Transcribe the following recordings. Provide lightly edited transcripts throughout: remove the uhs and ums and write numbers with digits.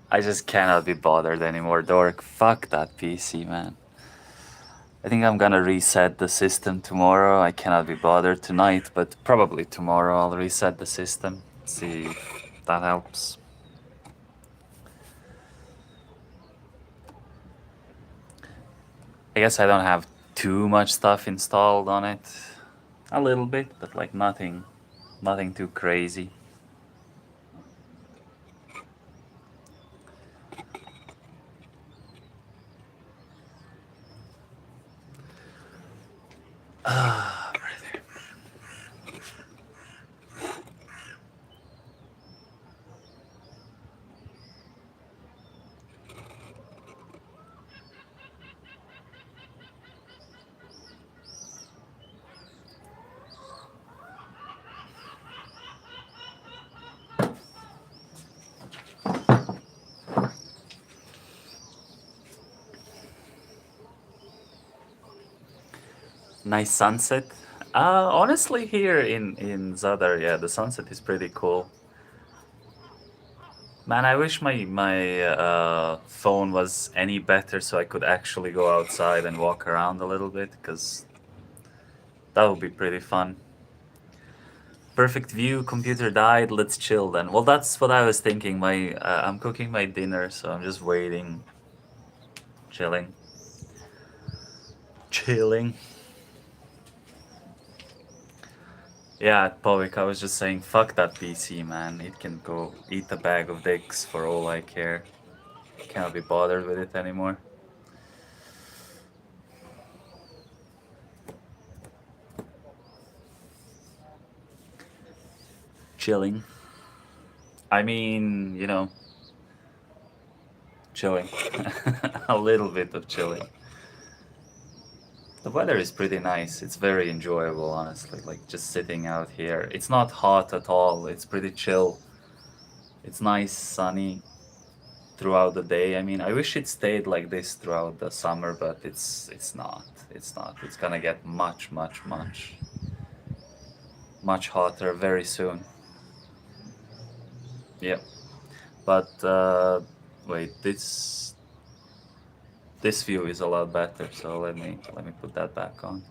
I just cannot be bothered anymore, Dork. Fuck that PC, man. I think I'm gonna reset the system tomorrow. I cannot be bothered tonight, but probably tomorrow I'll reset the system. See if that helps. I guess I don't have too much stuff installed on it. A little bit, but like nothing too crazy. Nice sunset. Honestly, here in Zadar, yeah, the sunset is pretty cool. Man, I wish my phone was any better so I could actually go outside and walk around a little bit, because that would be pretty fun. Perfect view, computer died, let's chill then. Well, that's what I was thinking. I'm cooking my dinner, so I'm just waiting, chilling. Chilling. Yeah, Povik, I was just saying, fuck that PC, man. It can go eat a bag of dicks for all I care. Cannot be bothered with it anymore. Chilling. I mean, chilling. A little bit of chilling. The weather is pretty nice. It's very enjoyable, honestly. Like just sitting out here. It's not hot at all. It's pretty chill. It's nice, sunny throughout the day. I mean, I wish it stayed like this throughout the summer, but it's not. It's not. It's gonna get much hotter very soon. Yep. But wait, this view is a lot better. So let me put that back on.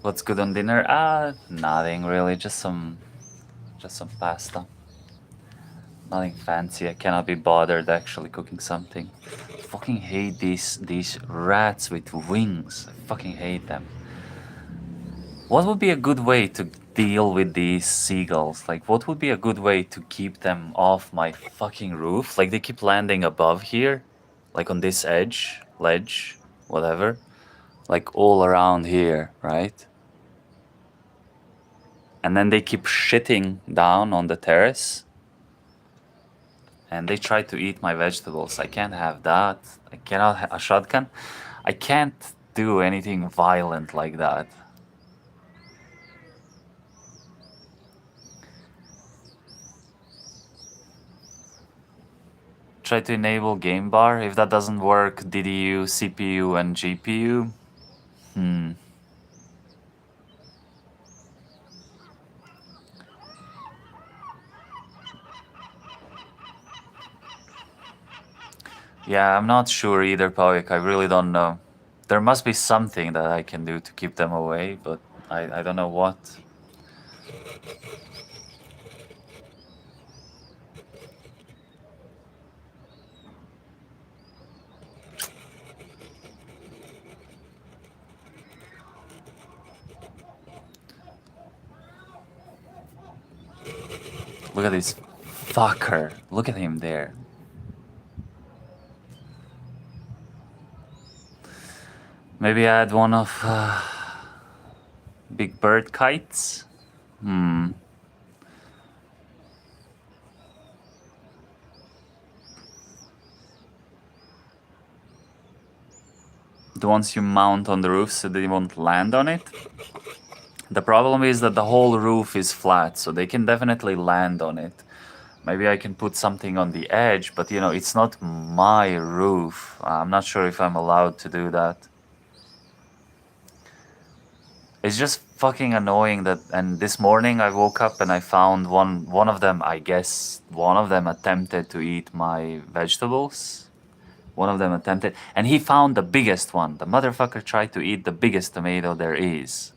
What's good on dinner? Nothing really. Just some pasta. Nothing fancy. I cannot be bothered actually cooking something. Fucking hate these rats with wings. I fucking hate them. What would be a good way to deal with these seagulls? Like, what would be a good way to keep them off my fucking roof? Like, they keep landing above here, like on this ledge, whatever. Like all around here, right? And then they keep shitting down on the terrace. And they try to eat my vegetables. I can't have that. I cannot have a shotgun. I can't do anything violent like that. Try to enable game bar. If that doesn't work, DDU, CPU, and GPU. Yeah, I'm not sure either, Pavik. I really don't know. There must be something that I can do to keep them away, but I don't know what. Look at this fucker. Look at him there. Maybe add one of big bird kites? The ones you mount on the roof so they won't land on it. The problem is that the whole roof is flat, so they can definitely land on it. Maybe I can put something on the edge, but it's not my roof. I'm not sure if I'm allowed to do that. It's just fucking annoying that. And this morning I woke up and I found one of them. I guess one of them attempted to eat my vegetables. One of them attempted, and he found the biggest one. The motherfucker tried to eat the biggest tomato there is.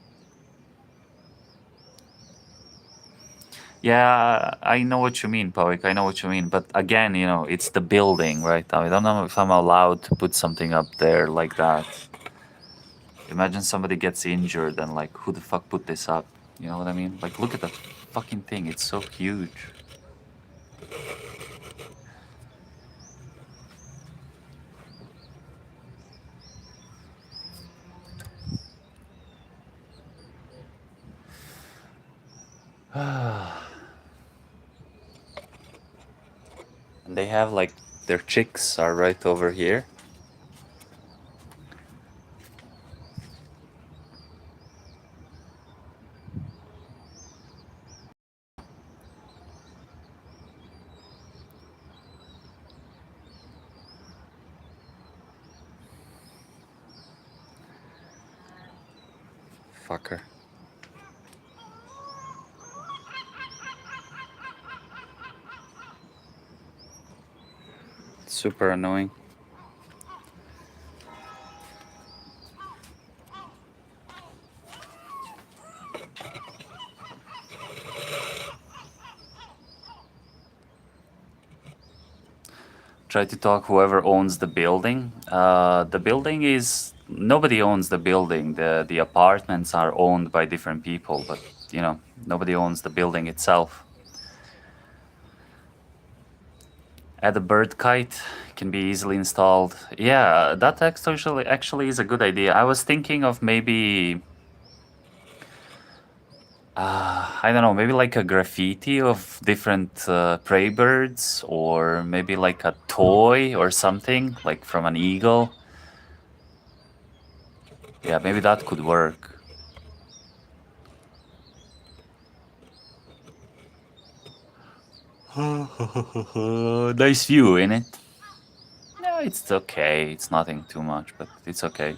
Yeah, I know what you mean, Pavik. I know what you mean. But again, you know, it's the building, right? I don't know if I'm allowed to put something up there like that. Imagine somebody gets injured and like, who the fuck put this up? You know what I mean? Like, look at the fucking thing. It's so huge. And they have like, their chicks are right over here. Fucker. Super annoying. Try to talk whoever owns the building. The building is nobody owns the building. The apartments are owned by different people, but you know nobody owns the building itself. Add a bird kite can be easily installed. Yeah, that actually is a good idea. I was thinking of maybe I don't know, maybe like a graffiti of different prey birds, or maybe like a toy or something, like from an eagle. Yeah, maybe that could work. Nice view, innit? No, it's okay. It's nothing too much, but it's okay.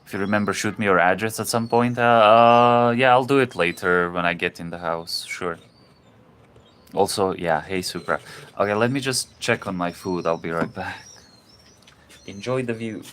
If you remember, shoot me your address at some point. Yeah, I'll do it later when I get in the house. Sure. Also, yeah, hey Supra. Okay, let me just check on my food. I'll be right back. Enjoy the view.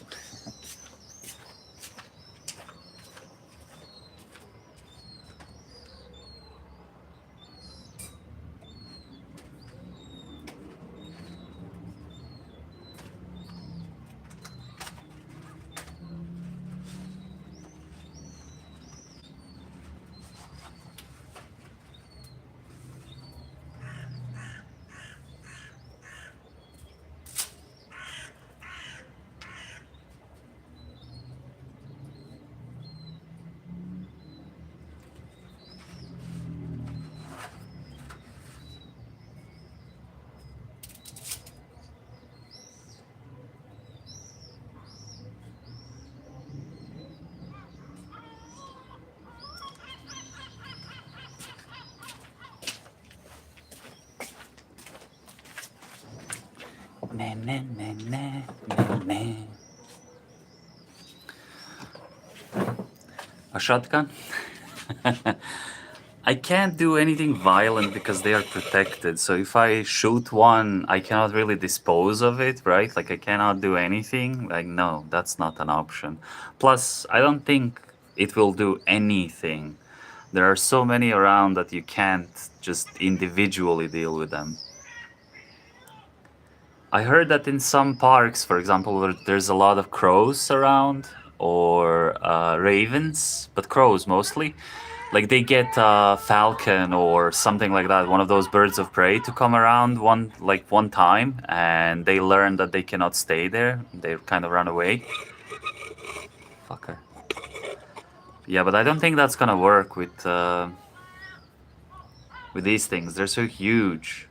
Nah, nah, nah, nah, nah, nah. A shotgun? I can't do anything violent because they are protected. So if I shoot one, I cannot really dispose of it, right? Like I cannot do anything. Like, no, that's not an option. Plus, I don't think it will do anything. There are so many around that you can't just individually deal with them. I heard that in some parks, for example, where there's a lot of crows around, or ravens, but crows mostly. Like they get a falcon or something like that, one of those birds of prey, to come around one time, and they learn that they cannot stay there. They kind of run away. Fucker. Yeah, but I don't think that's gonna work with these things. They're so huge.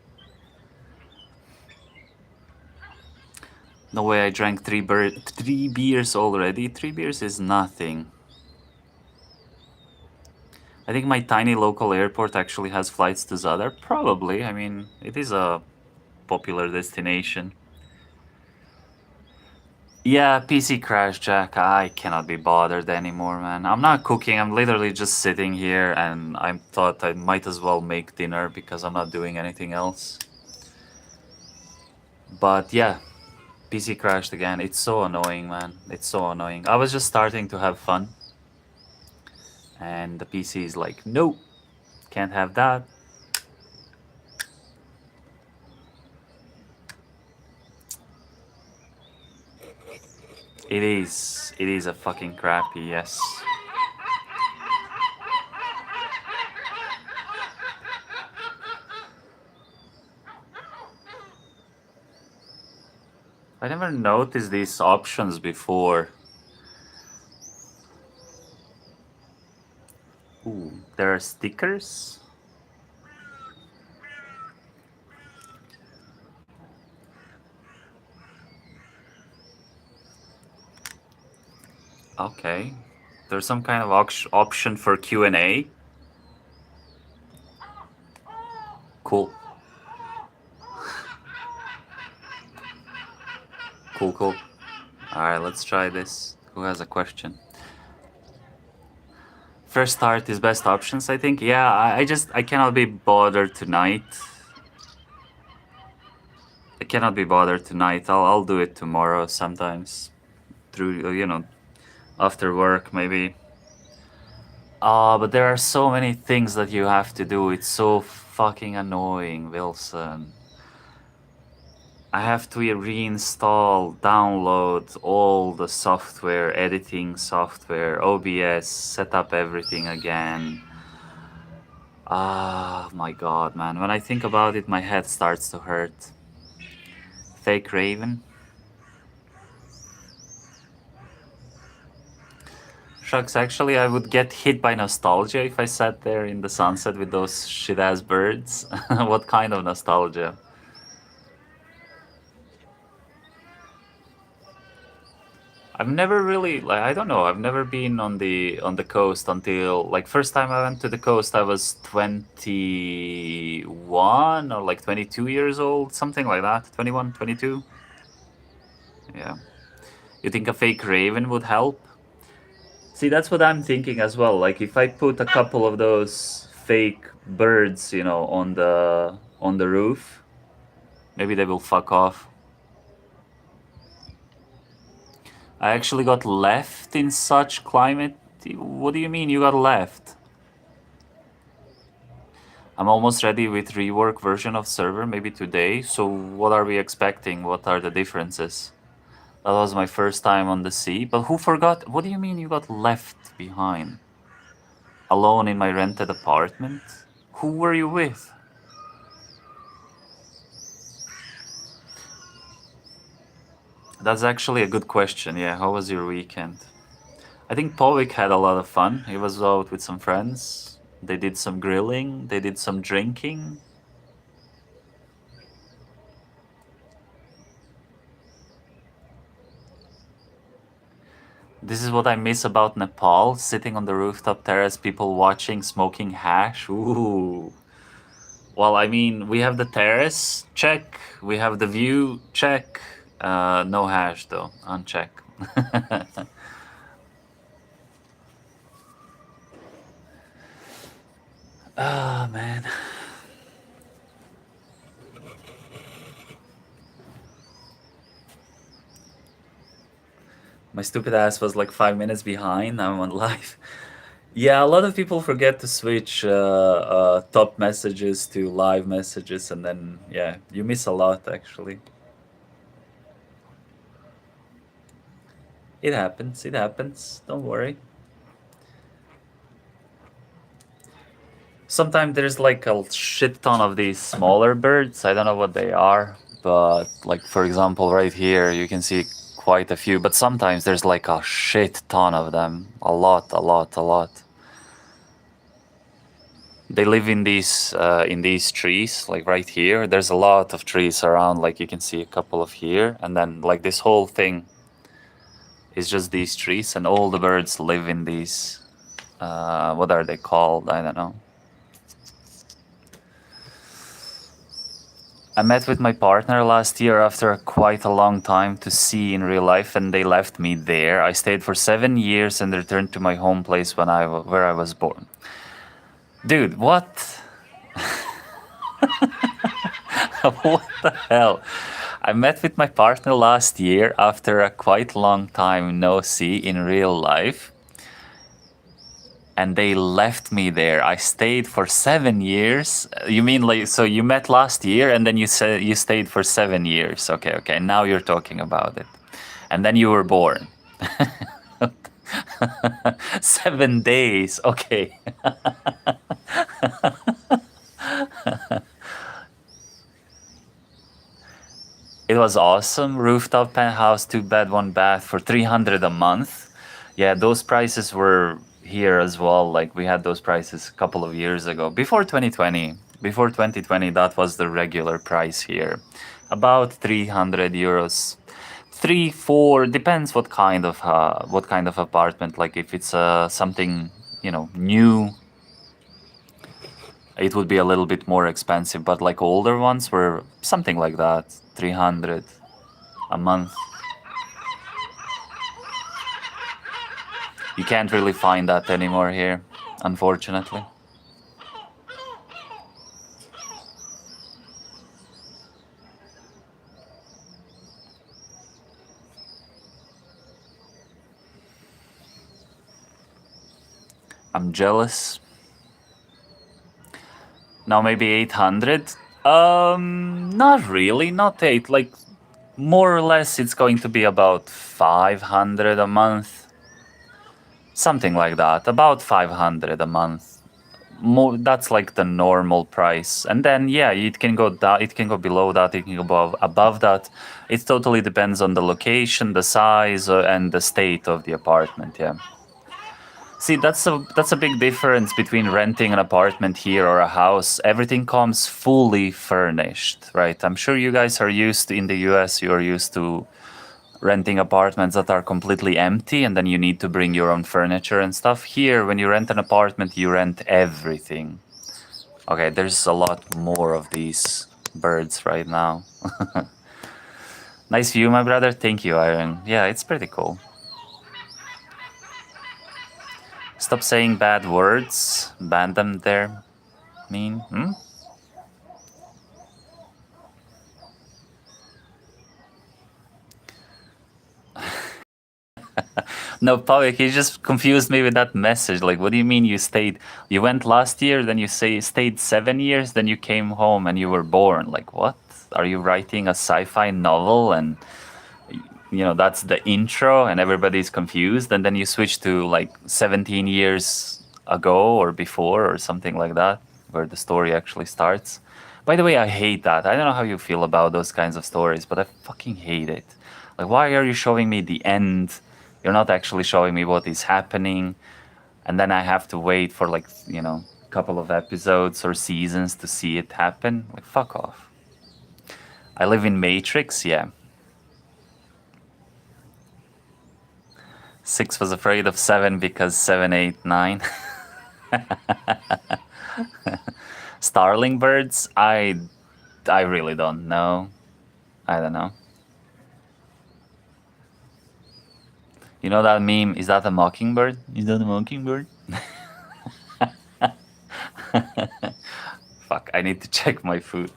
No way! I drank three beers already. 3 beers is nothing. I think my tiny local airport actually has flights to Zadar. Probably. I mean, it is a popular destination. Yeah, PC crash, Jack. I cannot be bothered anymore, man. I'm not cooking. I'm literally just sitting here, and I thought I might as well make dinner because I'm not doing anything else. But yeah, PC crashed again. It's so annoying, man. It's so annoying. I was just starting to have fun, and the PC is like, no, can't have that. It is. It is a fucking crappy, yes. I never noticed these options before. Ooh, there are stickers? Okay. There's some kind of option for Q&A. Cool. Cool, cool. Alright, let's try this. Who has a question? First start is best options, I think. Yeah, I cannot be bothered tonight. I cannot be bothered tonight. I'll do it tomorrow sometimes. Through, after work maybe. But there are so many things that you have to do. It's so fucking annoying, Wilson. I have to reinstall, download all the software, editing software, OBS, set up everything again. Ah, my god, man. When I think about it, my head starts to hurt. Fake Raven. Shucks, actually, I would get hit by nostalgia if I sat there in the sunset with those shit-ass birds. What kind of nostalgia? I've never really, like, I don't know, I've never been on the coast until, like, first time I went to the coast I was 21 or like 22 years old, something like that. 21, 22. Yeah. You think a fake raven would help? See, that's what I'm thinking as well. Like, if I put a couple of those fake birds, on the roof, maybe they will fuck off. I actually got left in such climate. What do you mean you got left? I'm almost ready with rework version of server, maybe today. So what are we expecting? What are the differences? That was my first time on the sea. But who forgot? What do you mean you got left behind? Alone in my rented apartment? Who were you with? That's actually a good question. Yeah, how was your weekend? I think Povik had a lot of fun. He was out with some friends. They did some grilling. They did some drinking. This is what I miss about Nepal, sitting on the rooftop terrace, people watching, smoking hash. Ooh. Well, I mean, we have the terrace, check. We have the view, check. No hash, though, uncheck. Ah, man. My stupid ass was like 5 minutes behind. I'm on live. Yeah, a lot of people forget to switch top messages to live messages, and then, yeah, you miss a lot, actually. It happens, it happens. Don't worry. Sometimes there's like a shit ton of these smaller birds. I don't know what they are, but like, for example, right here, you can see quite a few, but sometimes there's like a shit ton of them. A lot, a lot, a lot. They live in these trees, like right here. There's a lot of trees around, like you can see a couple of here, and then like this whole thing is just these trees, and all the birds live in these. What are they called? I don't know. I met with my partner last year after quite a long time to see in real life, and they left me there. I stayed for 7 years and returned to my home place where I was born. Dude, what? What the hell? I met with my partner last year after a quite long time no see in real life, and they left me there. I stayed for 7 years. You mean like so you met last year and then you said you stayed for 7 years? Okay, okay. Now you're talking about it, and then you were born. 7 days. Okay. It was awesome. Rooftop penthouse, 2 bed, 1 bath for 300 a month. Yeah, those prices were here as well. Like we had those prices a couple of years ago. Before 2020. Before 2020, that was the regular price here. About 300 euros. 3, 4, depends what kind of apartment. Like if it's something, new, it would be a little bit more expensive, but like older ones were something like that, 300 a month. You can't really find that anymore here, unfortunately. I'm jealous. Now maybe 800. Not really, not 8. Like more or less it's going to be about 500 a month. Something like that. About 500 a month. More, that's like the normal price, and then yeah, it can go down, it can go below that, it can go above that. It totally depends on the location, the size, and the state of the apartment. Yeah, see, that's a big difference between renting an apartment here or a house. Everything comes fully furnished, right? I'm sure you guys are used in the US, you're used to renting apartments that are completely empty, and then you need to bring your own furniture and stuff. Here, when you rent an apartment, you rent everything. Okay, there's a lot more of these birds right now. Nice view, my brother. Thank you, Iron. Yeah, it's pretty cool. Stop saying bad words. Ban them there. Mean? Hmm? No, Pavik, you just confused me with that message. Like, what do you mean you stayed? You went last year, then you say stayed 7 years, then you came home and you were born. Like, what? Are you writing a sci-fi novel and that's the intro and everybody's confused, and then you switch to like 17 years ago or before or something like that, where the story actually starts. By the way, I hate that. I don't know how you feel about those kinds of stories, but I fucking hate it. Like, why are you showing me the end? You're not actually showing me what is happening, and then I have to wait for like, a couple of episodes or seasons to see it happen. Like, fuck off. I live in Matrix, yeah. 6 was afraid of 7 because 7, 8, 9. Starling birds? I really don't know. I don't know. You know that meme? Is that a mockingbird? Is that a mockingbird? Fuck, I need to check my food.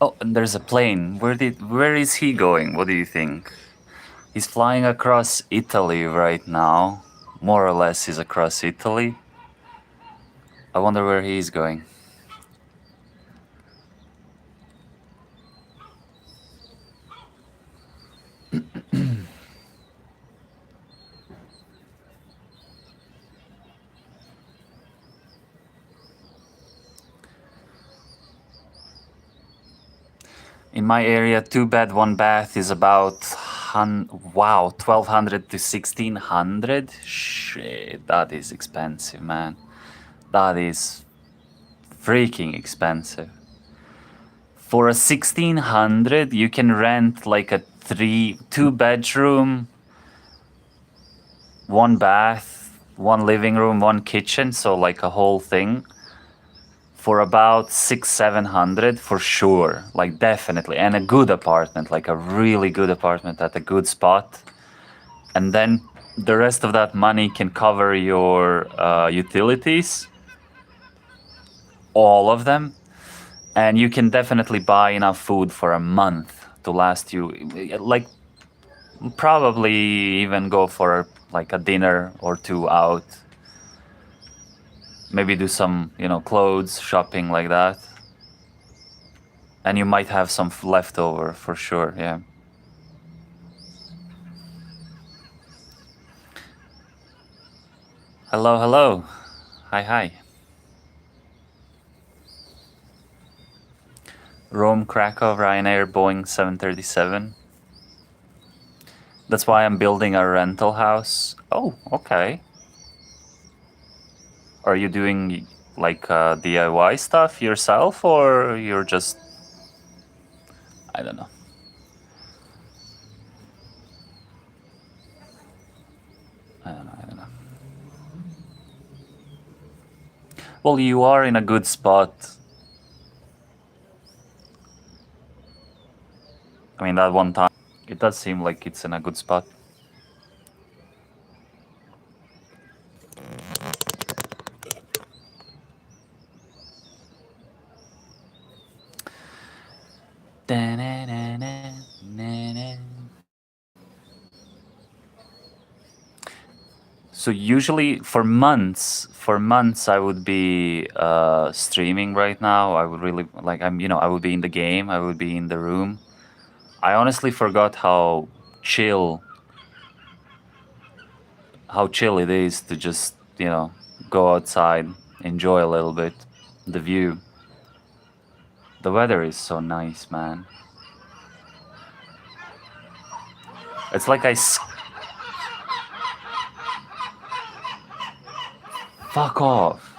Oh, and there's a plane. Where is he going? What do you think? He's flying across Italy right now. More or less he's across Italy. I wonder where he's going. In my area, 2 bed, 1 bath is about wow, 1,200 to 1,600. Shit, that is expensive, man. That is freaking expensive. For a 1,600, you can rent like a 2 bedroom, 1 bath, 1 living room, 1 kitchen, so like a whole thing, for about 600-700 for sure, like definitely, and a good apartment, like a really good apartment at a good spot, and then the rest of that money can cover your utilities, all of them, and you can definitely buy enough food for a month to last you, like probably even go for like a dinner or two out, maybe do some clothes shopping like that. And you might have some leftover for sure, yeah. Hello, hello. Hi, hi. Rome, Krakow, Ryanair, Boeing 737. That's why I'm building a rental house. Oh, okay. Are you doing like DIY stuff yourself, or you're just... I don't know. I don't know. Well, you are in a good spot. I mean, that one time, it does seem like it's in a good spot. So usually for months I would be streaming right now. I would really like I would be in the game. I would be in the room. I honestly forgot how chill it is to just go outside, enjoy a little bit the view. The weather is so nice, man. It's like fuck off.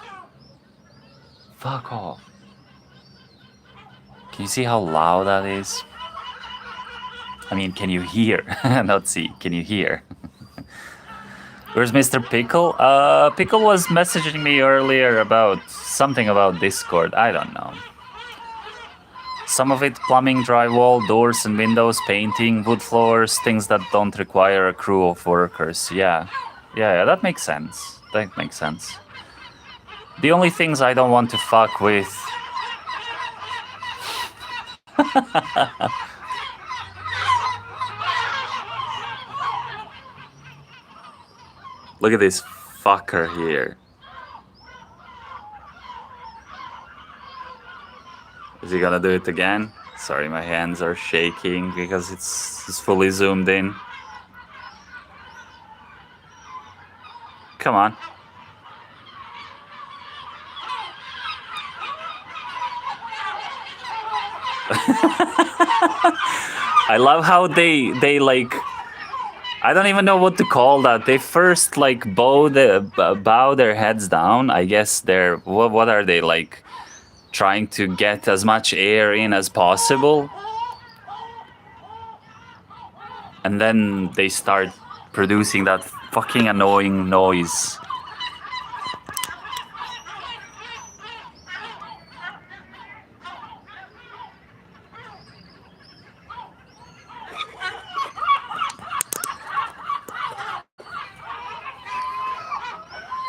Fuck off. Can you see how loud that is? I mean, can you hear? Not see. Can you hear? Where's Mr. Pickle? Pickle was messaging me earlier about something about Discord. I don't know. Some of it plumbing, drywall, doors and windows, painting, wood floors, things that don't require a crew of workers. Yeah, that makes sense. That makes sense. The only things I don't want to fuck with... Look at this fucker here. Is he gonna do it again? Sorry, my hands are shaking because it's fully zoomed in. Come on. I love how they like... I don't even know what to call that. They first like bow their heads down. I guess they're... What are they like? Trying to get as much air in as possible. And then they start producing that fucking annoying noise.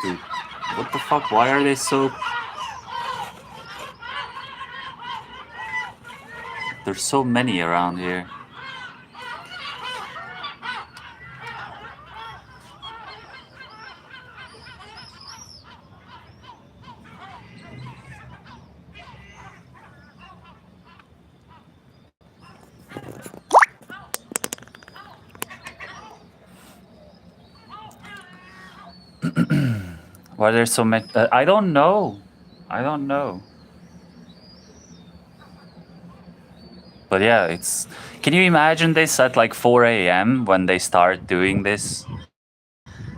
Dude, what the fuck? Why are they so... There's so many around here. Why are there so many? I don't know. I don't know. But yeah, it's. Can you imagine this at like 4 a.m. when they start doing this?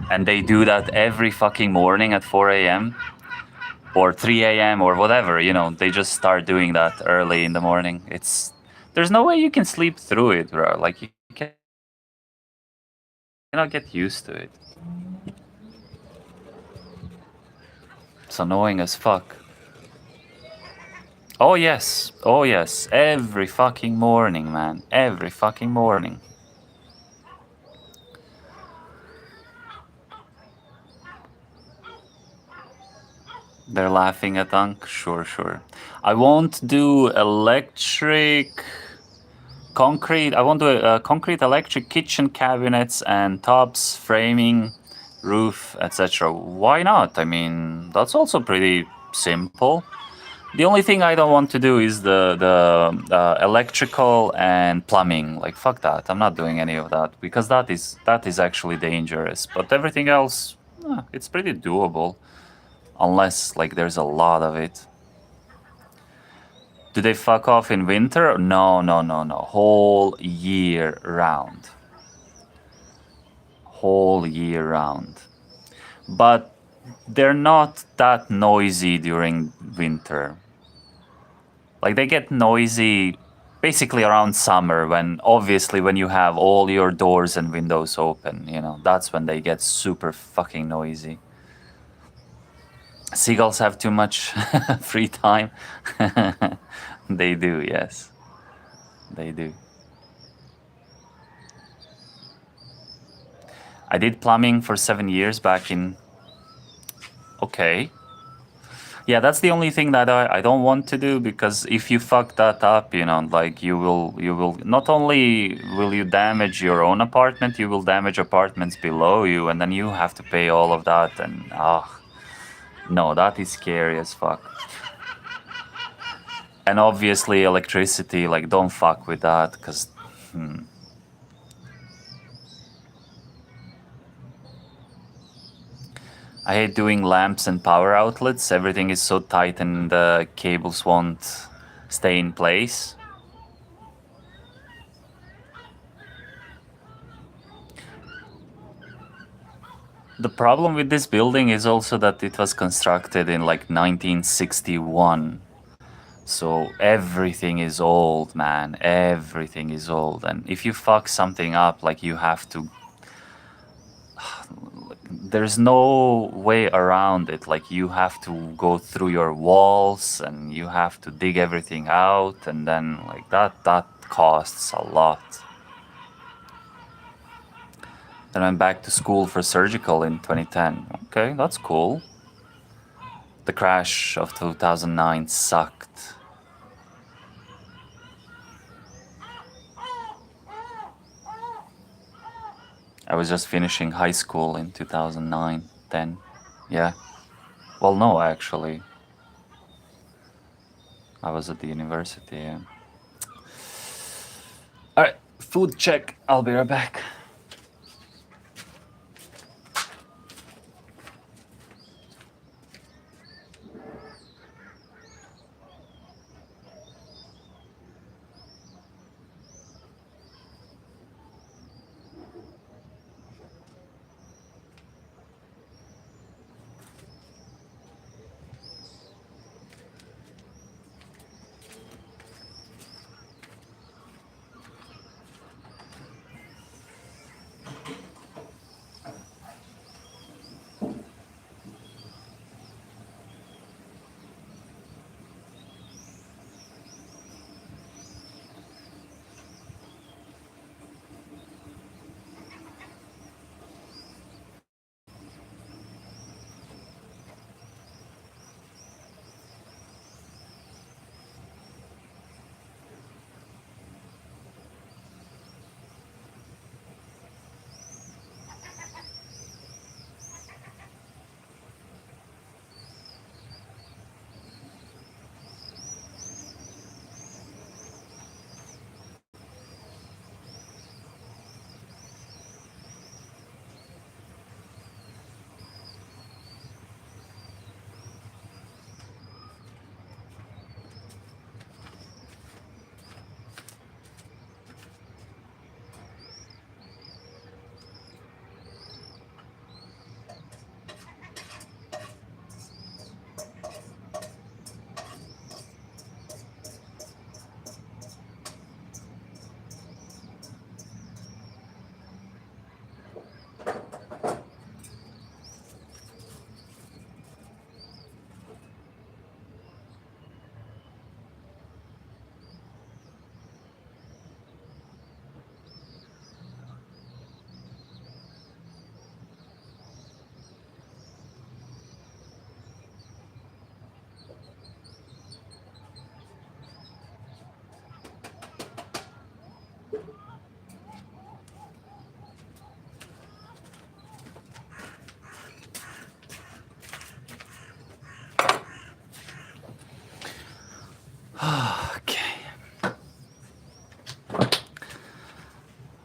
And they do that every fucking morning at 4 a.m. or 3 a.m. or whatever, you know, they just start doing that early in the morning. There's no way you can sleep through it, bro. Like, you cannot get used to it. It's annoying as fuck. Oh yes, every fucking morning, man. Every fucking morning. They're laughing at Unk? Sure. I won't do concrete. I won't do concrete, electric, kitchen cabinets and tubs, framing, roof, etc. Why not? I mean, that's also pretty simple. The only thing I don't want to do is the electrical and plumbing. Like, fuck that. I'm not doing any of that because that is actually dangerous. But everything else, it's pretty doable, unless like there's a lot of it. Do they fuck off in winter? No. Whole year round. Whole year round. But they're not that noisy during winter. Like, they get noisy basically around summer, when obviously when you have all your doors and windows open, you know, that's when they get super fucking noisy. Seagulls have too much free time. They do, yes. They do. I did plumbing for 7 years back in... Okay. Yeah, that's the only thing that I don't want to do, because if you fuck that up, you know, like you will not only will you damage your own apartment, you will damage apartments below you, and then you have to pay all of that, and no, that is scary as fuck. And obviously electricity, like, don't fuck with that, because I hate doing lamps and power outlets. Everything is so tight and the cables won't stay in place. The problem with this building is also that it was constructed in like 1961. So everything is old, man. Everything is old. And if you fuck something up, like, you have to... There's no way around it. Like, you have to go through your walls and you have to dig everything out, and then like that costs a lot. Then I'm back to school for surgical in 2010. Okay, that's cool. The crash of 2009 sucked. I was just finishing high school in 2009, 10. Yeah. Well, no, actually. I was at the university, yeah. Alright, food check. I'll be right back.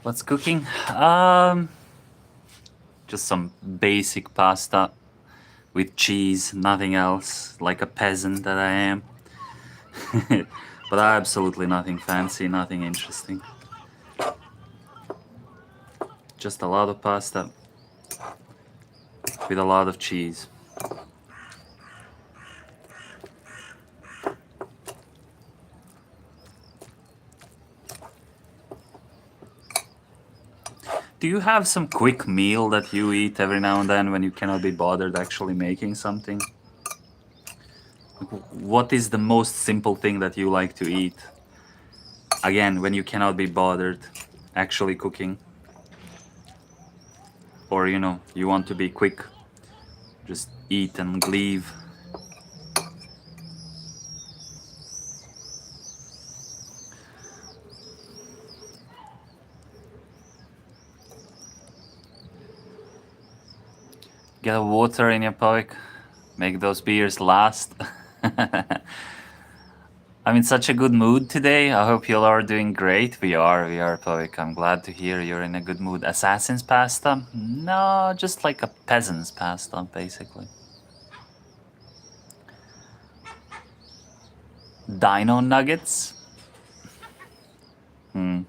What's cooking? Just some basic pasta with cheese, nothing else, like a peasant that I am. But absolutely nothing fancy, nothing interesting. Just a lot of pasta with a lot of cheese. Do you have some quick meal that you eat every now and then when you cannot be bothered actually making something? What is the most simple thing that you like to eat? Again, when you cannot be bothered actually cooking. Or, you want to be quick, just eat and leave. Get a water in your pocket. Make those beers last. I'm in such a good mood today. I hope you all are doing great. We are, Poik. I'm glad to hear you're in a good mood. Assassin's pasta? No, just like a peasant's pasta, basically. Dino nuggets? Hmm.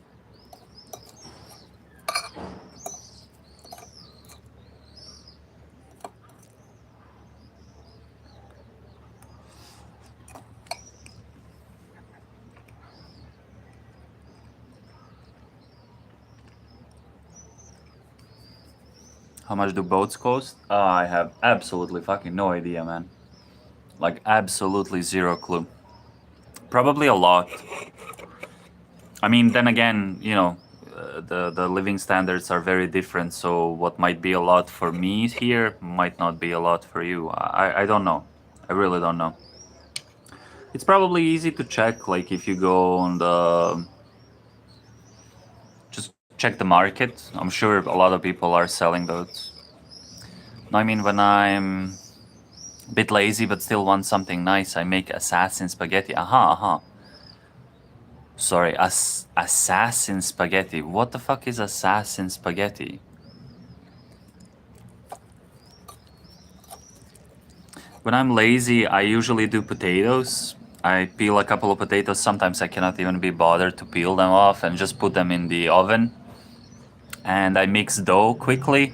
How much do boats cost? I have absolutely fucking no idea, man. Like, absolutely zero clue. Probably a lot. I mean, then again, the living standards are very different. So what might be a lot for me here might not be a lot for you. I don't know. I really don't know. It's probably easy to check. Like if you go on the, just check the market. I'm sure a lot of people are selling those. I mean, when I'm a bit lazy but still want something nice, I make assassin spaghetti. Aha. Sorry, assassin spaghetti. What the fuck is assassin spaghetti? When I'm lazy, I usually do potatoes. I peel a couple of potatoes. Sometimes I cannot even be bothered to peel them off and just put them in the oven. And I mix dough quickly.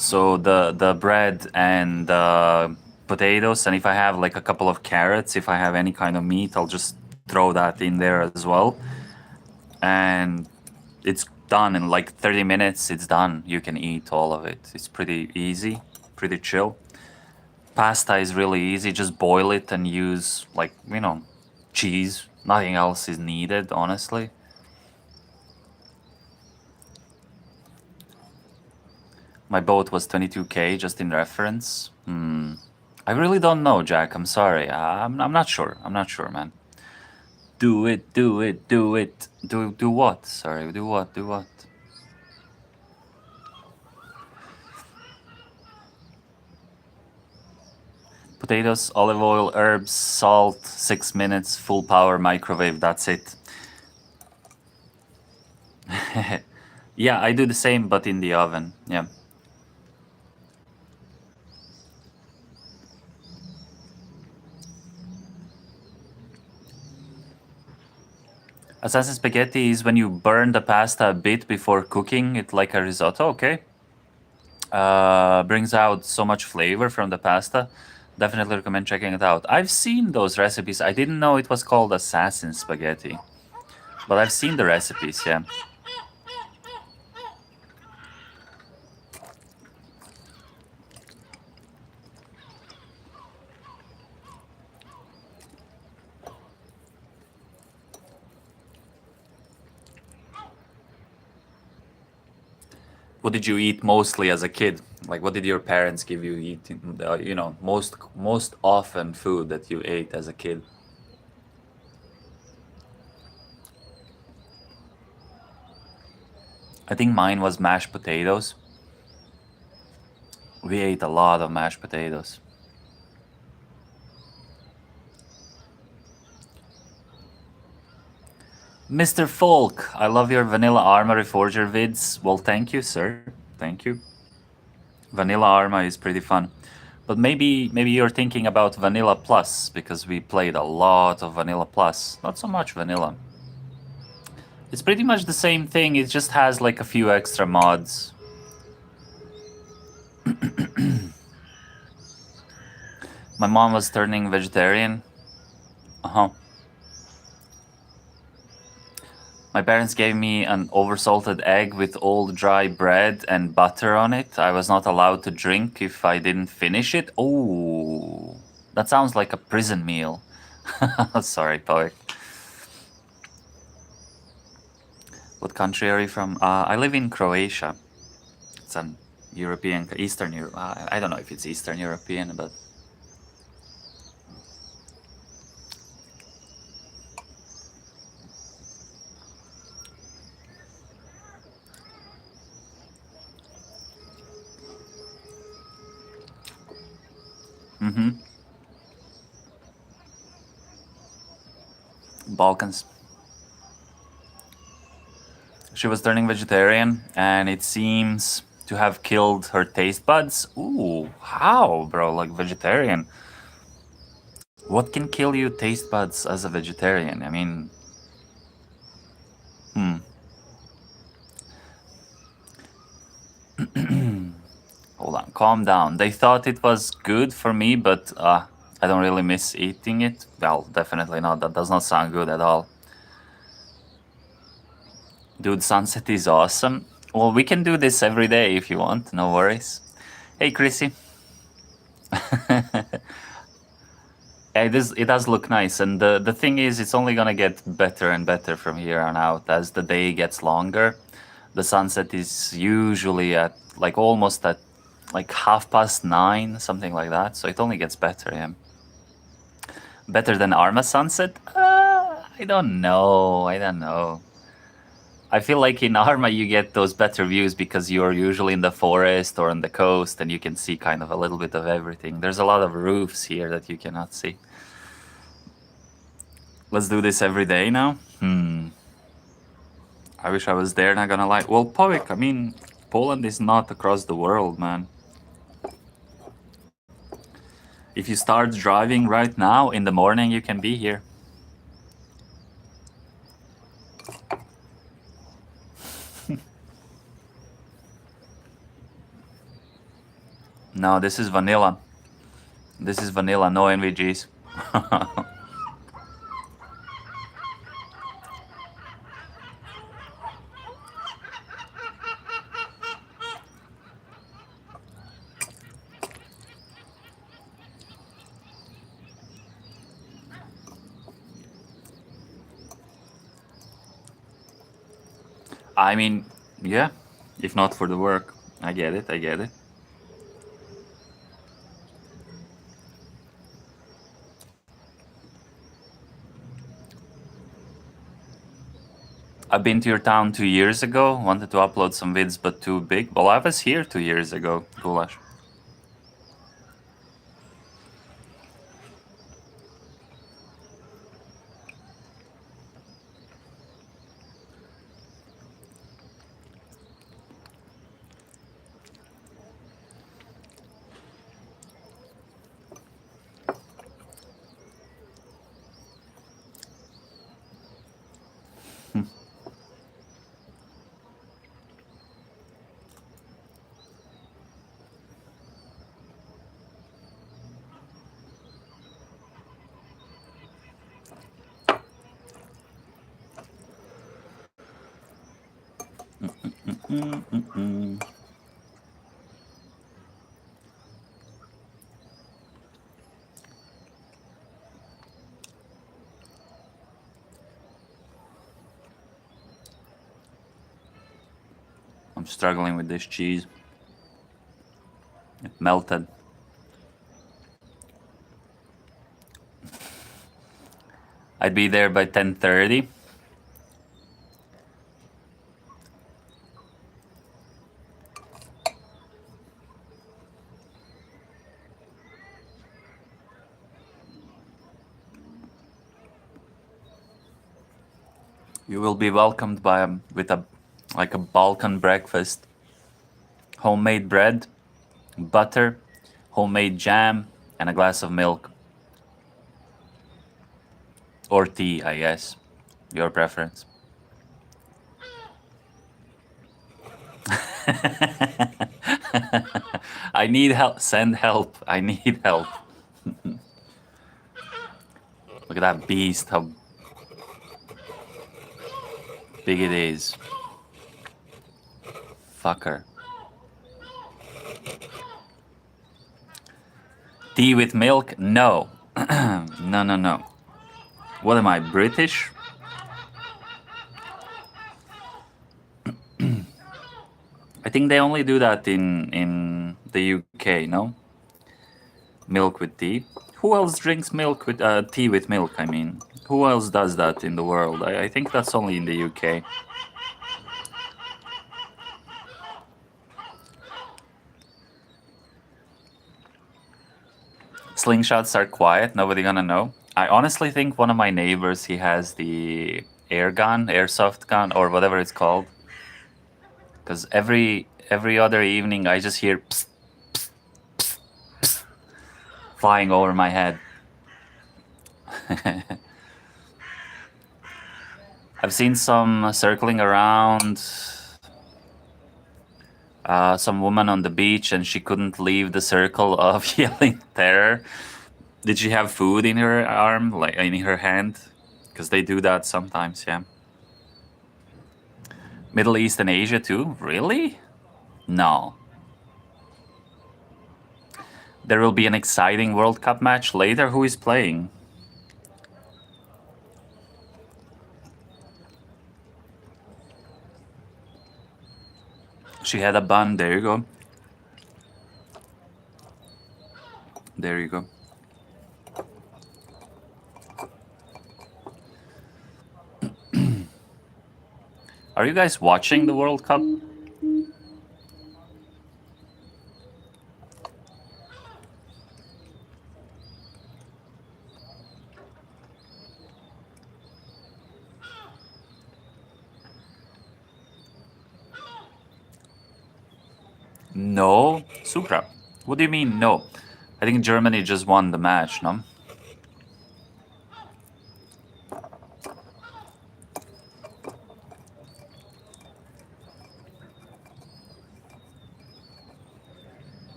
So the bread and the potatoes, and if I have like a couple of carrots, if I have any kind of meat, I'll just throw that in there as well. And it's done in like 30 minutes. It's done. You can eat all of it. It's pretty easy, pretty chill. Pasta is really easy. Just boil it and use like, cheese. Nothing else is needed, honestly. My boat was 22K, just in reference. I really don't know, Jack. I'm sorry. I'm not sure. I'm not sure, man. Do it, do it, do it. Do what? Sorry, do what? Do what? Potatoes, olive oil, herbs, salt, 6 minutes, full power microwave, that's it. Yeah, I do the same, but in the oven. Yeah. Assassin spaghetti is when you burn the pasta a bit before cooking it like a risotto, okay? Brings out so much flavor from the pasta. Definitely recommend checking it out. I've seen those recipes. I didn't know it was called assassin spaghetti. But I've seen the recipes, yeah. What did you eat mostly as a kid? Like, what did your parents give you eat? Most often food that you ate as a kid. I think mine was mashed potatoes. We ate a lot of mashed potatoes. Mr. Folk, I love your vanilla Arma Reforger vids. Well, thank you, sir. Thank you. Vanilla Arma is pretty fun. But maybe you're thinking about Vanilla Plus, because we played a lot of Vanilla Plus. Not so much Vanilla. It's pretty much the same thing, it just has like a few extra mods. My mom was turning vegetarian. Uh-huh. My parents gave me an oversalted egg with old dry bread and butter on it. I was not allowed to drink if I didn't finish it. Oh, that sounds like a prison meal. Sorry, poet. What country are you from? I live in Croatia. It's an European, Eastern Europe. I don't know if it's Eastern European, but Balkans. She was turning vegetarian, and it seems to have killed her taste buds. Ooh, how, bro? Like vegetarian? What can kill your taste buds as a vegetarian? I mean, hold on, calm down. They thought it was good for me, but I don't really miss eating it. Well, definitely not. That does not sound good at all. Dude, sunset is awesome. Well, we can do this every day if you want. No worries. Hey, Chrissy. Yeah, it does look nice, and the thing is, it's only gonna get better and better from here on out as the day gets longer. The sunset is usually at like almost at like 9:30, something like that. So it only gets better. Yeah, better than Arma sunset. I don't know. I don't know. I feel like in Arma you get those better views because you're usually in the forest or on the coast, and you can see kind of a little bit of everything. There's a lot of roofs here that you cannot see. Let's do this every day now. I wish I was there, not gonna lie. Well, Povik, I mean, Poland is not across the world, man. If you start driving right now, in the morning, you can be here. No, this is vanilla. This is vanilla, no NVGs. I mean, yeah, if not for the work. I get it, I get it. I've been to your town 2 years ago, wanted to upload some vids, but too big. Well, I was here 2 years ago, Goulash. I'm struggling with this cheese. It melted. I'd be there by 10:30. You will be welcomed by with a like a Balkan breakfast. Homemade bread, butter, homemade jam, and a glass of milk. Or tea, I guess. Your preference. I need help. Send help. I need help. Look at that beast, how big it is. Fucker. Tea with milk? No. No, no, no. What am I, British? I think they only do that in the UK, no? Milk with tea. Who else drinks milk with tea with milk? I mean, who else does that in the world? I think that's only in the UK. Slingshots are quiet. Nobody gonna know. I honestly think one of my neighbors, he has the air gun, airsoft gun, or whatever it's called. Because every other evening, I just hear psst, psst, psst, psst, flying over my head. I've seen some circling around. Some woman on the beach, and she couldn't leave the circle of yelling terror. Did she have food in her arm, like in her hand? Because they do that sometimes, yeah. Middle East and Asia too? Really? No. There will be an exciting World Cup match later. Who is playing? She had a bun. There you go. There you go. Are you guys watching the World Cup? No? Supra. What do you mean, no? I think Germany just won the match, no?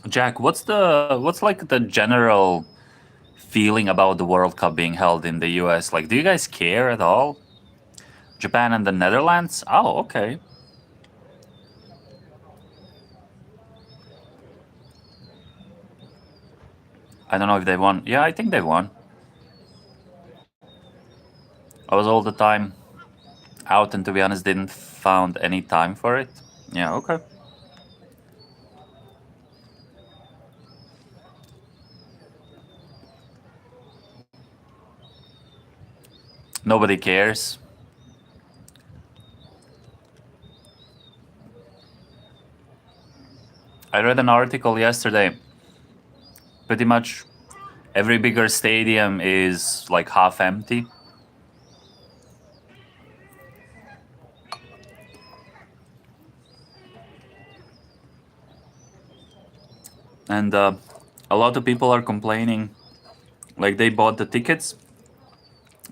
Jack, what's like the general feeling about the World Cup being held in the US? Like, do you guys care at all? Japan and the Netherlands? Oh, okay. I don't know if they won. Yeah, I think they won. I was all the time out, and to be honest, didn't found any time for it. Yeah, okay. Nobody cares. I read an article yesterday. Pretty much every bigger stadium is like half empty. And a lot of people are complaining. Like, they bought the tickets,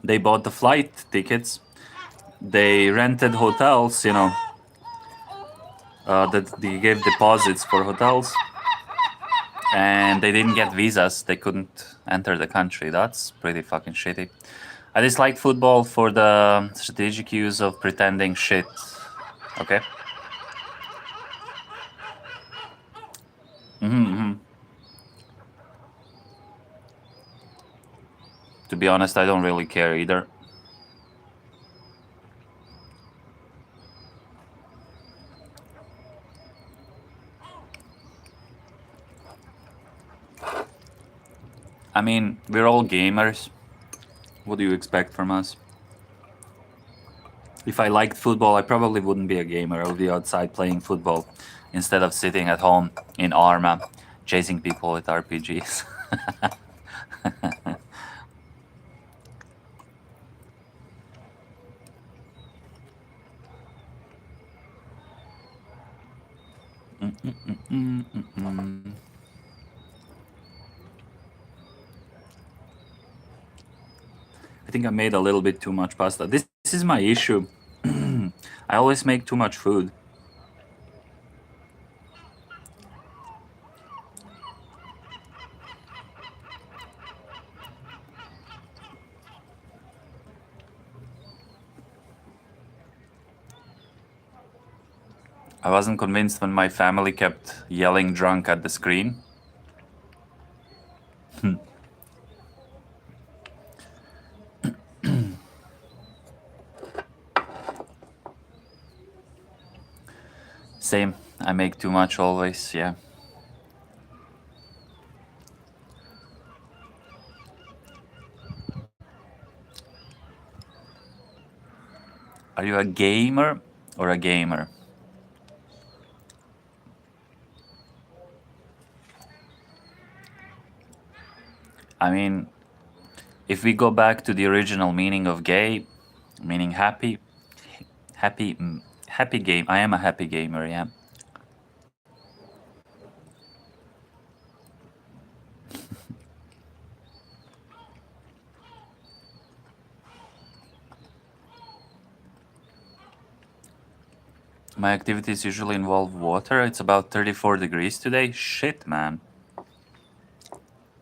they bought the flight tickets, they rented hotels, you know, that they gave deposits for hotels, and they didn't get visas. They couldn't enter the country. That's pretty fucking shitty. I dislike football for the strategic use of pretending shit. Okay. To be honest, I don't really care either. I mean, we're all gamers. What do you expect from us? If I liked football, I probably wouldn't be a gamer. I would be outside playing football instead of sitting at home in Arma, chasing people with RPGs. I think I made a little bit too much pasta. This is my issue. I always make too much food. I wasn't convinced when my family kept yelling drunk at the screen. Same. I make too much always, yeah. Are you a gamer or a gamer? I mean, if we go back to the original meaning of gay, meaning happy, happy game. I am a happy gamer, yeah. My activities usually involve water. It's about 34 degrees today. Shit, man.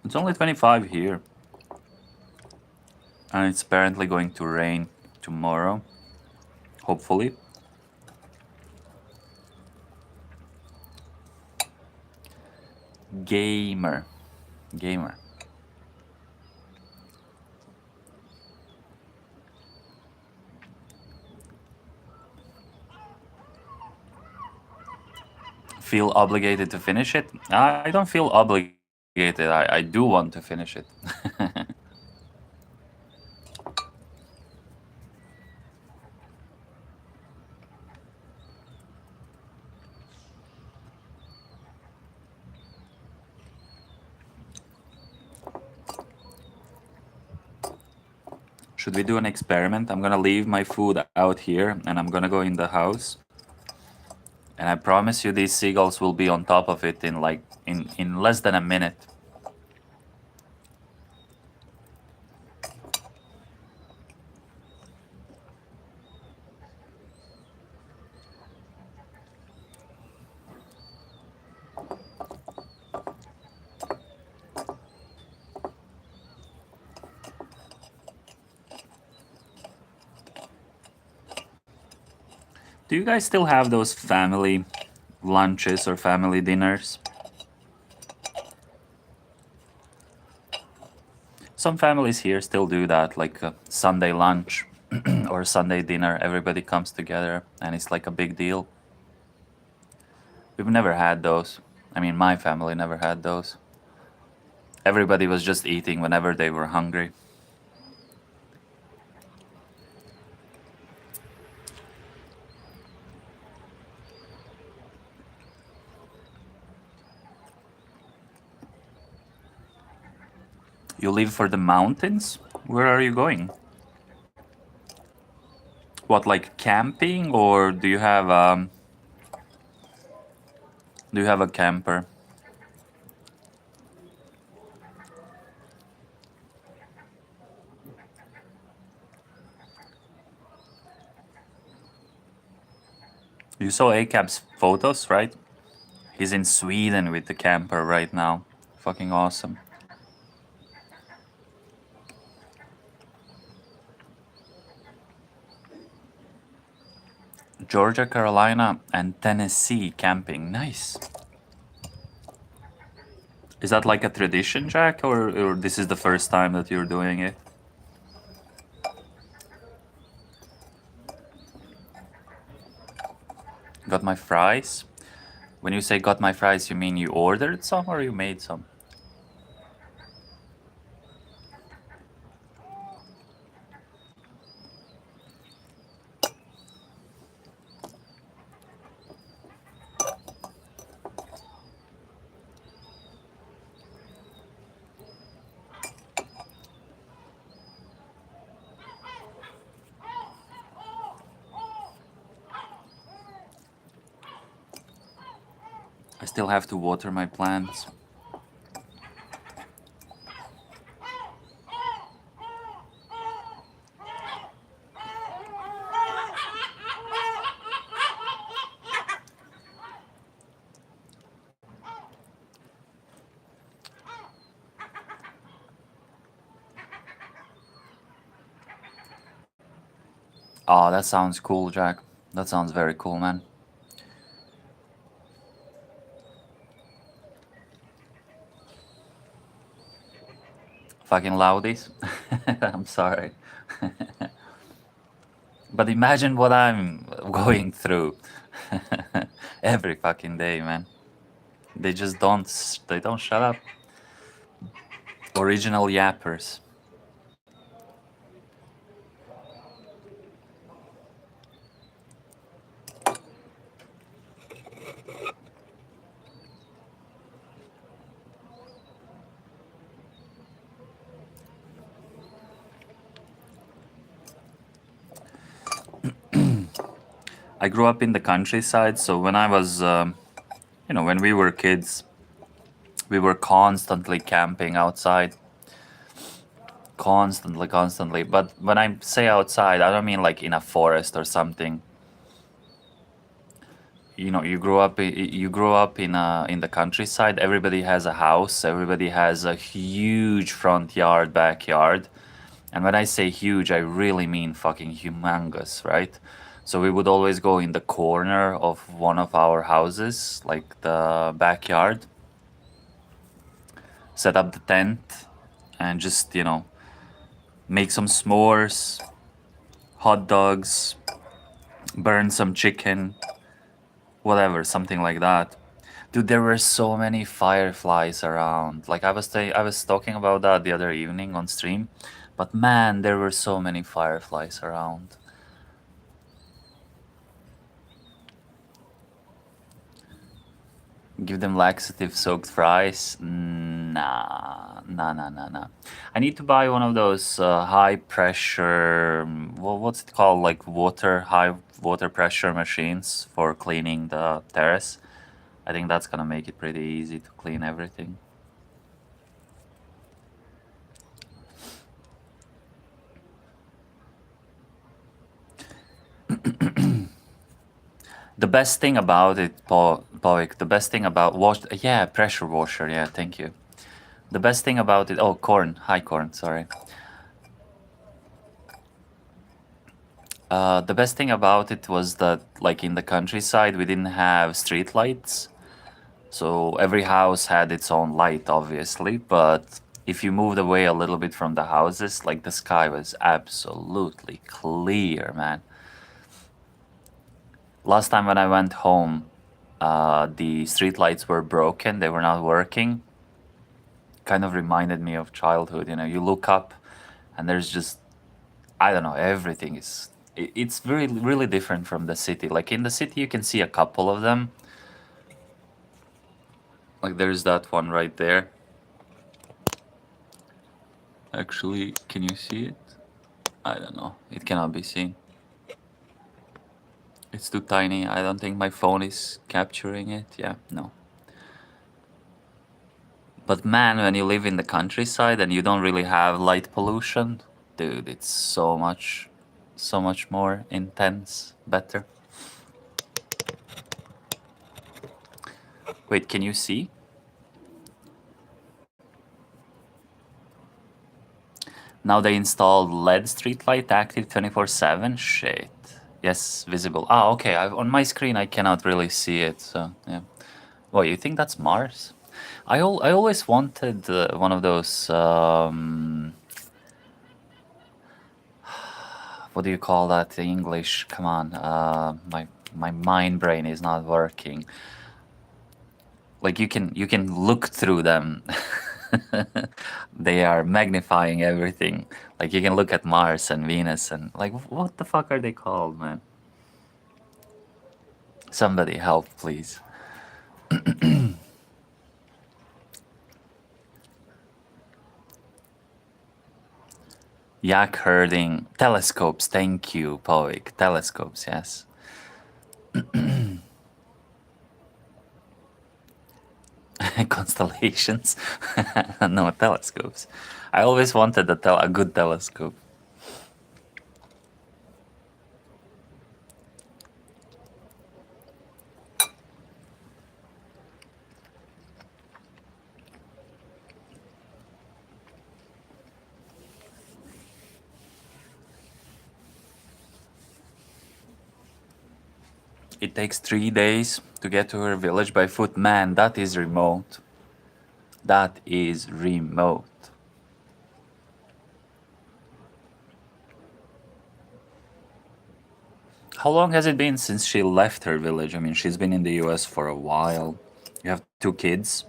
It's only 25 here. And it's apparently going to rain tomorrow. Hopefully. Gamer. Gamer. Feel obligated to finish it? I don't feel obligated. I do want to finish it. Should we do an experiment? I'm gonna leave my food out here and I'm gonna go in the house. And I promise you these seagulls will be on top of it in like in less than a minute. Do you guys still have those family lunches or family dinners? Some families here still do that, like a Sunday lunch or Sunday dinner. Everybody comes together and it's like a big deal. We've never had those. I mean, my family never had those. Everybody was just eating whenever they were hungry. You leave for the mountains? Where are you going? What, like camping, or do you have a camper? You saw ACAB's photos, right? He's in Sweden with the camper right now. Fucking awesome. Georgia, Carolina, and Tennessee camping. Nice. Is that like a tradition, Jack, or this is the first time that you're doing it? Got my fries? When you say got my fries, you mean you ordered some or you made some? Still have to water my plants. Oh, that sounds cool, Jack. That sounds very cool, man. Fucking loudies. I'm sorry. But imagine what I'm going through every fucking day, man. They just they don't shut up. Original yappers. I grew up in the countryside, so when I was, when we were kids, we were constantly camping outside. Constantly. But when I say outside, I don't mean like in a forest or something. You grew up in the countryside. Everybody has a house. Everybody has a huge front yard, backyard. And when I say huge, I really mean fucking humongous, right? So we would always go in the corner of one of our houses, like the backyard, set up the tent, and just, make some s'mores, hot dogs, burn some chicken, whatever, something like that. Dude, there were so many fireflies around. Like I was talking about that the other evening on stream, but man, there were so many fireflies around. Give them laxative soaked fries? Nah. I need to buy one of those high pressure, what's it called? Like high water pressure machines for cleaning the terrace. I think that's gonna make it pretty easy to clean everything. The best thing about it, Poik, the best thing about pressure washer, yeah, thank you. The best thing about it, oh, Corn, hi Corn, sorry. The best thing about it was that, like in the countryside, we didn't have street lights. So every house had its own light, obviously, but if you moved away a little bit from the houses, like the sky was absolutely clear, man. Last time when I went home, the street lights were broken, they were not working. Kind of reminded me of childhood, you look up and there's just, I don't know, everything is, it's really different from the city. Like in the city, you can see a couple of them. Like there's that one right there. Actually, can you see it? I don't know. It cannot be seen. It's too tiny. I don't think my phone is capturing it. Yeah, no. But man, when you live in the countryside and you don't really have light pollution, dude, it's so much more intense, better. Wait, can you see? Now they installed LED streetlight active 24/7. Shit. Yes, visible. Ah, okay. On my screen, I cannot really see it. So yeah. Well, you think that's Mars? I always wanted one of those. What do you call that in English? Come on. My mind brain is not working. Like you can look through them. They are magnifying everything. Like you can look at Mars and Venus and like what the fuck are they called, man? Somebody help, please. Yak herding telescopes. Thank you, Poik. Telescopes, yes. Constellations. No, telescopes. I always wanted a good telescope. It takes 3 days to get to her village by foot. Man, that is remote. That is remote. How long has it been since she left her village? I mean, she's been in the US for a while. You have 2 kids.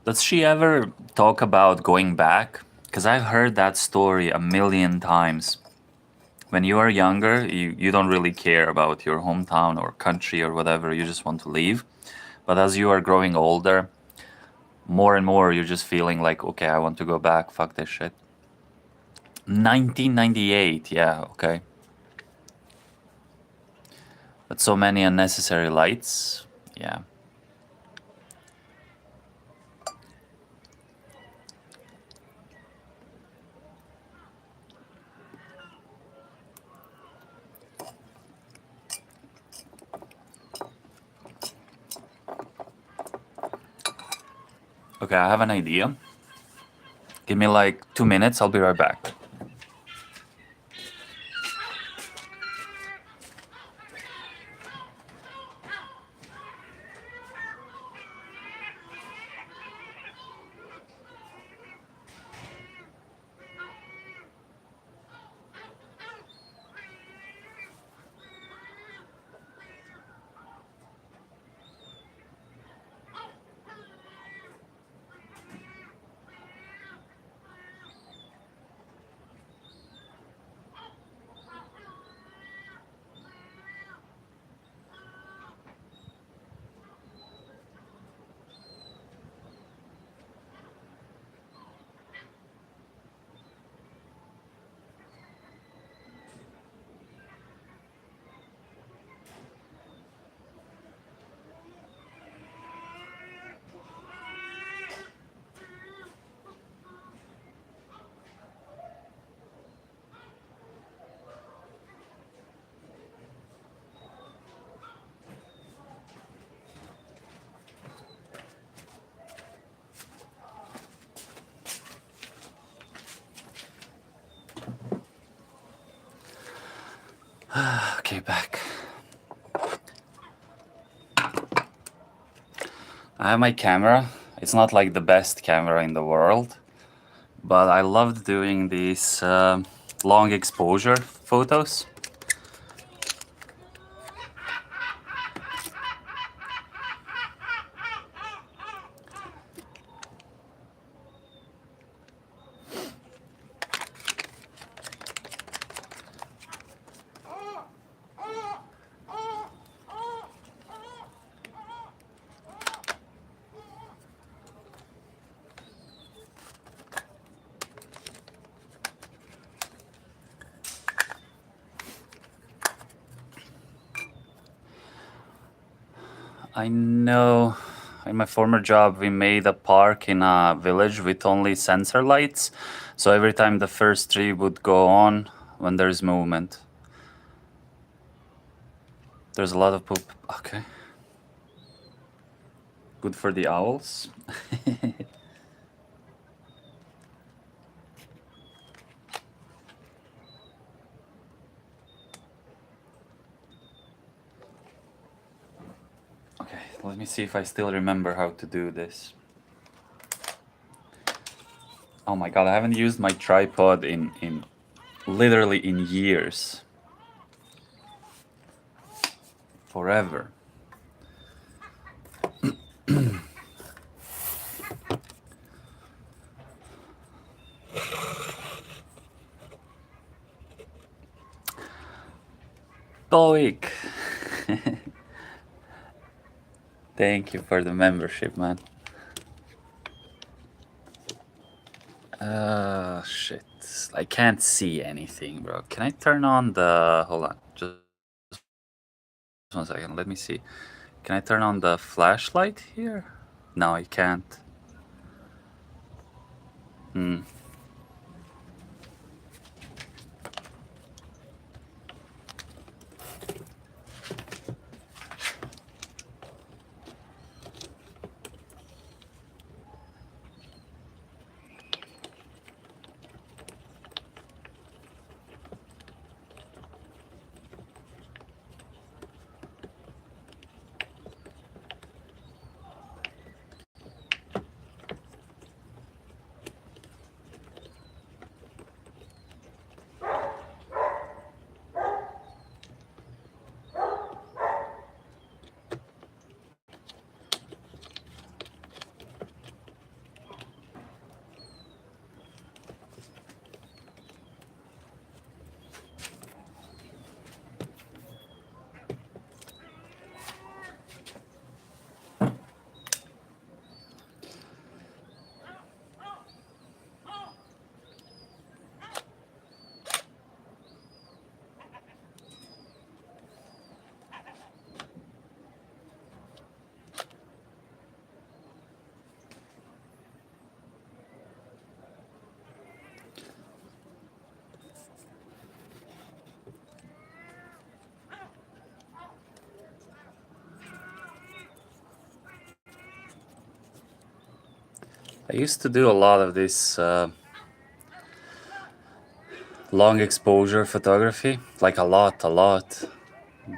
Does she ever talk about going back? Because I've heard that story a million times. When you are younger, you don't really care about your hometown or country or whatever, you just want to leave. But as you are growing older, more and more you're just feeling like, okay, I want to go back, fuck this shit. 1998, yeah, okay. But so many unnecessary lights, yeah. Okay, I have an idea. Give me like 2 minutes, I'll be right back. Okay, back. I have my camera. It's not like the best camera in the world, but I loved doing these long exposure photos. I know in my former job we made a park in a village with only sensor lights. So every time the first tree would go on when there's movement. There's a lot of poop. Okay. Good for the owls. Okay, let me see if I still remember how to do this. Oh my god, I haven't used my tripod in literally in years. Forever. Stoic. Thank you for the membership, man. Shit. I can't see anything, bro. Can I turn on the? Hold on, just 1 second. Let me see. Can I turn on the flashlight here? No, I can't. Hmm. I used to do a lot of this long exposure photography, like a lot,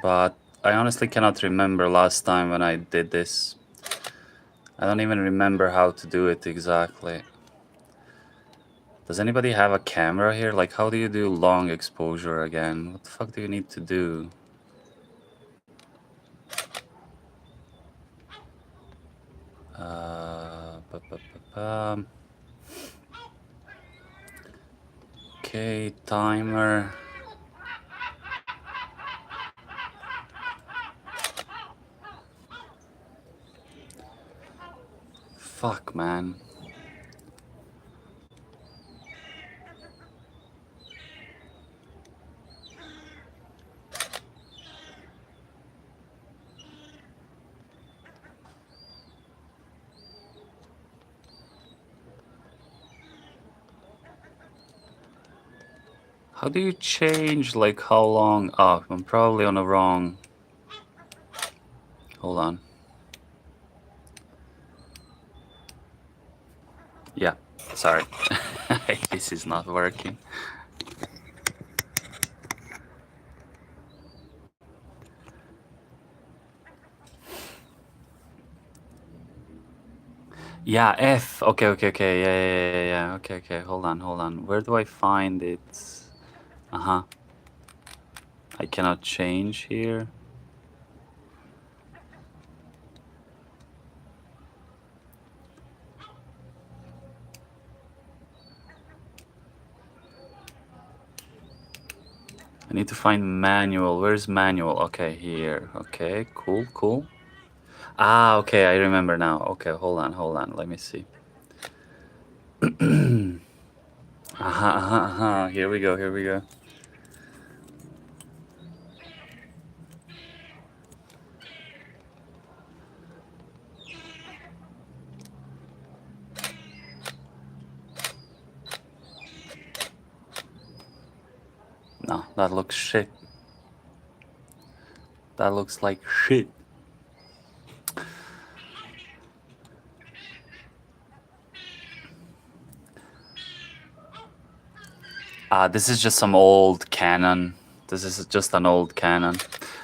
but I honestly cannot remember last time when I did this. I don't even remember how to do it exactly. Does anybody have a camera here? Like, how do you do long exposure again? What the fuck do you need to do? Okay, timer. Fuck, man. How do you change, like, how long? Oh, I'm probably on the wrong. Hold on. Yeah, sorry. This is not working. Yeah, F. Okay. Yeah. Okay. Hold on. Where do I find it? Uh-huh. I cannot change here. I need to find manual. Where's manual? Okay, here. Okay, cool. Ah, okay, I remember now. Okay, hold on. Let me see. Here we go. No, that looks shit. That looks like shit. This is just some old Canon. This is just an old Canon.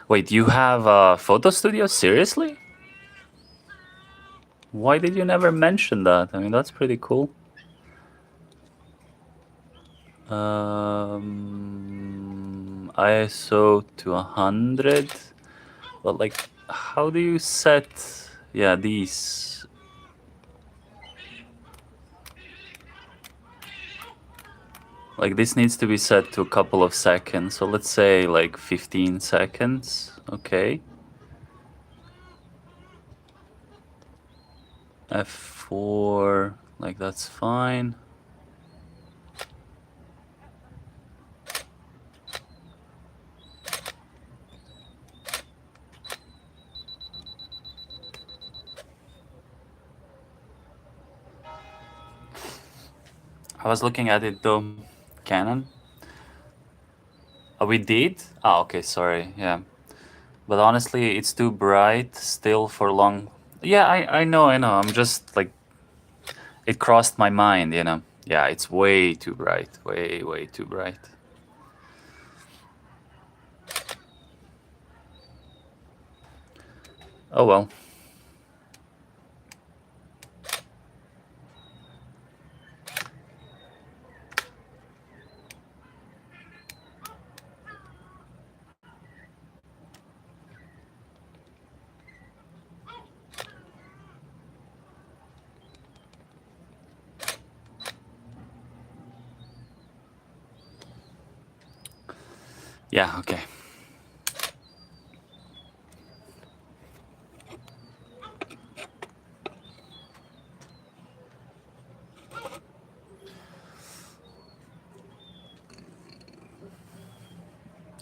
Wait, you have a photo studio? Seriously? Why did you never mention that? I mean, that's pretty cool. ISO to 100. But like, how do you set? Yeah, these. Like, this needs to be set to a couple of seconds. So let's say like 15 seconds. Okay. F4, like that's fine. I was looking at it though. Canon. We did? Ah, okay, sorry. Yeah. But honestly, it's too bright still for long. Yeah, I know, I know. I'm just like, it crossed my mind, you know. Yeah, it's way too bright. Way, way too bright. Oh well. Yeah, okay.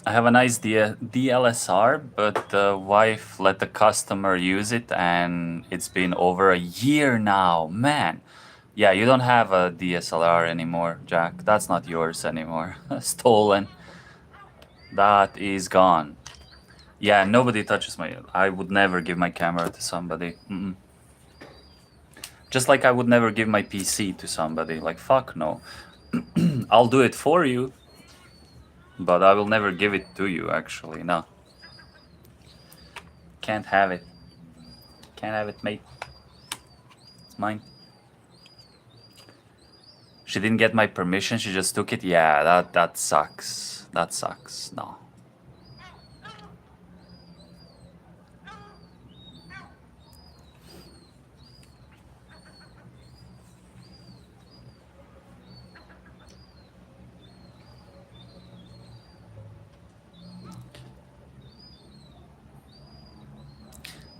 I have a nice DLSR, but the wife let the customer use it, and it's been over a year now. Man, yeah, you don't have a DSLR anymore, Jack. That's not yours anymore. Stolen. That is gone. Yeah, nobody touches my. I would never give my camera to somebody. Mm-mm. Just like I would never give my PC to somebody. Like, fuck no. I'll do it for you, but I will never give it to you, actually. No. Can't have it. Can't have it, mate. It's mine. She didn't get my permission, she just took it? Yeah, that sucks. That sucks. No.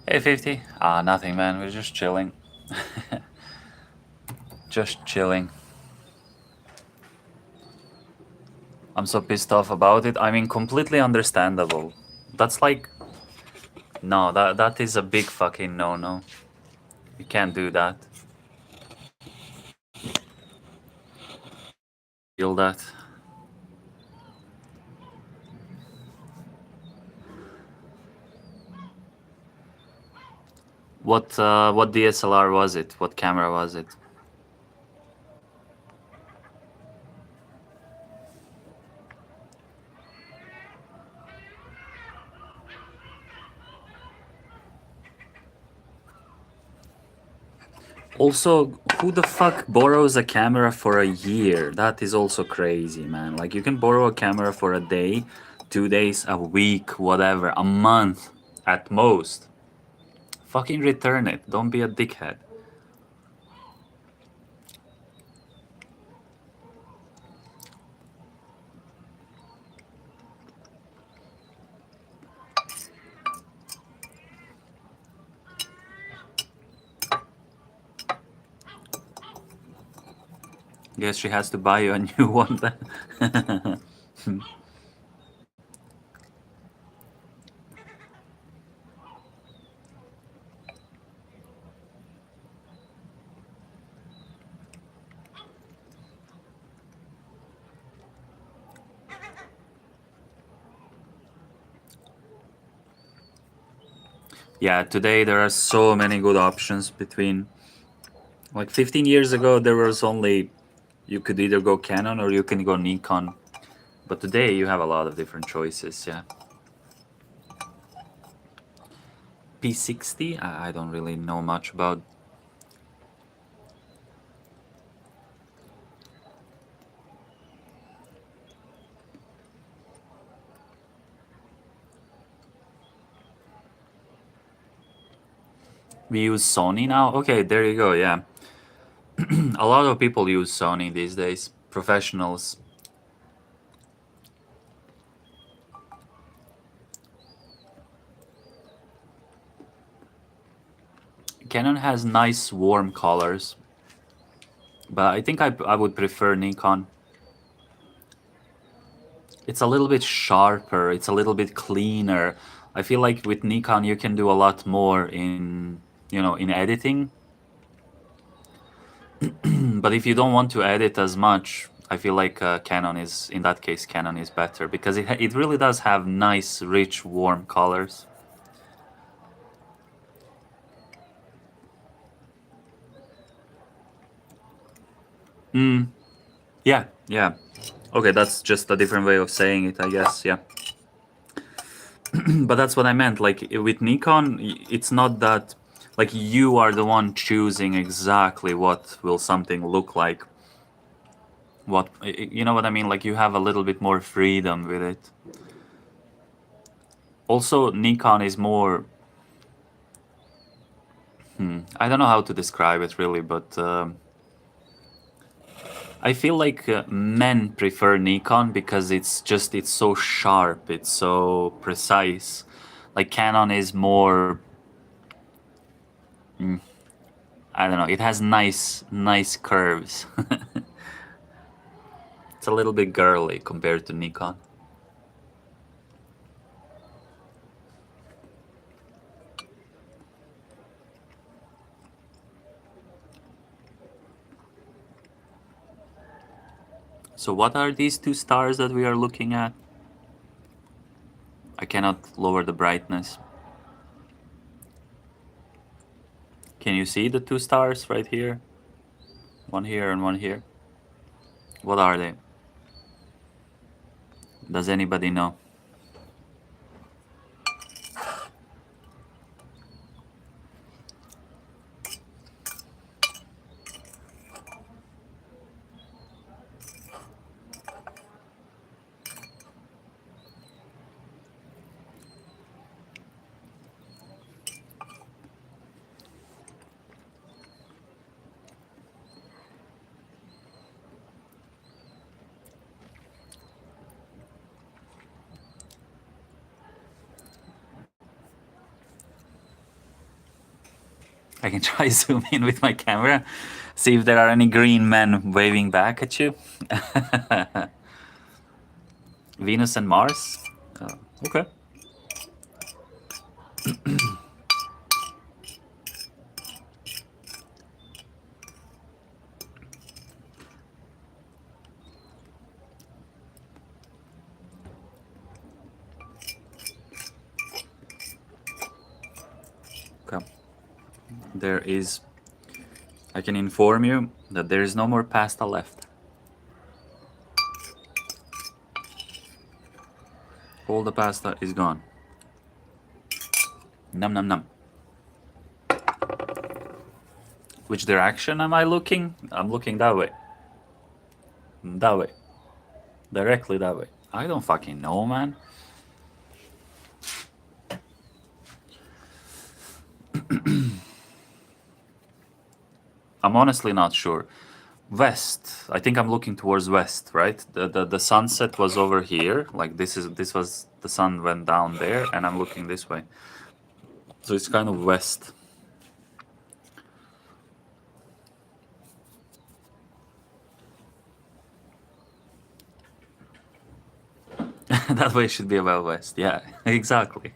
Hey, 50. Ah, nothing, man. We're just chilling. Just chilling. I'm so pissed off about it. I mean, completely understandable. That's like... No, that is a big fucking no-no. You can't do that. Feel that. What DSLR was it? What camera was it? Also, who the fuck borrows a camera for a year? That is also crazy, man. Like, you can borrow a camera for a day, 2 days, a week, whatever, a month at most. Fucking return it. Don't be a dickhead. Guess she has to buy you a new one then. Yeah, today there are so many good options between... Like 15 years ago, there was only... You could either go Canon or you can go Nikon. But today you have a lot of different choices, yeah. P60? I don't really know much about. We use Sony now? Okay, there you go, yeah. A lot of people use Sony these days. Professionals. Canon has nice warm colors. But I think I would prefer Nikon. It's a little bit sharper. It's a little bit cleaner. I feel like with Nikon you can do a lot more in, in editing. But if you don't want to edit as much, I feel like Canon is, in that case, Canon is better because it really does have nice, rich, warm colors. Yeah, yeah. Okay, that's just a different way of saying it, I guess. Yeah. But that's what I meant. Like with Nikon, it's not that like you are the one choosing exactly what will something look like. What you know what I mean? Like you have a little bit more freedom with it. Also, Nikon is more. I don't know how to describe it really, but I feel like men prefer Nikon because it's so sharp, it's so precise. Like Canon is more. I don't know. It has nice curves. It's a little bit girly compared to Nikon. So what are these two stars that we are looking at? I cannot lower the brightness. Can you see the two stars right here? One here and one here. What are they? Does anybody know? I can try zoom in with my camera, see if there are any green men waving back at you. Venus and Mars? Okay. Okay. There is. I can inform you that there is no more pasta left. All the pasta is gone. Num num num. Which direction am I looking? I'm looking that way. That way. Directly that way. I don't fucking know, man. I'm honestly not sure. West. I think I'm looking towards west, right? The sunset was over here. Like this was the sun went down there, and I'm looking this way. So it's kind of west. That way should be about west. Yeah, exactly.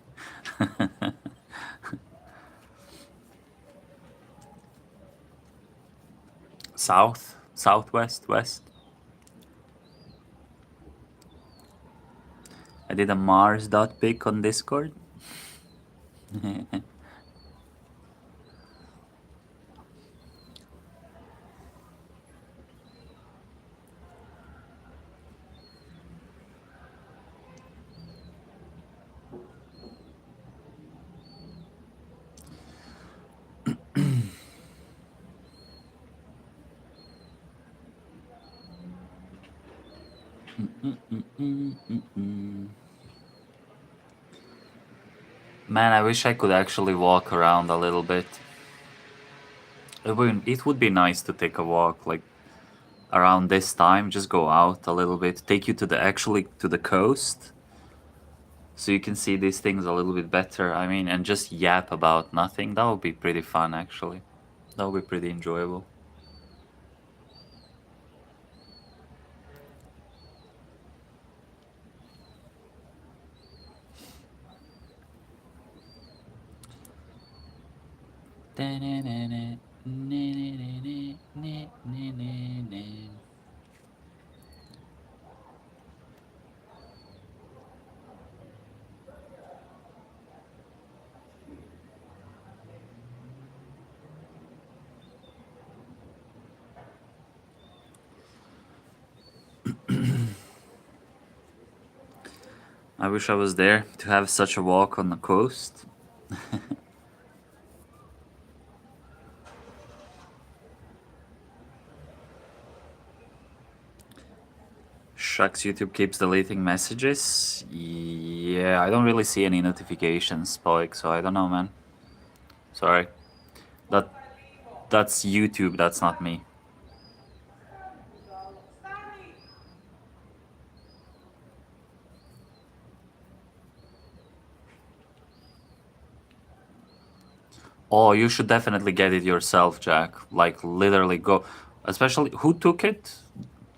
South, southwest, west. I did a Mars dot pic on Discord. Man, I wish I could actually walk around a little bit. It would be nice to take a walk, like around this time. Just go out a little bit, take you to the actually to the coast, so you can see these things a little bit better. I mean, and just yap about nothing. That would be pretty fun, actually. That would be pretty enjoyable. I wish I was there to have such a walk on the coast. Shucks, YouTube keeps deleting messages. Yeah, I don't really see any notifications, Poik, so I don't know, man. Sorry. That that's YouTube, that's not me. Oh, you should definitely get it yourself, Jack. Like literally go. Especially who took it?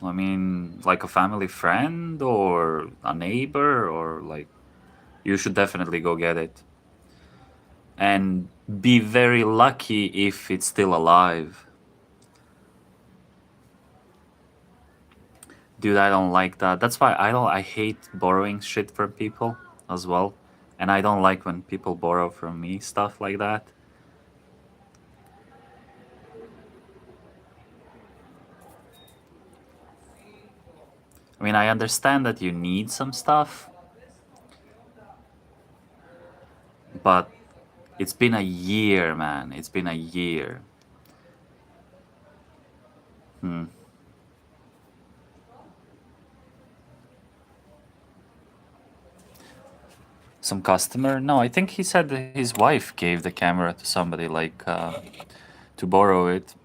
I mean, like a family friend or a neighbor or like you should definitely go get it. And be very lucky if it's still alive. Dude, I don't like that. That's why I hate borrowing shit from people as well. And I don't like when people borrow from me stuff like that. I mean, I understand that you need some stuff, but it's been a year, man. It's been a year. Hmm. Some customer? No, I think he said that his wife gave the camera to somebody, like, to borrow it.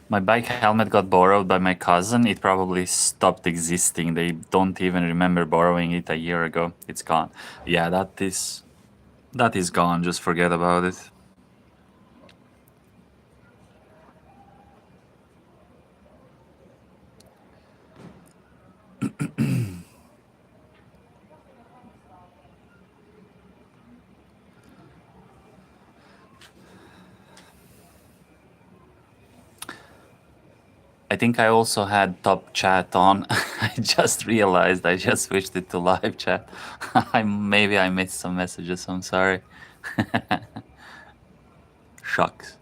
My bike helmet got borrowed by my cousin. It probably stopped existing. They don't even remember borrowing it a year ago. It's gone. Yeah, that is gone. Just forget about it. I think I also had top chat on. I just realized I just switched it to live chat. Maybe I missed some messages. I'm sorry. Shucks.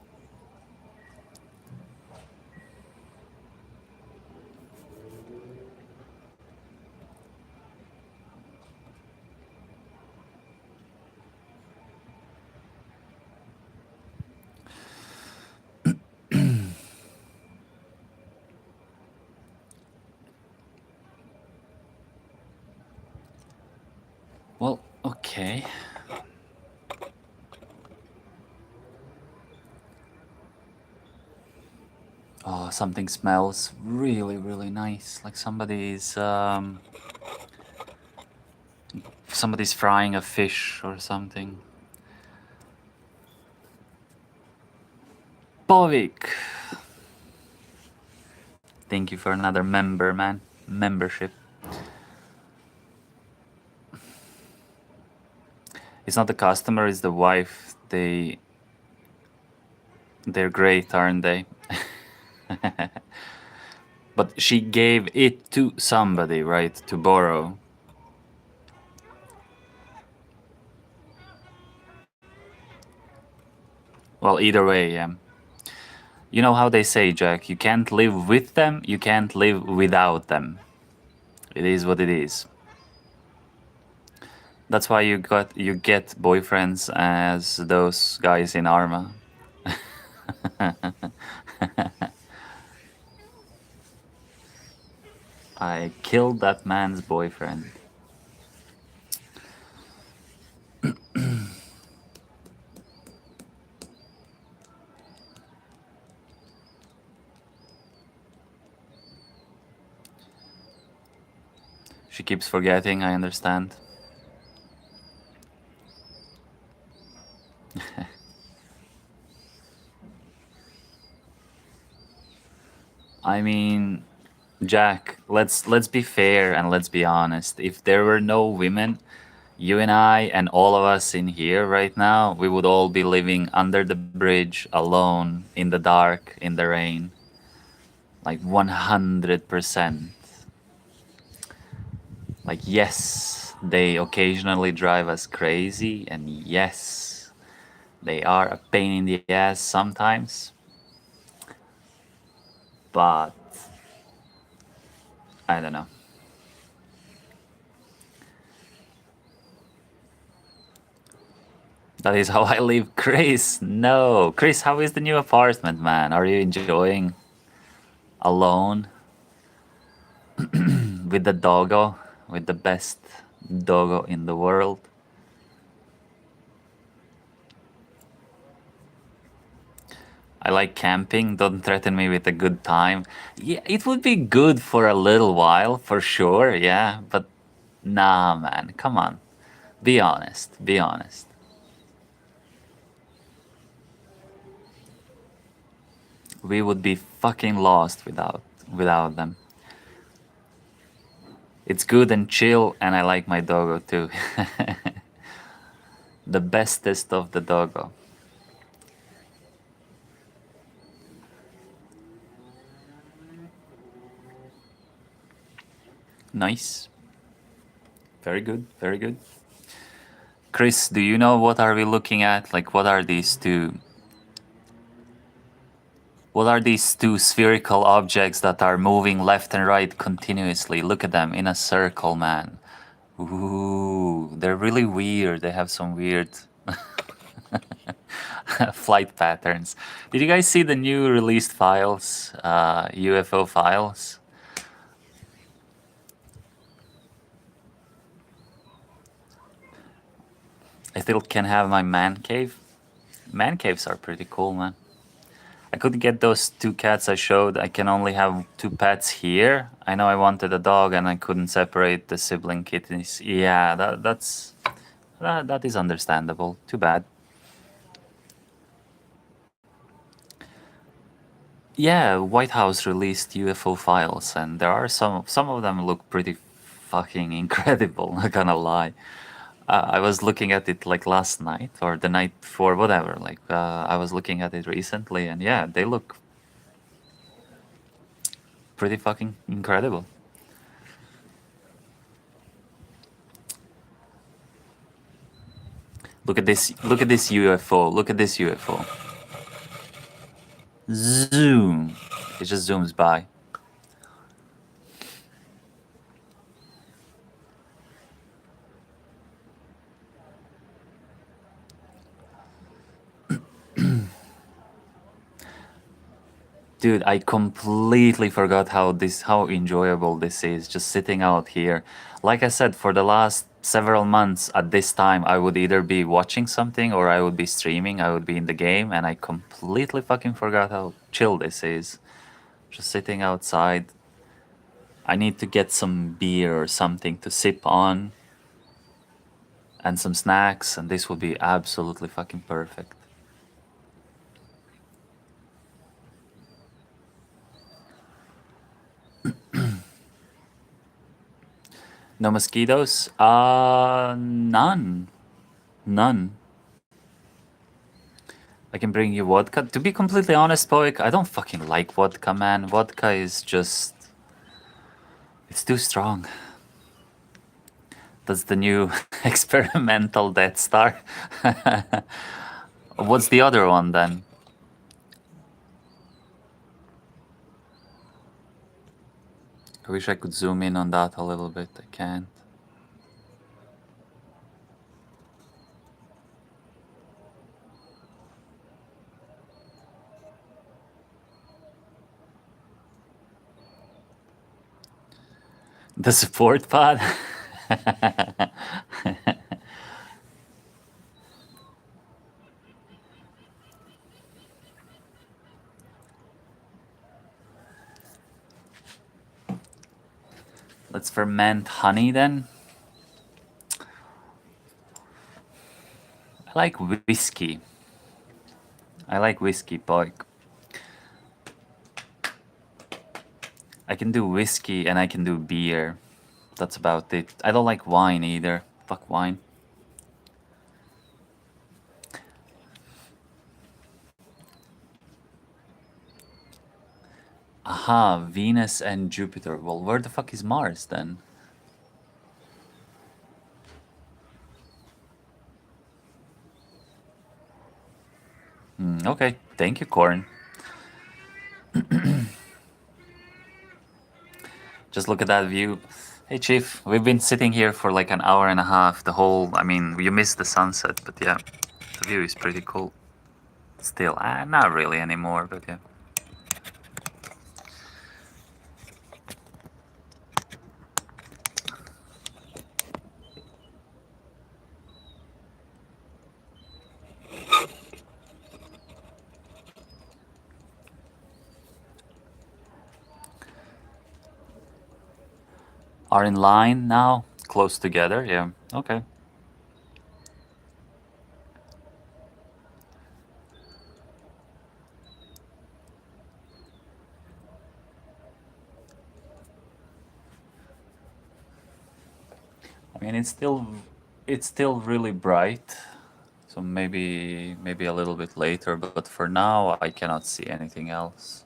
Well, okay. Oh, something smells really, really nice. Like somebody's frying a fish or something. Povik. Thank you for another member, man. Membership. It's not the customer, it's the wife. They're great, aren't they? But she gave it to somebody, right? To borrow. Well, either way, yeah. You know how they say, Jack, you can't live with them, you can't live without them. It is what it is. That's why you get boyfriends as those guys in Arma. I killed that man's boyfriend. She keeps forgetting, I understand. I mean, Jack, let's be fair and let's be honest. If there were no women, you and I and all of us in here right now, we would all be living under the bridge alone in the dark in the rain. Like 100%. Like, yes, they occasionally drive us crazy, and yes, they are a pain in the ass sometimes. But I don't know. That is how I live. Chris, no. Chris, how is the new apartment, man? Are you enjoying alone with the doggo? With the best doggo in the world? I like camping. Don't threaten me with a good time. Yeah, it would be good for a little while, for sure, yeah. But nah, man, come on. Be honest. Be honest. We would be fucking lost without them. It's good and chill, and I like my doggo too. The bestest of the doggo. Nice. Very good. Very good. Chris, do you know what are we looking at? Like, what are these two? What are these two spherical objects that are moving left and right continuously? Look at them in a circle, man. Ooh, they're really weird. They have some weird flight patterns. Did you guys see the new released files, UFO files? I still can have my man cave. Man caves are pretty cool, man. I couldn't get those two cats I showed. I can only have two pets here. I know I wanted a dog and I couldn't separate the sibling kittens. Yeah, that is understandable. Too bad. Yeah, White House released UFO files, and there are some of them look pretty fucking incredible. Not gonna lie. I was looking at it like last night or the night before, whatever. Like I was looking at it recently, and yeah, they look pretty fucking incredible. Look at this! Look at this UFO! Look at this UFO! Zoom! It just zooms by. Dude, I completely forgot how enjoyable this is, just sitting out here. Like I said, for the last several months at this time, I would either be watching something or I would be streaming, I would be in the game, and I completely fucking forgot how chill this is. Just sitting outside. I need to get some beer or something to sip on and some snacks, and this would be absolutely fucking perfect. No mosquitoes? None. None. I can bring you vodka. To be completely honest, Poik, I don't fucking like vodka, man. Vodka is just... It's too strong. That's the new experimental Death Star. What's the other one then? I wish I could zoom in on that a little bit. I can't. The support pod? Let's ferment honey then. I like whiskey. I like whiskey, Poik. I can do whiskey and I can do beer. That's about it. I don't like wine either. Fuck wine. Aha, Venus and Jupiter. Well, where the fuck is Mars then? Okay, thank you, Corn. Just look at that view. Hey, Chief, we've been sitting here for like an hour and a half. The whole, I mean, you missed the sunset, but yeah, the view is pretty cool. Still, not really anymore, but yeah. Are in line now, close together. Yeah. Okay. I mean, it's still really bright. So maybe a little bit later, but for now I cannot see anything else.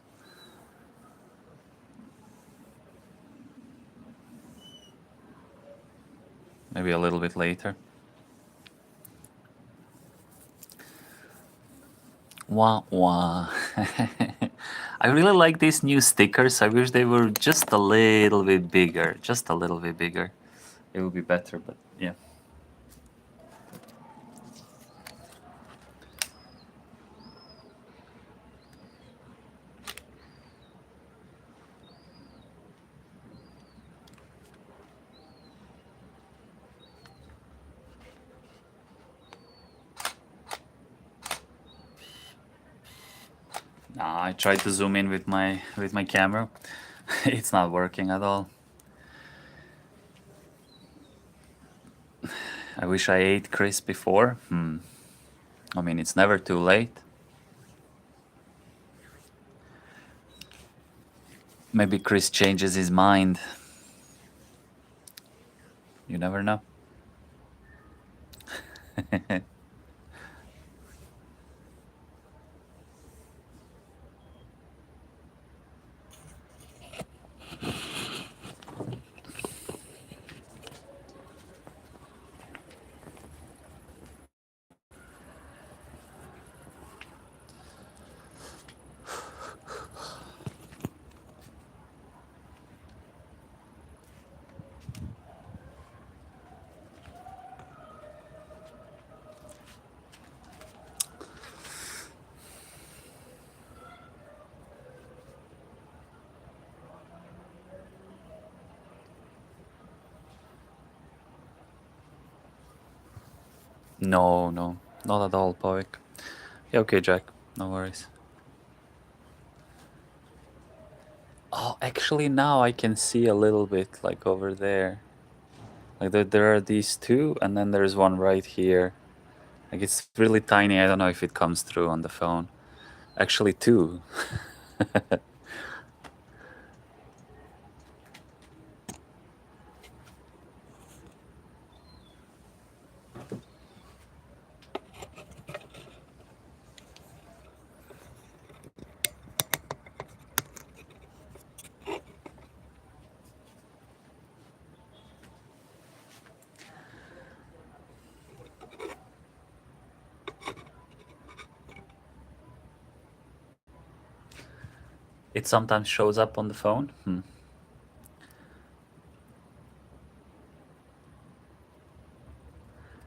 Maybe a little bit later. Wah wah. I really like these new stickers. I wish they were just a little bit bigger. Just a little bit bigger. It would be better, but yeah. Nah, I tried to zoom in with my camera. It's not working at all. I wish I ate Chris before. I mean, it's never too late. Maybe Chris changes his mind. You never know. No, no, not at all, Povik. Yeah, okay, Jack. No worries. Oh, actually, now I can see a little bit, like over there. Like there are these two, and then there's one right here. Like it's really tiny. I don't know if it comes through on the phone. Actually, two. It sometimes shows up on the phone.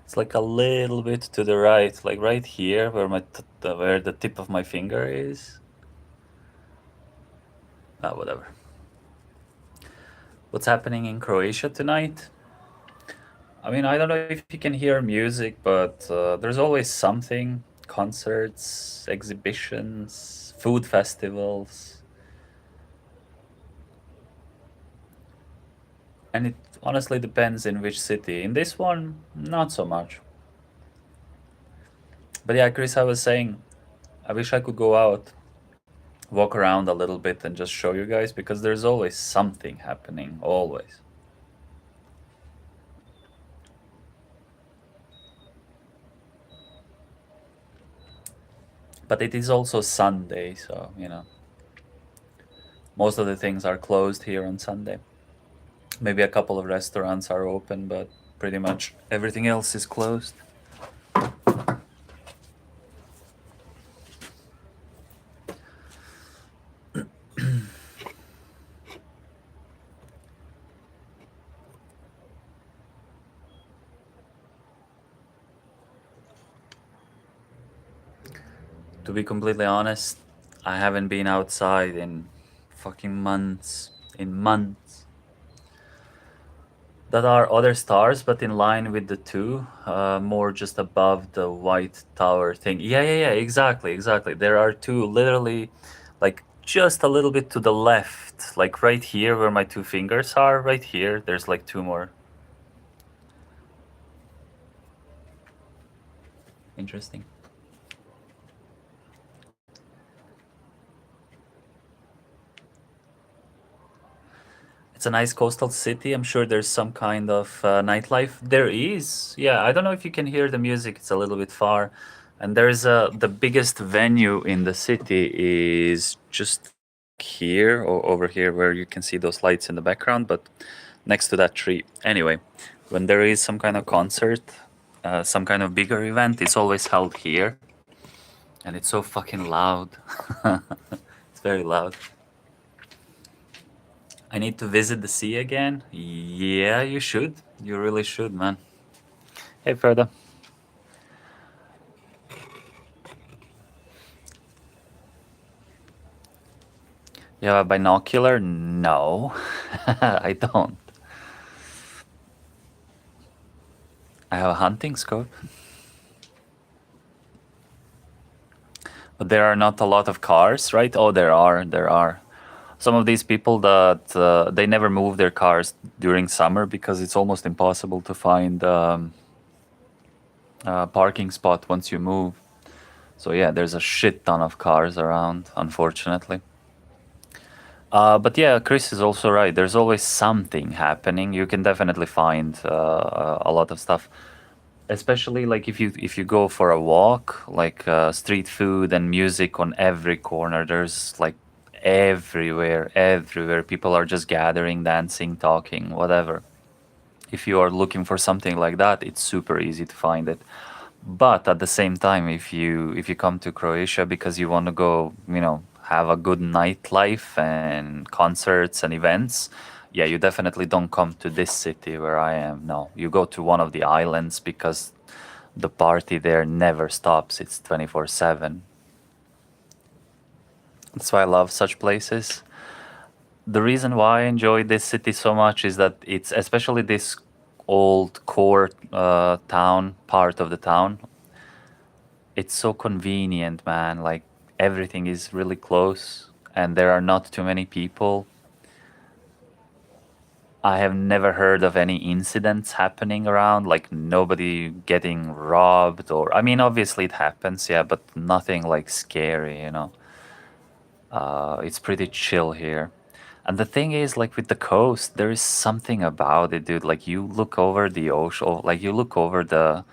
It's like a little bit to the right, like right here, where where the tip of my finger is. Ah, whatever. What's happening in Croatia tonight? I mean, I don't know if you can hear music, but there's always something: concerts, exhibitions, food festivals, and it honestly depends in which city. In this one, not so much. But yeah, Chris, I was saying, I wish I could go out walk around a little bit and just show you guys because there's always something happening, always. But it is also Sunday, so most of the things are closed here on Sunday. Maybe a couple of restaurants are open, but pretty much everything else is closed. To be completely honest, I haven't been outside in fucking months. In months. That are other stars, but in line with the two, more just above the white tower thing. Yeah, exactly, exactly. There are two literally, like just a little bit to the left, like right here where my two fingers are, right here, there's like two more. Interesting. It's a nice coastal city. I'm sure there's some kind of nightlife. There is. Yeah, I don't know if you can hear the music. It's a little bit far. And there's the biggest venue in the city is just here or over here where you can see those lights in the background, but next to that tree. Anyway, when there is some kind of concert, some kind of bigger event, it's always held here. And it's so fucking loud. It's very loud. I need to visit the sea again. Yeah, you should. You really should, man. Hey, Ferda. You have a binocular? No, I don't. I have a hunting scope. But there are not a lot of cars, right? Oh, there are. There are. Some of these people that they never move their cars during summer because it's almost impossible to find a parking spot once you move. So yeah, there's a shit ton of cars around, unfortunately. But yeah, Chris is also right. There's always something happening. You can definitely find a lot of stuff, especially like if you go for a walk, like street food and music on every corner. There's like everywhere. People are just gathering, dancing, talking, whatever. If you are looking for something like that, it's super easy to find it. But at the same time, if you come to Croatia because you want to go, have a good nightlife and concerts and events, yeah, you definitely don't come to this city where I am. No, you go to one of the islands because the party there never stops. It's 24/7. That's why I love such places. The reason why I enjoy this city so much is that it's especially this old core town part of the town. It's so convenient, man. Like everything is really close and there are not too many people. I have never heard of any incidents happening around, like nobody getting robbed or I mean obviously it happens, yeah, but nothing like scary. It's pretty chill here. And the thing is, like with the coast, there is something about it, dude. Like you look over the ocean, like you look over the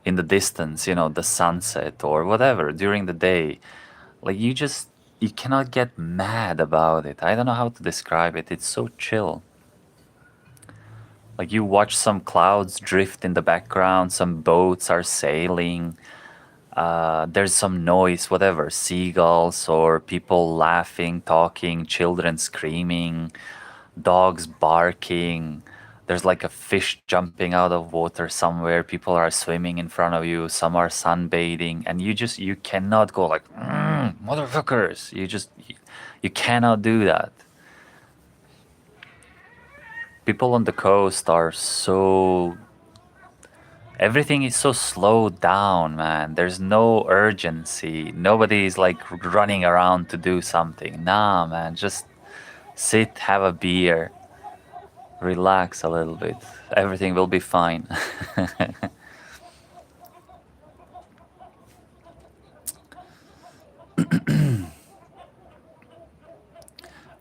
in the distance, the sunset or whatever during the day. Like you cannot get mad about it. I don't know how to describe it. It's so chill. Like you watch some clouds drift in the background, some boats are sailing. There's some noise, whatever, seagulls or people laughing, talking, children screaming, dogs barking. There's like a fish jumping out of water somewhere. People are swimming in front of you. Some are sunbathing, and you cannot go like, motherfuckers. You cannot do that. People on the coast are so everything is so slowed down, man. There's no urgency. Nobody's like running around to do something. Nah, man. Just sit, have a beer, relax a little bit. Everything will be fine.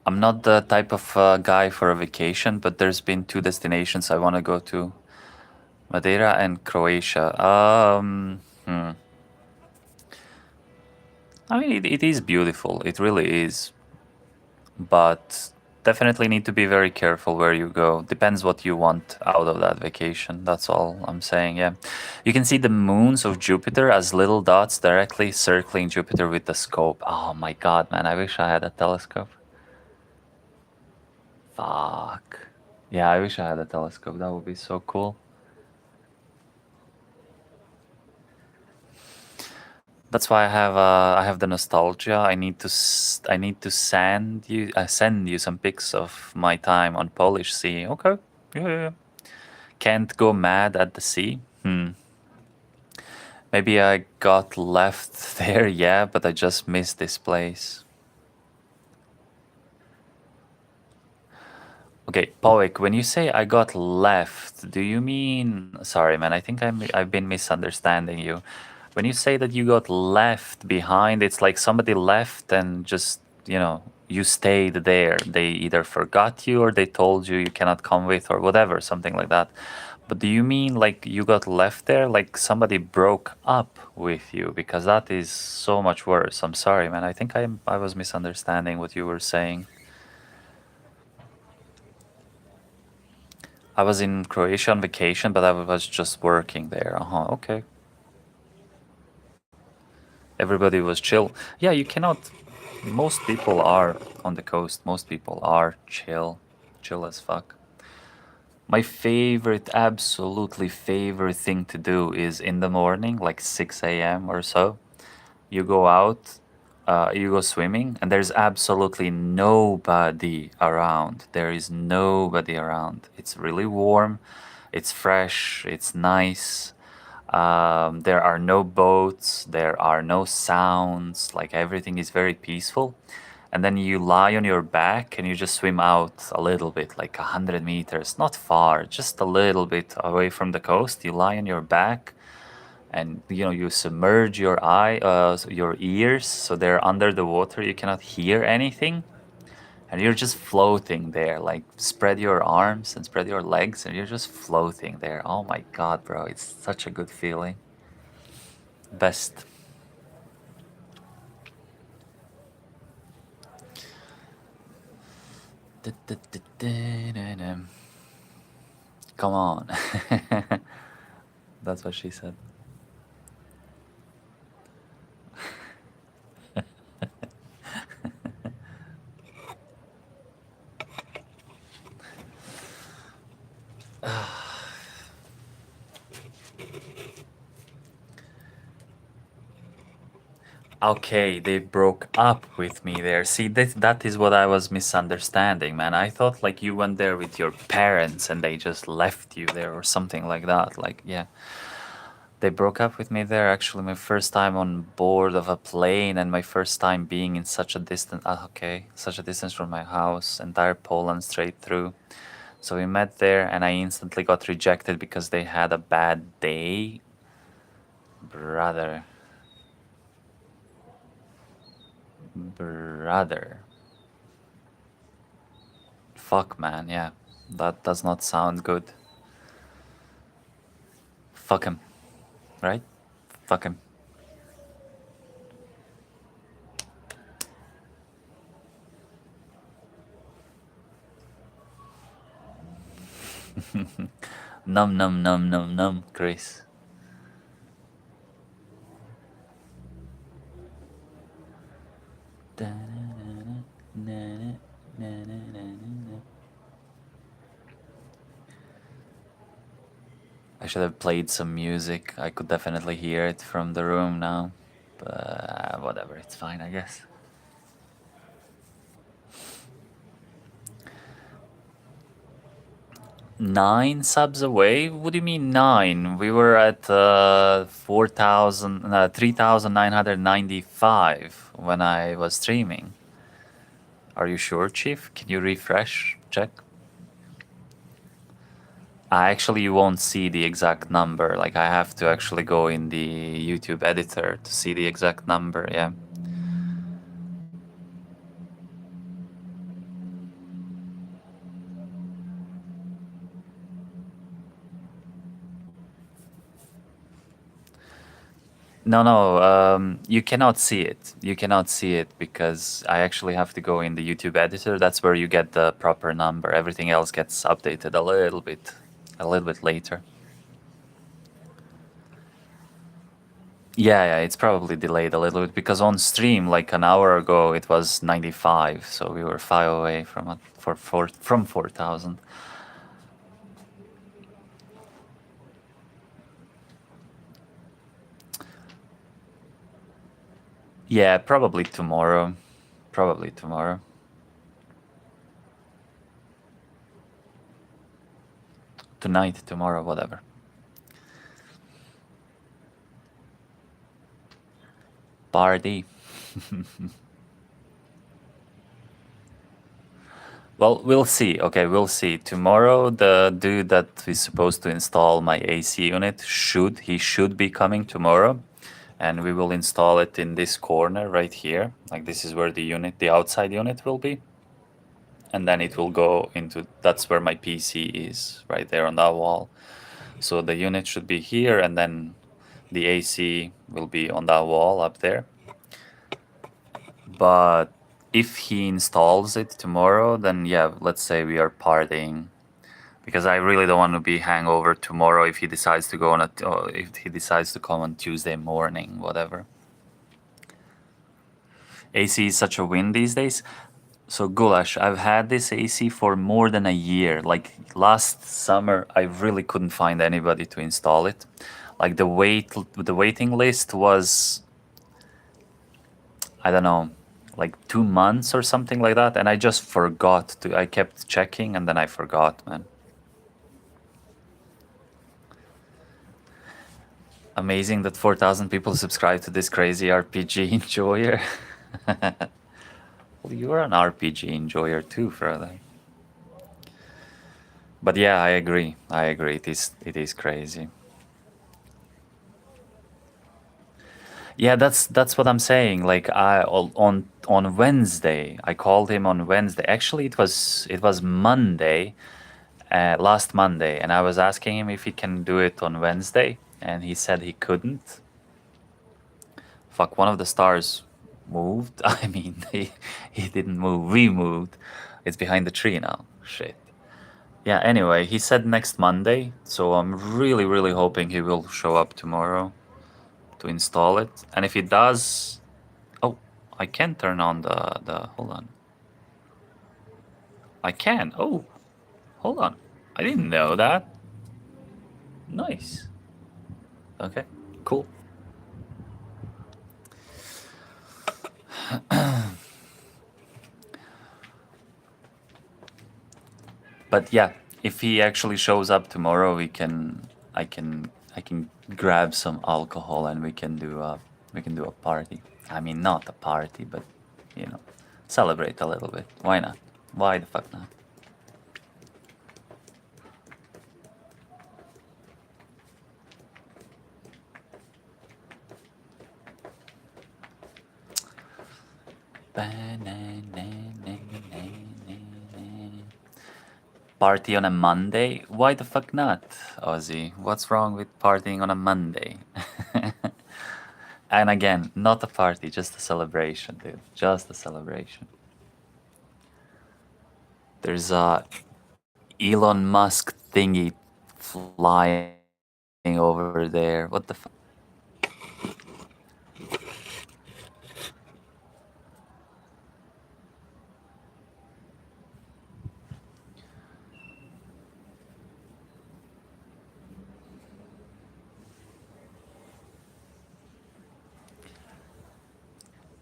I'm not the type of guy for a vacation, but there's been two destinations I want to go to: Madeira and Croatia. I mean, it is beautiful. It really is, but definitely need to be very careful where you go. Depends what you want out of that vacation. That's all I'm saying. Yeah, you can see the moons of Jupiter as little dots directly circling Jupiter with the scope. Oh my god, man! I wish I had a telescope. Fuck. Yeah, I wish I had a telescope. That would be so cool. That's why I have the nostalgia. I need to send you some pics of my time on Polish Sea. Okay. Yeah, yeah, yeah. Can't go mad at the sea. Maybe I got left there, yeah, but I just missed this place. Okay, Poik, when you say I got left, do you mean... Sorry, man, I think I've been misunderstanding you. When you say that you got left behind, it's like somebody left and just, you stayed there. They either forgot you or they told you you cannot come with or whatever, something like that. But do you mean like you got left there, like somebody broke up with you? Because that is so much worse. I'm sorry, man. I think I was misunderstanding what you were saying. I was in Croatia on vacation, but I was just working there. Okay. Everybody was chill. Yeah, you cannot. Most people are on the coast. Most people are chill. Chill as fuck. My favorite, absolutely favorite thing to do is in the morning, like 6 a.m. or so. You go out, you go swimming, and there's absolutely nobody around. There is nobody around. It's really warm, it's fresh, it's nice. There are no boats, there are no sounds, like everything is very peaceful. And then you lie on your back and you just swim out a little bit, like 100 meters, not far, just a little bit away from the coast. You lie on your back and you submerge your ears so they're under the water. You cannot hear anything, and you're just floating there. Like spread your arms and spread your legs, and you're just floating there. Oh my god, bro, it's such a good feeling. Best. Come on. That's what she said. Okay, they broke up with me there. See, that is what I was misunderstanding, man. I thought like you went there with your parents and they just left you there or something like that. Like, yeah. They broke up with me there. Actually, my first time on board of a plane and my first time being in such a distance. Okay, such a distance from my house, entire Poland straight through. So we met there and I instantly got rejected because they had a bad day. Brother. Brother. Fuck, man, yeah. That does not sound good. Fuck him. Right? Fuck him. Num num num num num, Chris. I should have played some music. I could definitely hear it from the room now. But whatever, it's fine, I guess. 9 subs away? What do you mean 9? We were at 3,995 when I was streaming. Are you sure, Chief? Can you refresh? Check. Actually, you won't see the exact number. Like, I have to actually go in the YouTube editor to see the exact number, yeah. No, no, you cannot see it. You cannot see it because I actually have to go in the YouTube editor. That's where you get the proper number. Everything else gets updated a little bit later. Yeah, yeah, it's probably delayed a little bit because on stream, like an hour ago, it was 95, so we were 5 away from it from 4,000. Yeah, probably tomorrow. Probably tomorrow. Tonight, tomorrow, whatever. Party. Well, we'll see. Okay, we'll see. Tomorrow, the dude that is supposed to install my AC unit he should be coming tomorrow, and we will install it in this corner right here. Like this is where the outside unit will be, and then it will go into that's where my PC is, right there on that wall. So the unit should be here, and then the AC will be on that wall up there. But if he installs it tomorrow, then yeah, let's say we are partying because I really don't want to be hangover tomorrow if he decides to go on if he decides to come on Tuesday morning, whatever. AC is such a win these days. So Gulash, I've had this AC for more than a year. Like last summer, I really couldn't find anybody to install it. Like the waiting list was, I don't know, like 2 months or something like that, and I just forgot to. I kept checking and then I forgot, man. Amazing that 4,000 people subscribe to this crazy RPG enjoyer. Well, you're an RPG enjoyer too, brother. But yeah, I agree. I agree. It is crazy. Yeah, that's what I'm saying. Like on Wednesday, I called him on Wednesday. Actually, it was Monday, last Monday, and I was asking him if he can do it on Wednesday, and he said he couldn't. Fuck, one of the stars moved. I mean, he didn't move. We moved. It's behind the tree now. Shit. Yeah, anyway, he said next Monday, so I'm really, really hoping he will show up tomorrow to install it. And if he does, oh, I can turn on the hold on. I can. Oh, hold on. I didn't know that. Nice. Okay, cool. But yeah, if he actually shows up tomorrow, I can grab some alcohol and we can do a party. I mean, not a party, but you know, celebrate a little bit. Why not? Why the fuck not? Party on a Monday? Why the fuck not, Ozzy? What's wrong with partying on a Monday? And again, not a party, just a celebration, dude. Just a celebration. There's a Elon Musk thingy flying over there. What the fuck?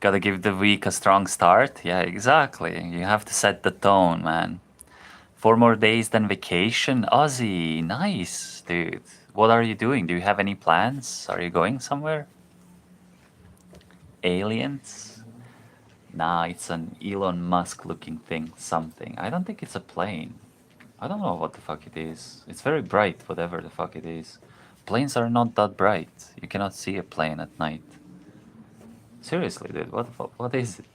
Gotta give the week a strong start? Yeah, exactly. You have to set the tone, man. 4 more days than vacation? Ozzy, nice, dude. What are you doing? Do you have any plans? Are you going somewhere? Aliens? Nah, it's an Elon Musk looking thing, something. I don't think it's a plane. I don't know what the fuck it is. It's very bright, whatever the fuck it is. Planes are not that bright. You cannot see a plane at night. Seriously, dude, what the fuck? What is it?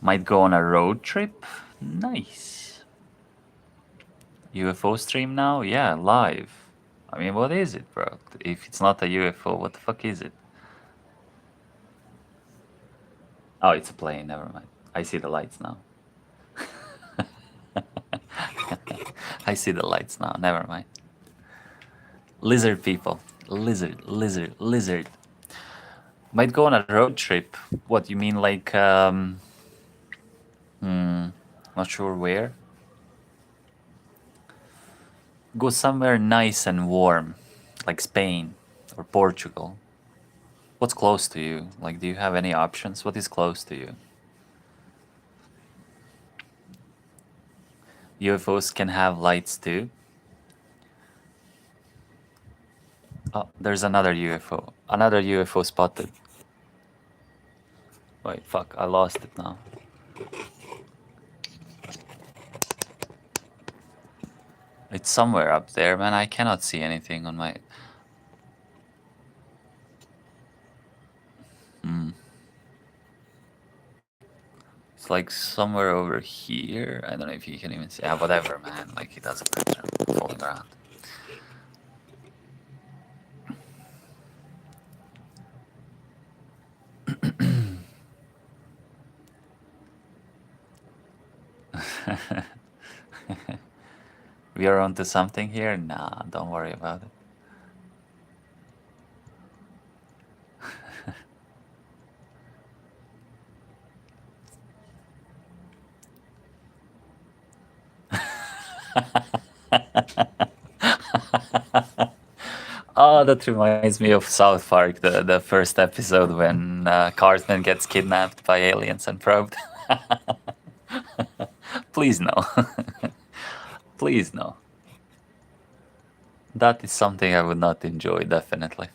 Might go on a road trip. Nice. UFO stream now? Yeah, live. I mean, what is it, bro? If it's not a UFO, what the fuck is it? Oh, it's a plane. Never mind. I see the lights now. I see the lights now. Never mind. Lizard people. Lizard, lizard, lizard. Might go on a road trip. What, you mean like, not sure where? Go somewhere nice and warm, like Spain or Portugal. What's close to you? Like, do you have any options? What is close to you? UFOs can have lights too. Oh, there's another UFO. Another UFO spotted. Wait, fuck, I lost it now. It's somewhere up there, man. I cannot see anything on my... It's like somewhere over here. I don't know if you can even see. Yeah, whatever, man. Like, it doesn't matter. I'm falling around. We are onto something here? Nah, don't worry about it. Oh, that reminds me of South Park, the first episode when Cartman gets kidnapped by aliens and probed. Please no. Please no. That is something I would not enjoy, definitely.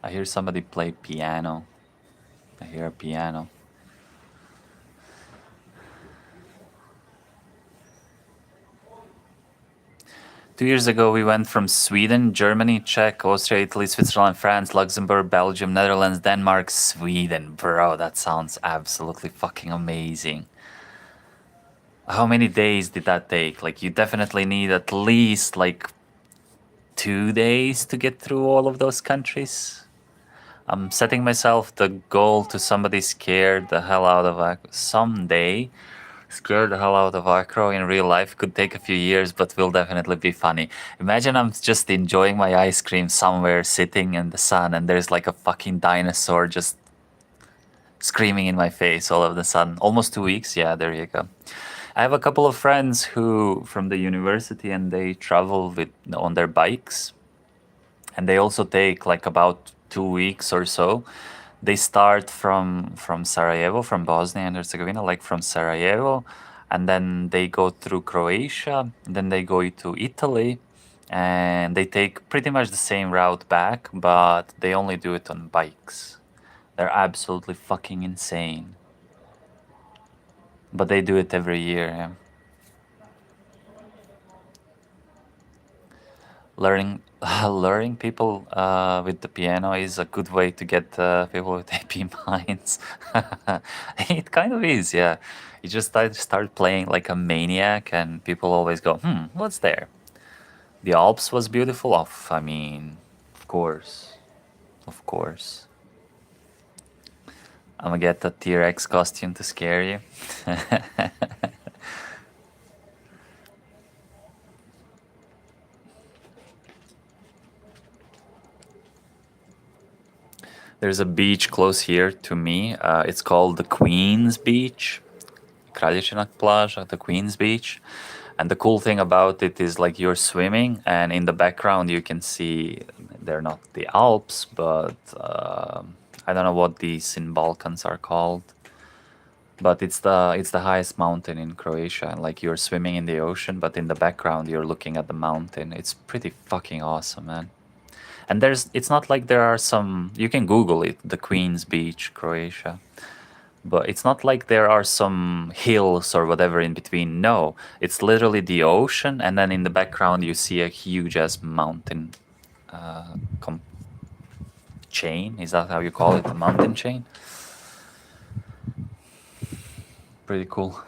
I hear somebody play piano. I hear a piano. Two years ago, we went from Sweden, Germany, Czech, Austria, Italy, Switzerland, France, Luxembourg, Belgium, Netherlands, Denmark, Sweden. Bro, that sounds absolutely fucking amazing. How many days did that take? Like, you definitely need at least, like, 2 days to get through all of those countries. I'm setting myself the goal to somebody scared the hell out of someday. Scare the hell out of Acro in real life could take a few years, but will definitely be funny. Imagine I'm just enjoying my ice cream somewhere, sitting in the sun, and there's like a fucking dinosaur just screaming in my face all of a sudden. Almost 2 weeks, yeah, there you go. I have a couple of friends who from the university, and they travel with on their bikes, and they also take like about 2 weeks or so. They start from Sarajevo, from Bosnia and Herzegovina, like from Sarajevo, and then they go through Croatia, and then they go to Italy, and they take pretty much the same route back, but they only do it on bikes. They're absolutely fucking insane. But they do it every year. Yeah. Luring people with the piano is a good way to get people with AP minds. It kind of is, yeah. You just start playing like a maniac, and people always go, what's there? The Alps was beautiful. I mean, of course. Of course. I'm gonna get the T-Rex costume to scare you. There's a beach close here to me. It's called the Queen's Beach. Kraljećina plaža, the Queen's Beach. And the cool thing about it is like you're swimming, and in the background you can see, they're not the Alps, but I don't know what these in Balkans are called. But it's the highest mountain in Croatia, and like you're swimming in the ocean, but in the background you're looking at the mountain. It's pretty fucking awesome, man. And it's not like there are some, you can Google it, the Queen's Beach, Croatia. But it's not like there are some hills or whatever in between. No, it's literally the ocean, and then in the background you see a huge ass mountain uh, com- chain. Is that how you call it? A mountain chain? Pretty cool.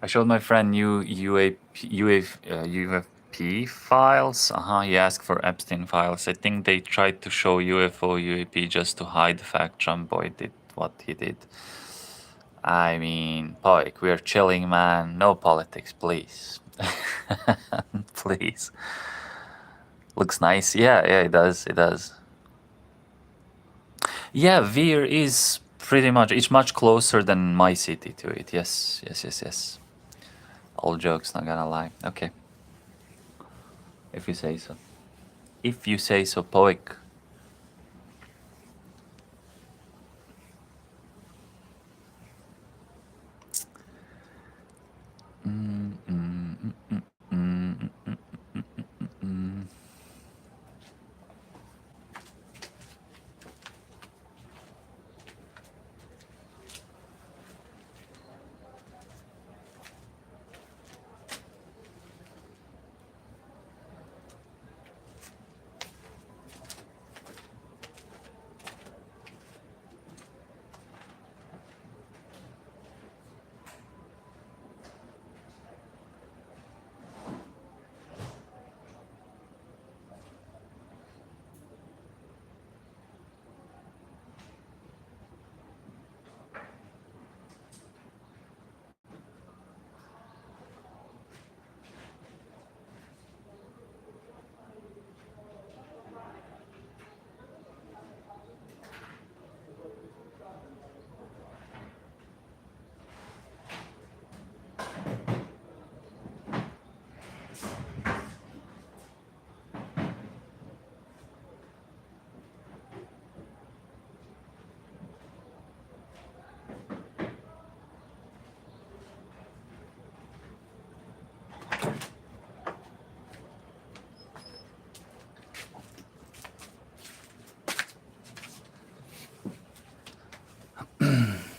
I showed my friend new UFP files. He asked for Epstein files. I think they tried to show UFO UAP just to hide the fact Trump boy did what he did. I mean, Poik, we're chilling, man. No politics, please. Please. Looks nice. Yeah, yeah, it does. It does. Yeah, Veer is pretty much, it's much closer than my city to it. Yes, yes, yes, yes. All jokes, not gonna lie. Okay. If you say so. If you say so, Poik. Mm, mm, mm, mm, mm, mm, mm, mm, mm, mm.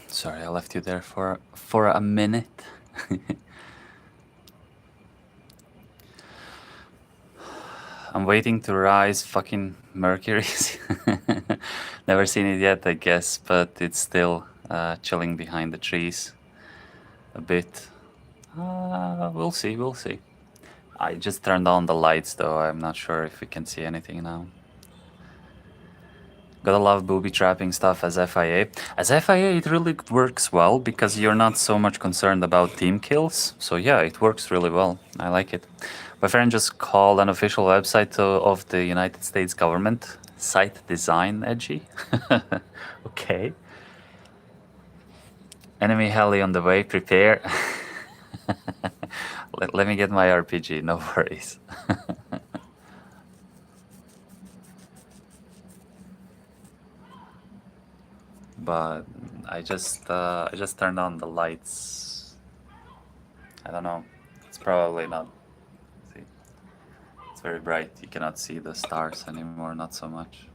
Sorry, I left you there for a minute. I'm waiting to rise fucking Mercury's. Never seen it yet, I guess, but it's still chilling behind the trees a bit. We'll see, we'll see. I just turned on the lights though, I'm not sure if we can see anything now. Gotta love booby trapping stuff as FIA. As FIA, it really works well because you're not so much concerned about team kills. So yeah, it works really well. I like it. My friend just called an official website of the United States government site design edgy. Okay. Enemy heli on the way, prepare. Let me get my RPG, no worries. But I just turned on the lights. I don't know. It's probably not. See, it's very bright. You cannot see the stars anymore. Not so much.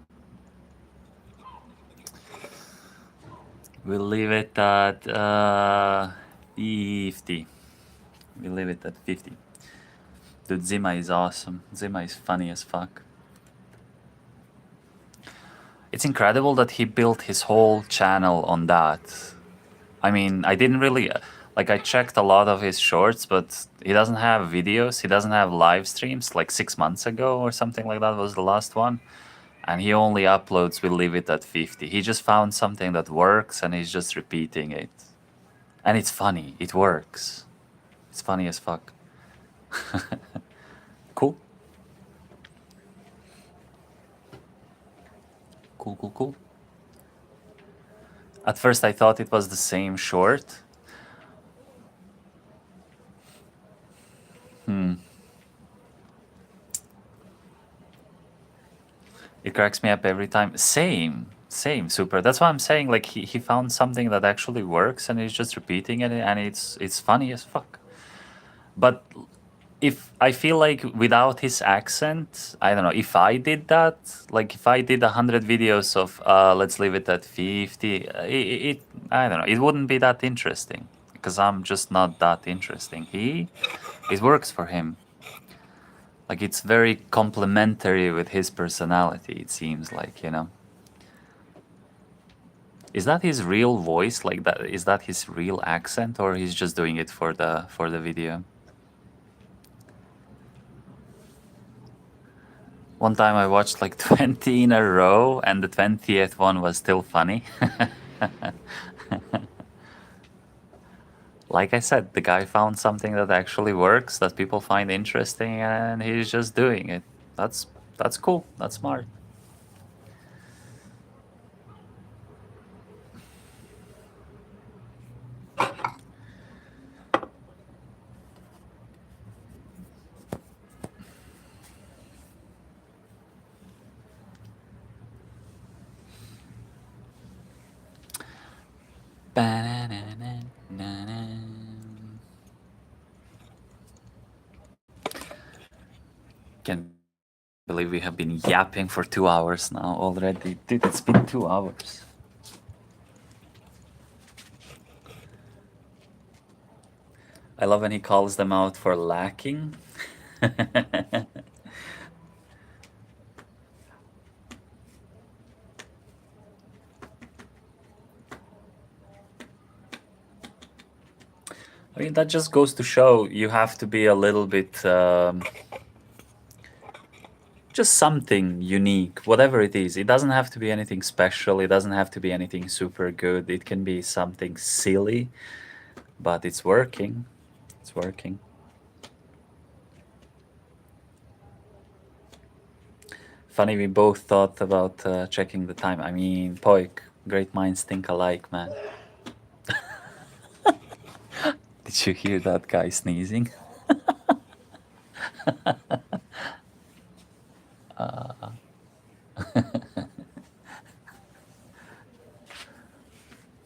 We'll leave it at 50. We'll leave it at 50. Dude, Zima is awesome. Zima is funny as fuck. It's incredible that he built his whole channel on that. I mean, I didn't really like. I checked a lot of his shorts, but he doesn't have videos. He doesn't have live streams. Like 6 months ago or something like that was the last one, and he only uploads. We'll leave it at 50. He just found something that works, and he's just repeating it. And it's funny. It works. It's funny as fuck. Cool. Cool, cool, cool. At first, I thought it was the same short. It cracks me up every time. Same, super. That's why I'm saying, like, he found something that actually works, and he's just repeating it, and it's funny as fuck. But if I feel like without his accent, I don't know. If I did that, like if I did 100 videos of let's leave it at 50, I don't know. It wouldn't be that interesting because I'm just not that interesting. It works for him. Like it's very complementary with his personality. It seems like, you know. Is that his real voice? Like that? Is that his real accent, or he's just doing it for the video? One time I watched like 20 in a row, and the 20th one was still funny. Like I said, the guy found something that actually works, that people find interesting, and he's just doing it. That's cool. That's smart. Can't believe we have been yapping for 2 hours now already. Dude, it's been 2 hours. I love when he calls them out for lacking. I mean, that just goes to show you have to be a little bit, just something unique, whatever it is. It doesn't have to be anything special. It doesn't have to be anything super good. It can be something silly, but it's working. It's working. Funny, we both thought about checking the time. I mean, Poik, great minds think alike, man. Did you hear that guy sneezing?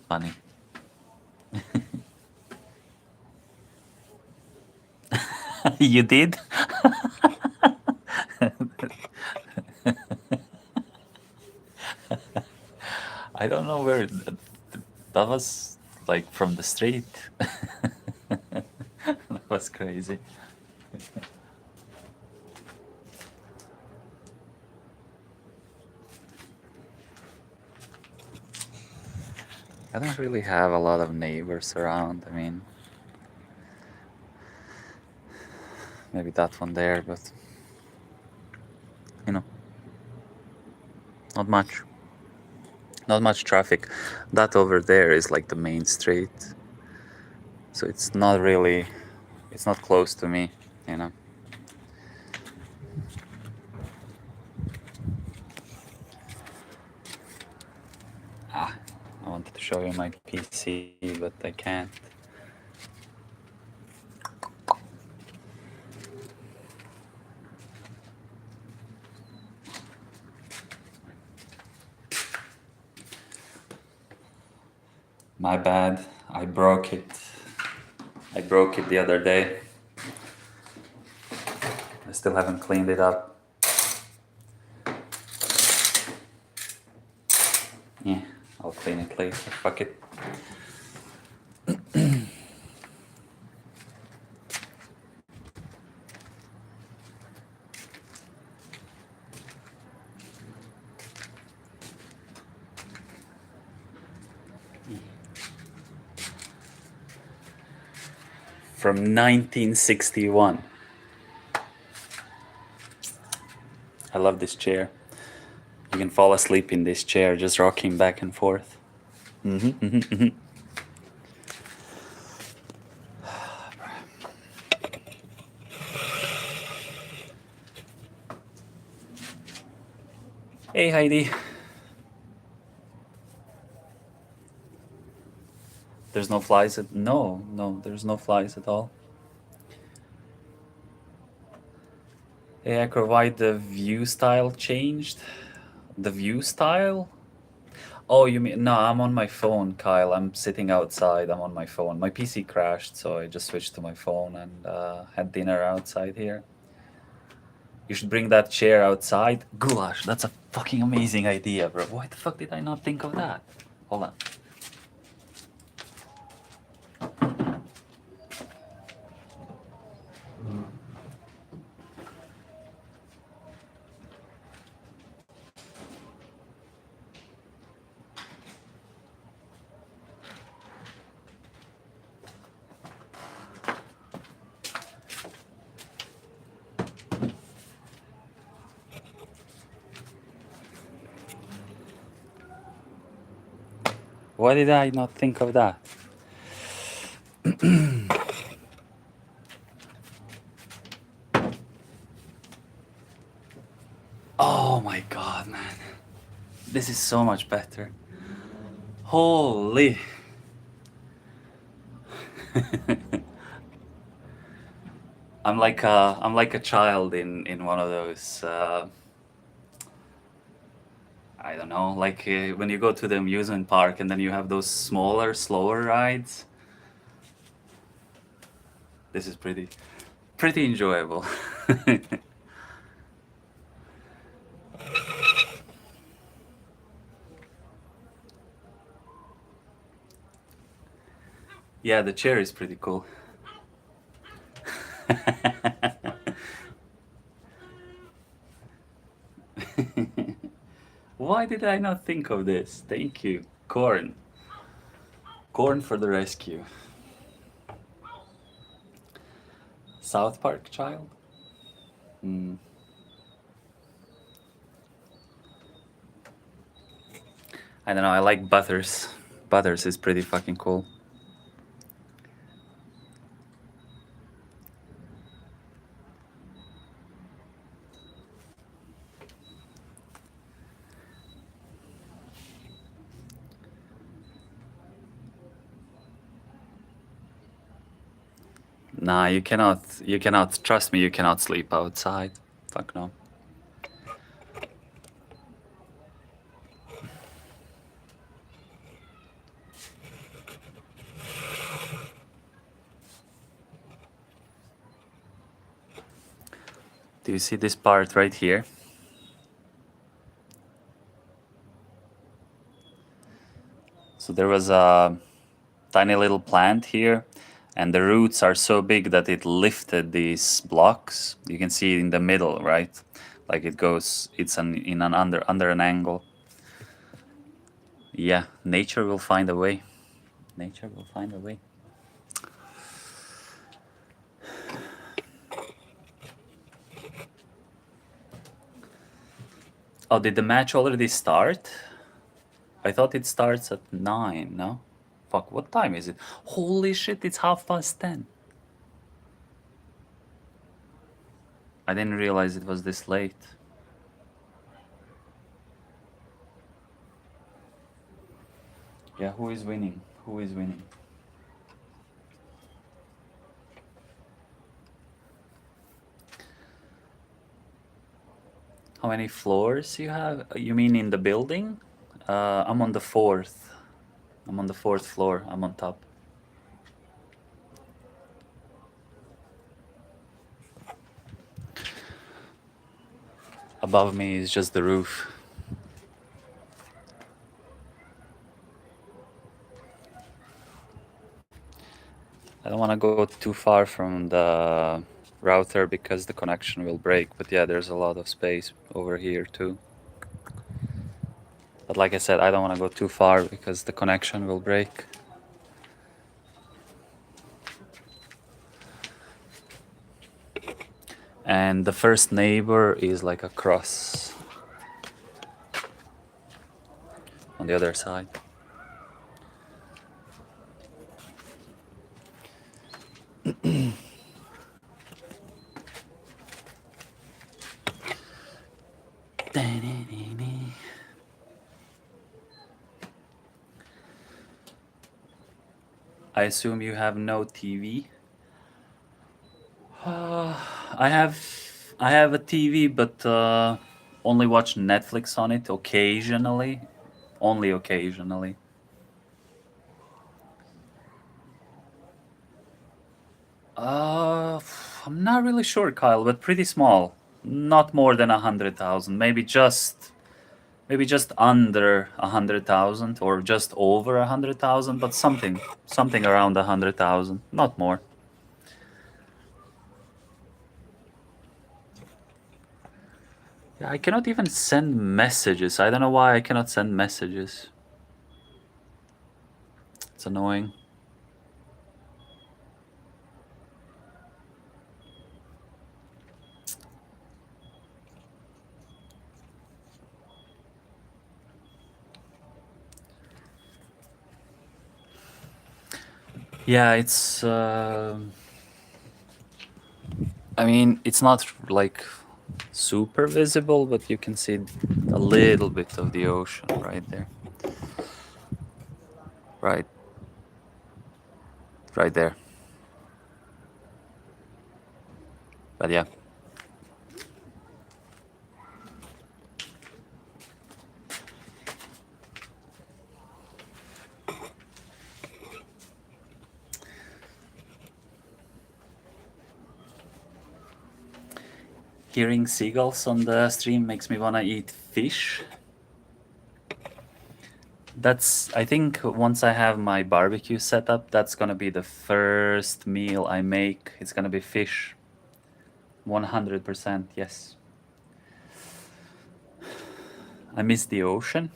Funny. You did? I don't know where that was, like from the street. That was crazy. I don't really have a lot of neighbors around. I mean, maybe that one there, but you know, not much. Not much traffic. That over there is like the main street. So it's not really, it's not close to me, you know. I wanted to show you my PC, but I can't. My bad, I broke it. I broke it the other day. I still haven't cleaned it up. Yeah, I'll clean it later, fuck it. From 1961. I love this chair. You can fall asleep in this chair, just rocking back and forth. Hey Heidi. There's no flies at no, there's no flies at all. Hey Acro, why the view style changed? The view style? Oh, you mean no? I'm on my phone, Kyle. I'm sitting outside. I'm on my phone. My PC crashed, so I just switched to my phone and had dinner outside here. You should bring that chair outside. Goulash, that's a fucking amazing idea, bro. Why the fuck did I not think of that? Hold on. Why did I not think of that? Oh my god, man. This is so much better. Holy. I'm like a child in one of those I don't know, like when you go to the amusement park and then you have those smaller, slower rides. This is pretty enjoyable. Yeah, the chair is pretty cool. Why did I not think of this? Thank you. Corn. Corn for the rescue. South Park child? Hmm. I don't know, I like Butters. Butters is pretty fucking cool. Nah, you cannot, trust me, you cannot sleep outside. Fuck no. Do you see this part right here? So there was a tiny little plant here, and the roots are so big that it lifted these blocks. You can see it in the middle, right? Like it goes, it's in an under an angle. Yeah, nature will find a way. Nature will find a way. Oh, did the match already start? I thought it starts at 9, no? Fuck, what time is it? Holy shit, it's 10:30. I didn't realize it was this late. Yeah, who is winning? Who is winning? How many floors you have? You mean in the building? I'm on the 4th. I'm on the 4th floor. I'm on top. Above me is just the roof. I don't want to go too far from the router because the connection will break. But yeah, there's a lot of space over here too. But like I said, I don't want to go too far because the connection will break. And the first neighbor is like across on the other side. I assume you have no TV. I have a TV, but only watch Netflix on it occasionally, only occasionally. Uh, I'm not really sure, Kyle, but pretty small. Not more than 100,000. Maybe just under 100,000 or just over 100,000, but something around 100,000, not more. Yeah, I cannot even send messages. I don't know why I cannot send messages. It's annoying. Yeah, it's. I mean, it's not like super visible, but you can see a little bit of the ocean right there. Right, right there. But yeah. Hearing seagulls on the stream makes me want to eat fish. That's, I think, once I have my barbecue set up, that's gonna be the first meal I make. It's gonna be fish. 100%, yes. I miss the ocean.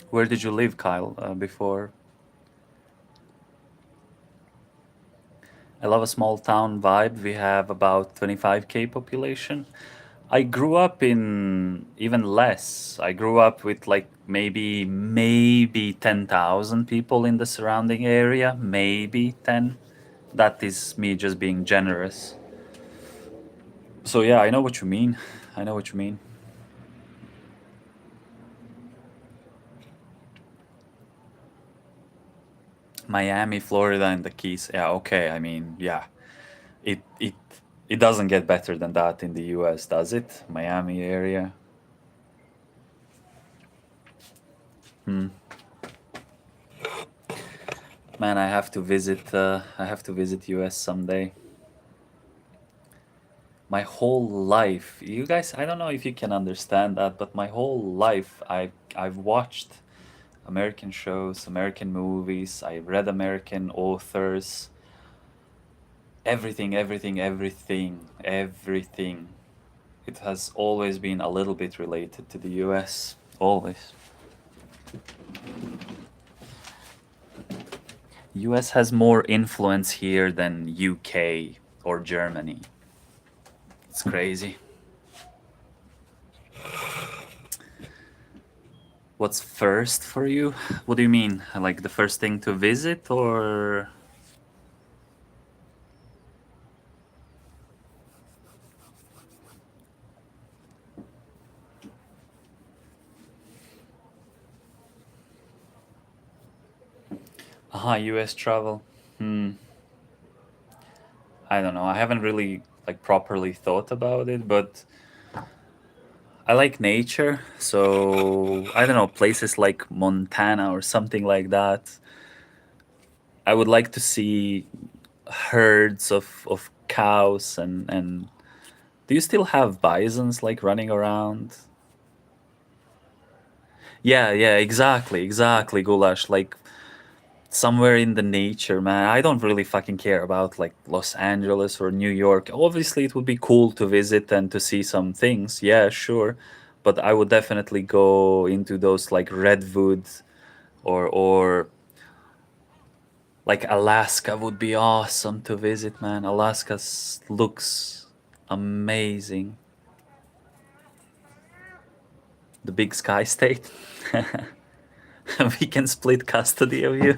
Where did you live, Kyle, before? I love a small town vibe. We have about 25K population. I grew up in even less. I grew up with like maybe 10,000 people in the surrounding area, maybe 10. That is me just being generous. So yeah, I know what you mean. I know what you mean. Miami, Florida, and the Keys. Yeah, okay. I mean, yeah. It it it doesn't get better than that in the US, does it? Miami area. Hmm. Man, I have to visit. I have to visit US someday. My whole life, you guys. I don't know if you can understand that, but my whole life, I've watched American shows, American movies. I read American authors. Everything. It has always been a little bit related to the US. Always. US has more influence here than UK or Germany. It's crazy. What's first for you? What do you mean? Like the first thing to visit or US travel? Hmm. I don't know. I haven't really like properly thought about it, but I like nature, so I don't know, places like Montana or something like that. I would like to see herds of cows and do you still have bisons like running around? Yeah, exactly, Goulash. Like somewhere in the nature, man. I don't really fucking care about like Los Angeles or New York. Obviously, it would be cool to visit and to see some things. Yeah, sure. But I would definitely go into those like redwood or like Alaska would be awesome to visit, man. Looks amazing. The big sky state. We can split custody of you.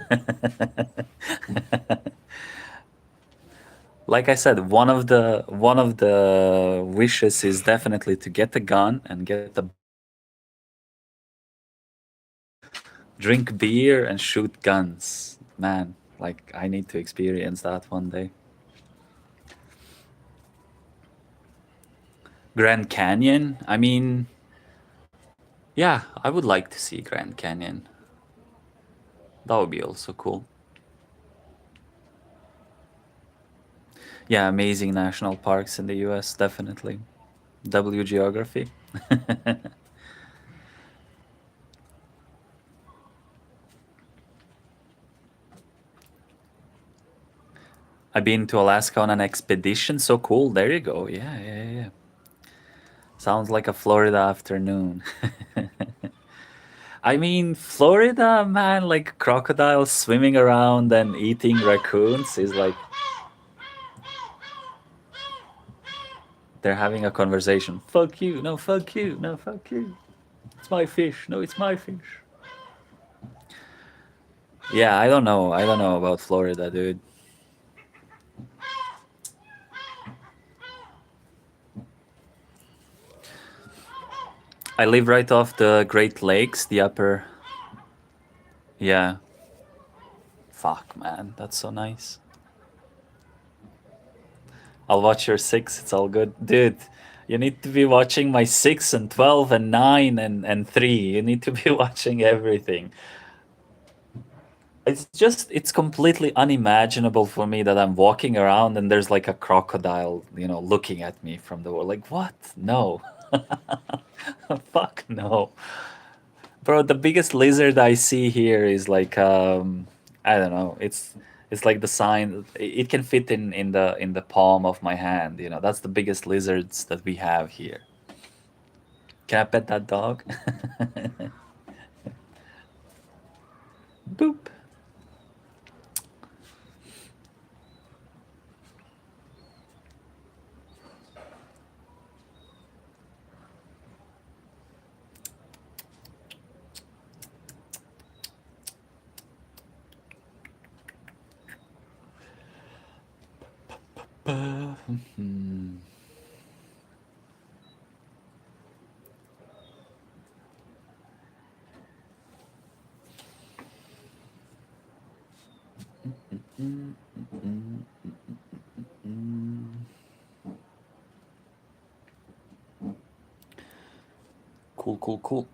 Like I said, one of the wishes is definitely to get a gun and get a drink beer and shoot guns. Man, like I need to experience that one day. Grand Canyon. I mean, yeah, I would like to see Grand Canyon. That would be also cool. Yeah, amazing national parks in the US, definitely. W geography. I've been to Alaska on an expedition. So cool. There you go. Yeah, yeah, yeah. Sounds like a Florida afternoon. I mean, Florida, man, like crocodiles swimming around and eating raccoons is like they're having a conversation. Fuck you. No, fuck you. No, fuck you. It's my fish. No, it's my fish. Yeah, I don't know. I don't know about Florida, dude. I live right off the Great Lakes, the upper. Yeah. Fuck, man. That's so nice. I'll watch your six. It's all good. Dude, you need to be watching my six and 12 and nine and three. You need to be watching everything. It's just, it's completely unimaginable for me that I'm walking around and there's like a crocodile, looking at me from the wall. Like, what? No. Fuck no. Bro, the biggest lizard I see here is like I don't know. It's like the sign. It can fit in the palm of my hand. That's the biggest lizards that we have here. Can I pet that dog? Boop. Hmm. Mm, mm, mm. Cool, cool, cool.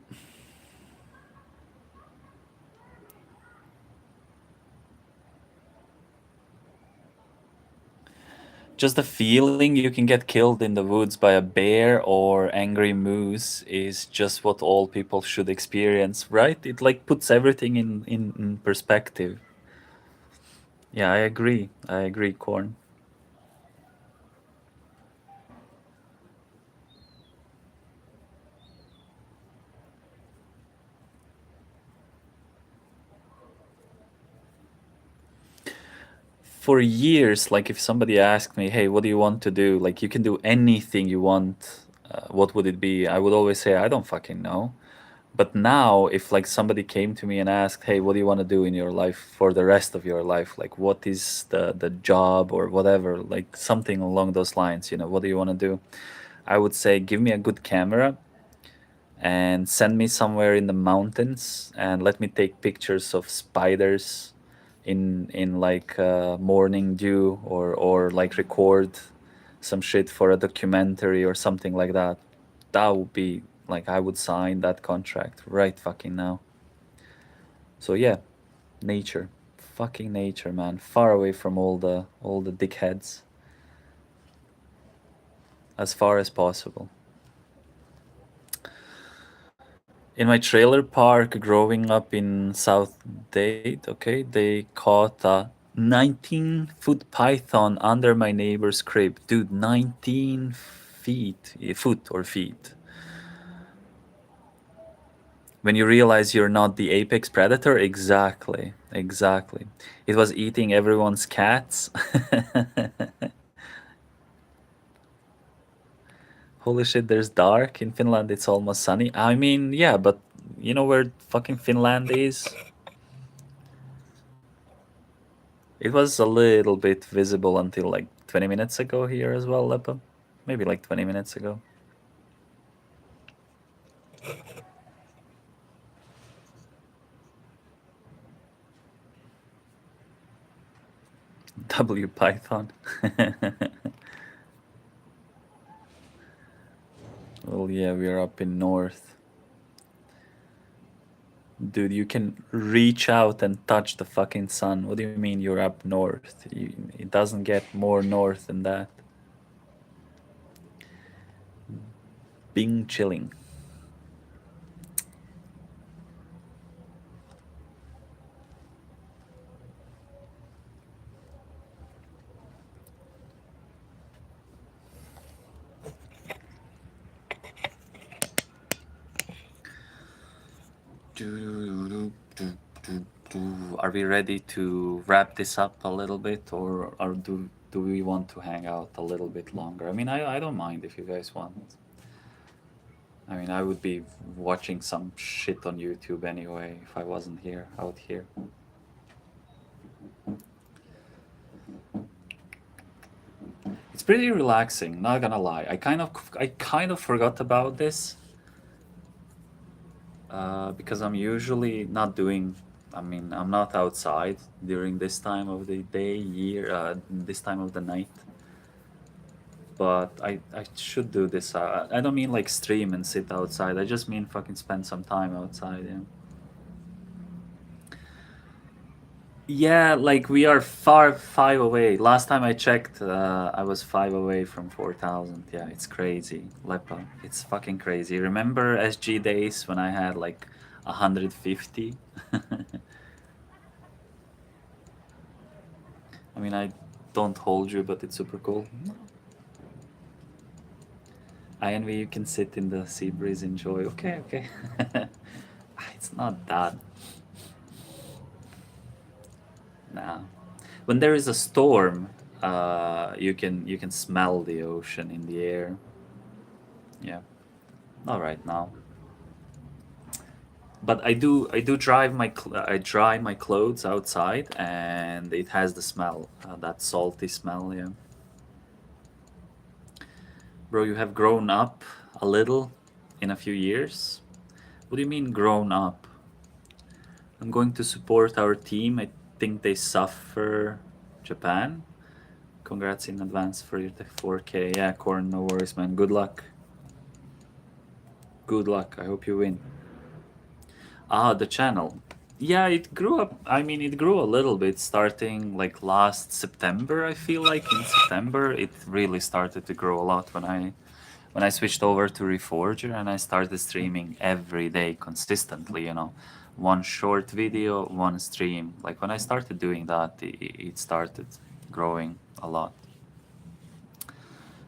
Just the feeling you can get killed in the woods by a bear or angry moose is just what all people should experience, right? It like puts everything in perspective. Yeah, I agree. I agree, Corn. For years, like if somebody asked me, "Hey, what do you want to do?" Like you can do anything you want. What would it be? I would always say, "I don't fucking know." But now, if like somebody came to me and asked, "Hey, what do you want to do in your life for the rest of your life? Like, what is the job or whatever? Like something along those lines. What do you want to do?" I would say, "Give me a good camera and send me somewhere in the mountains and let me take pictures of spiders in like morning dew or like record some shit for a documentary or something like that." That would be like I would sign that contract right fucking now. So yeah, nature, fucking nature, man, far away from all the dickheads as far as possible. In my trailer park growing up in South Date, okay, they caught a 19-foot python under my neighbor's crib. Dude, 19 feet, foot or feet. When you realize you're not the apex predator, exactly, exactly. It was eating everyone's cats. Holy shit, there's dark. In Finland, it's almost sunny. I mean, yeah, but you know where fucking Finland is? It was a little bit visible until like 20 minutes ago here as well, Lepa. Maybe like 20 minutes ago. W Python. Well, yeah, we're up in north. Dude, you can reach out and touch the fucking sun. What do you mean you're up north? It doesn't get more north than that. Bing chilling. Are we ready to wrap this up a little bit, or do we want to hang out a little bit longer? I mean, I don't mind if you guys want. I mean, I would be watching some shit on YouTube anyway if I wasn't here, out here. It's pretty relaxing, not gonna lie. I kind of forgot about this because I'm usually not doing. I mean, I'm not outside during this time of the day, this time of the night. But I should do this. I don't mean like stream and sit outside. I just mean fucking spend some time outside. Yeah. Yeah, like we are far five away. Last time I checked, I was five away from 4,000. Yeah, it's crazy, Lepa. It's fucking crazy. Remember SG days when I had like 150? I mean, I don't hold you, but it's super cool. I envy you can sit in the sea breeze, enjoy. Okay, okay. It's not that. Nah. When there is a storm, you can smell the ocean in the air. Yeah. Not right now. But I do I dry my clothes outside, and it has the smell, that salty smell. Yeah. Bro, you have grown up a little in a few years. What do you mean grown up? I'm going to support our team. I think they suffer Japan. Congrats in advance for your 4K. Yeah, Corn, no worries, man. Good luck. Good luck. I hope you win. Ah, the channel. Yeah, it grew up. I mean, it grew a little bit starting like last September. I feel like in September it really started to grow a lot when I switched over to Reforger and I started streaming every day consistently. One short video, one stream. Like when I started doing that, it started growing a lot.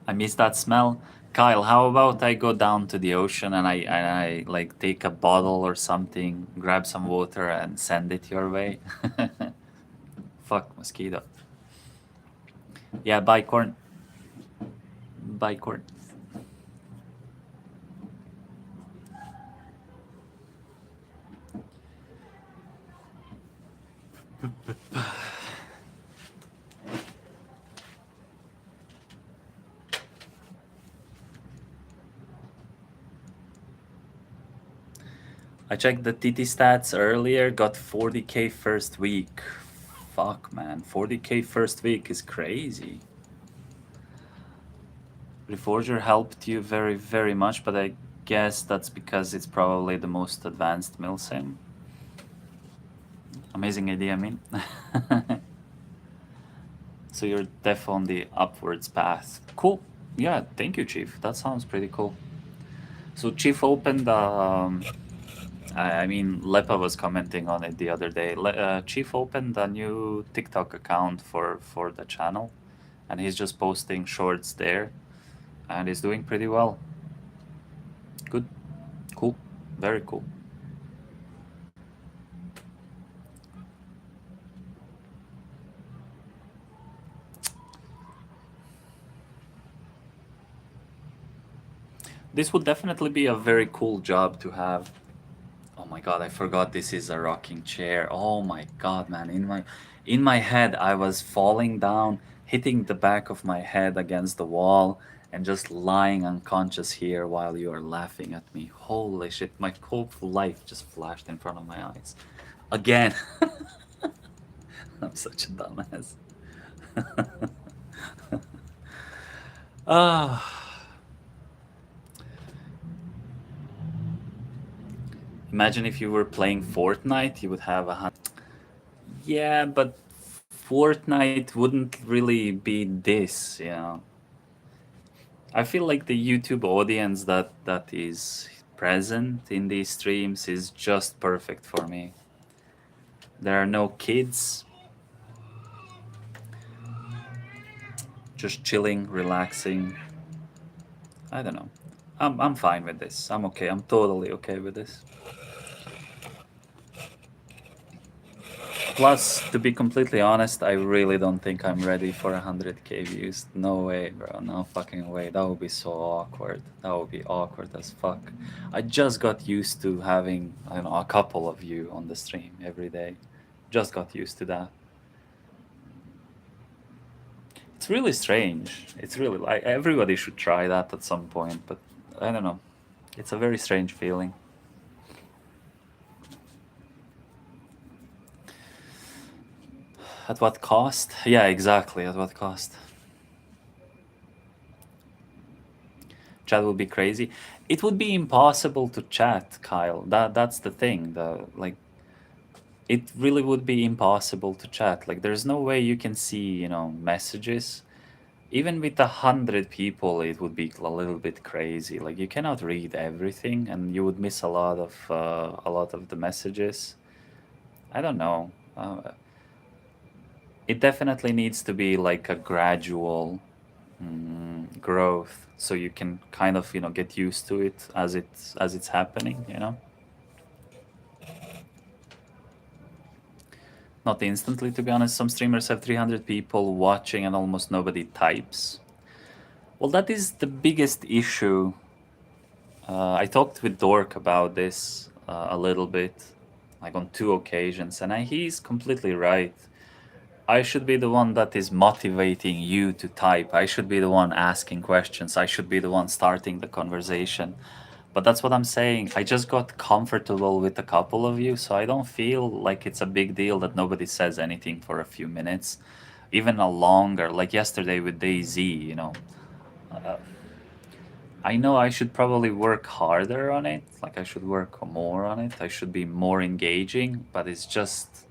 I miss that smell. Kyle, how about I go down to the ocean and I like take a bottle or something, grab some water and send it your way? Fuck mosquito. Yeah, buy corn. Buy corn. I checked the TT stats earlier, got 40k first week. Fuck, man. 40k first week is crazy. Reforger helped you very, very much, but I guess that's because it's probably the most advanced milsim. Amazing idea, I mean. So you're def on the upwards path. Cool. Yeah, thank you, Chief. That sounds pretty cool. So Chief opened I mean, Lepa was commenting on it the other day. Chief opened a new TikTok account for the channel, and he's just posting shorts there, and he's doing pretty well. Good, cool, very cool. This would definitely be a very cool job to have. Oh my god, I forgot this is a rocking chair. Oh my god, man. In my head I was falling down, hitting the back of my head against the wall and just lying unconscious here while you are laughing at me. Holy shit, my whole life just flashed in front of my eyes. Again. I'm such a dumbass. Ah. Imagine if you were playing Fortnite, you would have a hundred. Yeah, but Fortnite wouldn't really be this, you know. I feel like the YouTube audience that is present in these streams is just perfect for me. There are no kids, just chilling, relaxing. I don't know. I'm fine with this. I'm okay. I'm totally okay with this. Plus, to be completely honest, I really don't think I'm ready for 100k views. No way, bro. No fucking way. That would be so awkward. That would be awkward as fuck. I just got used to having, I don't know, a couple of you on the stream every day. Just got used to that. It's really strange. It's really like everybody should try that at some point, but I don't know. It's a very strange feeling. At what cost? Yeah, exactly. At what cost? Chat would be crazy. It would be impossible to chat, Kyle. That's the thing. The like, it really would be impossible to chat. Like, there's no way you can see, you know, messages. Even with 100 people, it would be a little bit crazy. Like, you cannot read everything, and you would miss a lot of the messages. I don't know. It definitely needs to be like a gradual growth, so you can kind of, you know, get used to it as it's happening, you know. Not instantly, to be honest. Some streamers have 300 people watching and almost nobody types. Well, that is the biggest issue. I talked with Dork about this a little bit, like on 2 occasions, and he's completely right. I should be the one that is motivating you to type. I should be the one asking questions. I should be the one starting the conversation. But that's what I'm saying. I just got comfortable with a couple of you, so I don't feel like it's a big deal that nobody says anything for a few minutes. Even a longer, like yesterday with DayZ, you know. I know I should probably work harder on it. Like, I should work more on it. I should be more engaging, but it's just.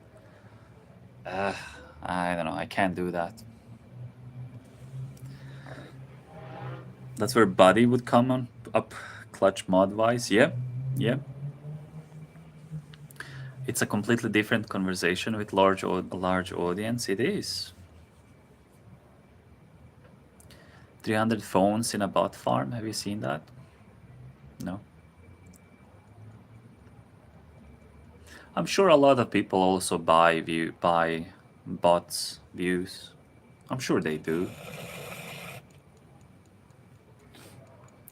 Uh, I don't know. I can't do that. That's where Buddy would come on up clutch mod wise. Yeah, yeah. It's a completely different conversation with large audience. It is. 300 phones in a bot farm. Have you seen that? No. I'm sure a lot of people also buy bots views. I'm sure they do.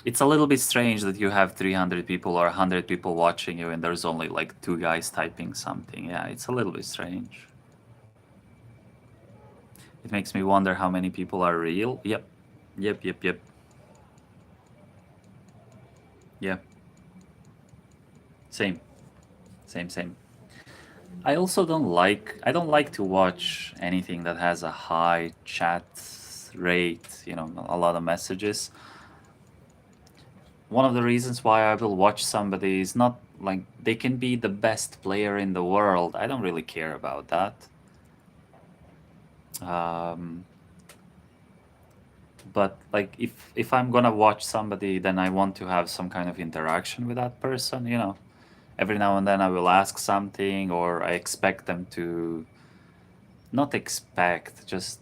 It's a little bit strange that you have 300 people or 100 people watching you and there's only like 2 guys typing something. Yeah, it's a little bit strange. It makes me wonder how many people are real. Yep. Yep, yep, yep. Yeah. Same. Same, same. I also I don't like to watch anything that has a high chat rate, you know, a lot of messages. One of the reasons why I will watch somebody is not like they can be the best player in the world. I don't really care about that. But like if I'm gonna watch somebody, then I want to have some kind of interaction with that person, you know. Every now and then I will ask something, or I expect them to not expect, just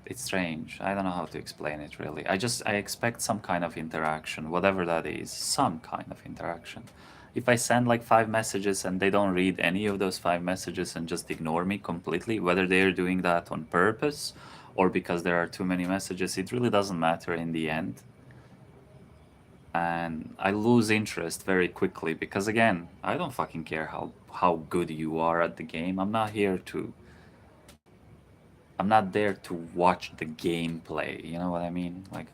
it's strange. I don't know how to explain it really. I expect some kind of interaction, whatever that is, some kind of interaction. If I send like 5 messages and they don't read any of those 5 messages and just ignore me completely, whether they're doing that on purpose or because there are too many messages, it really doesn't matter in the end. And I lose interest very quickly because again, I don't fucking care how good you are at the game. I'm not there to watch the gameplay, you know what I mean? Like,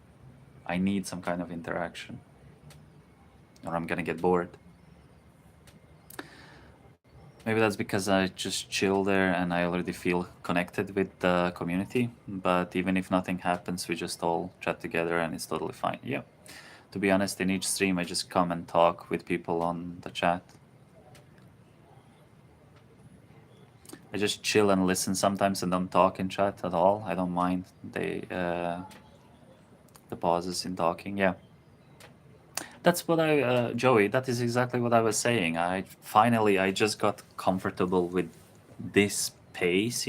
I need some kind of interaction, or I'm gonna get bored. Maybe that's because I just chill there and I already feel connected with the community. But even if nothing happens, we just all chat together and it's totally fine. Yeah. To be honest, in each stream, I just come and talk with people on the chat. I just chill and listen sometimes and don't talk in chat at all. I don't mind the pauses in talking. Yeah, that's what Joey. That is exactly what I was saying. I just got comfortable with this pace.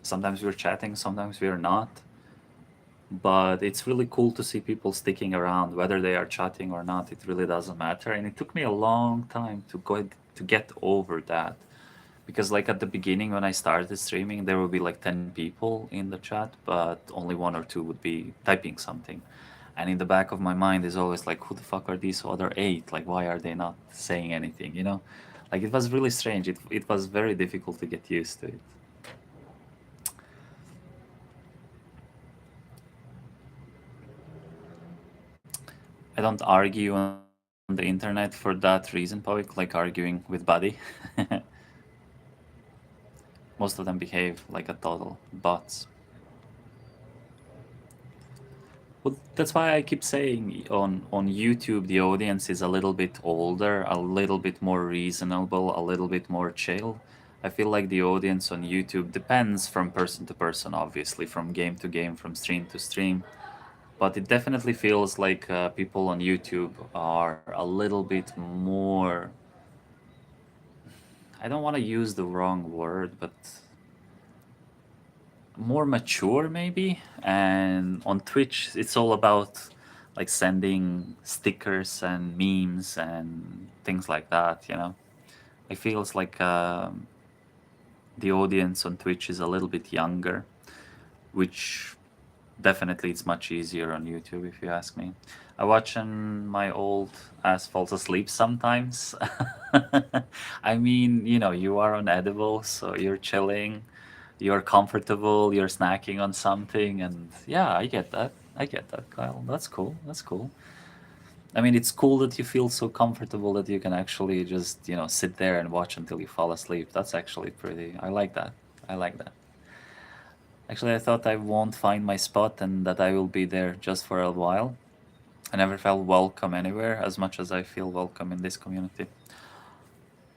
Sometimes we're chatting, sometimes we're not, but it's really cool to see people sticking around, whether they are chatting or not. It really doesn't matter, and it took me a long time to get over that. Because like at the beginning when I started streaming, there would be like 10 people in the chat, but only one or two would be typing something. And in the back of my mind is always like, who the fuck are these other eight? Like, why are they not saying anything? Like, it was really strange. It was very difficult to get used to it. I don't argue on the internet for that reason, Poik, like arguing with Buddy. Most of them behave like a total bots. Well, that's why I keep saying on YouTube the audience is a little bit older, a little bit more reasonable, a little bit more chill. I feel like the audience on YouTube depends from person to person, obviously, from game to game, from stream to stream. But it definitely feels like people on YouTube are a little bit more. I don't want to use the wrong word, but more mature maybe. And on Twitch it's all about like sending stickers and memes and things like that. It feels like the audience on Twitch is a little bit younger, which definitely it's much easier on YouTube if you ask me. I watch my old ass falls asleep sometimes. I mean, you are on edibles, so you're chilling, you're comfortable, you're snacking on something, and yeah, I get that. I get that, Kyle. That's cool. That's cool. I mean, it's cool that you feel so comfortable that you can actually just, sit there and watch until you fall asleep. That's actually pretty. I like that. I like that. Actually, I thought I won't find my spot and that I will be there just for a while. I never felt welcome anywhere as much as I feel welcome in this community.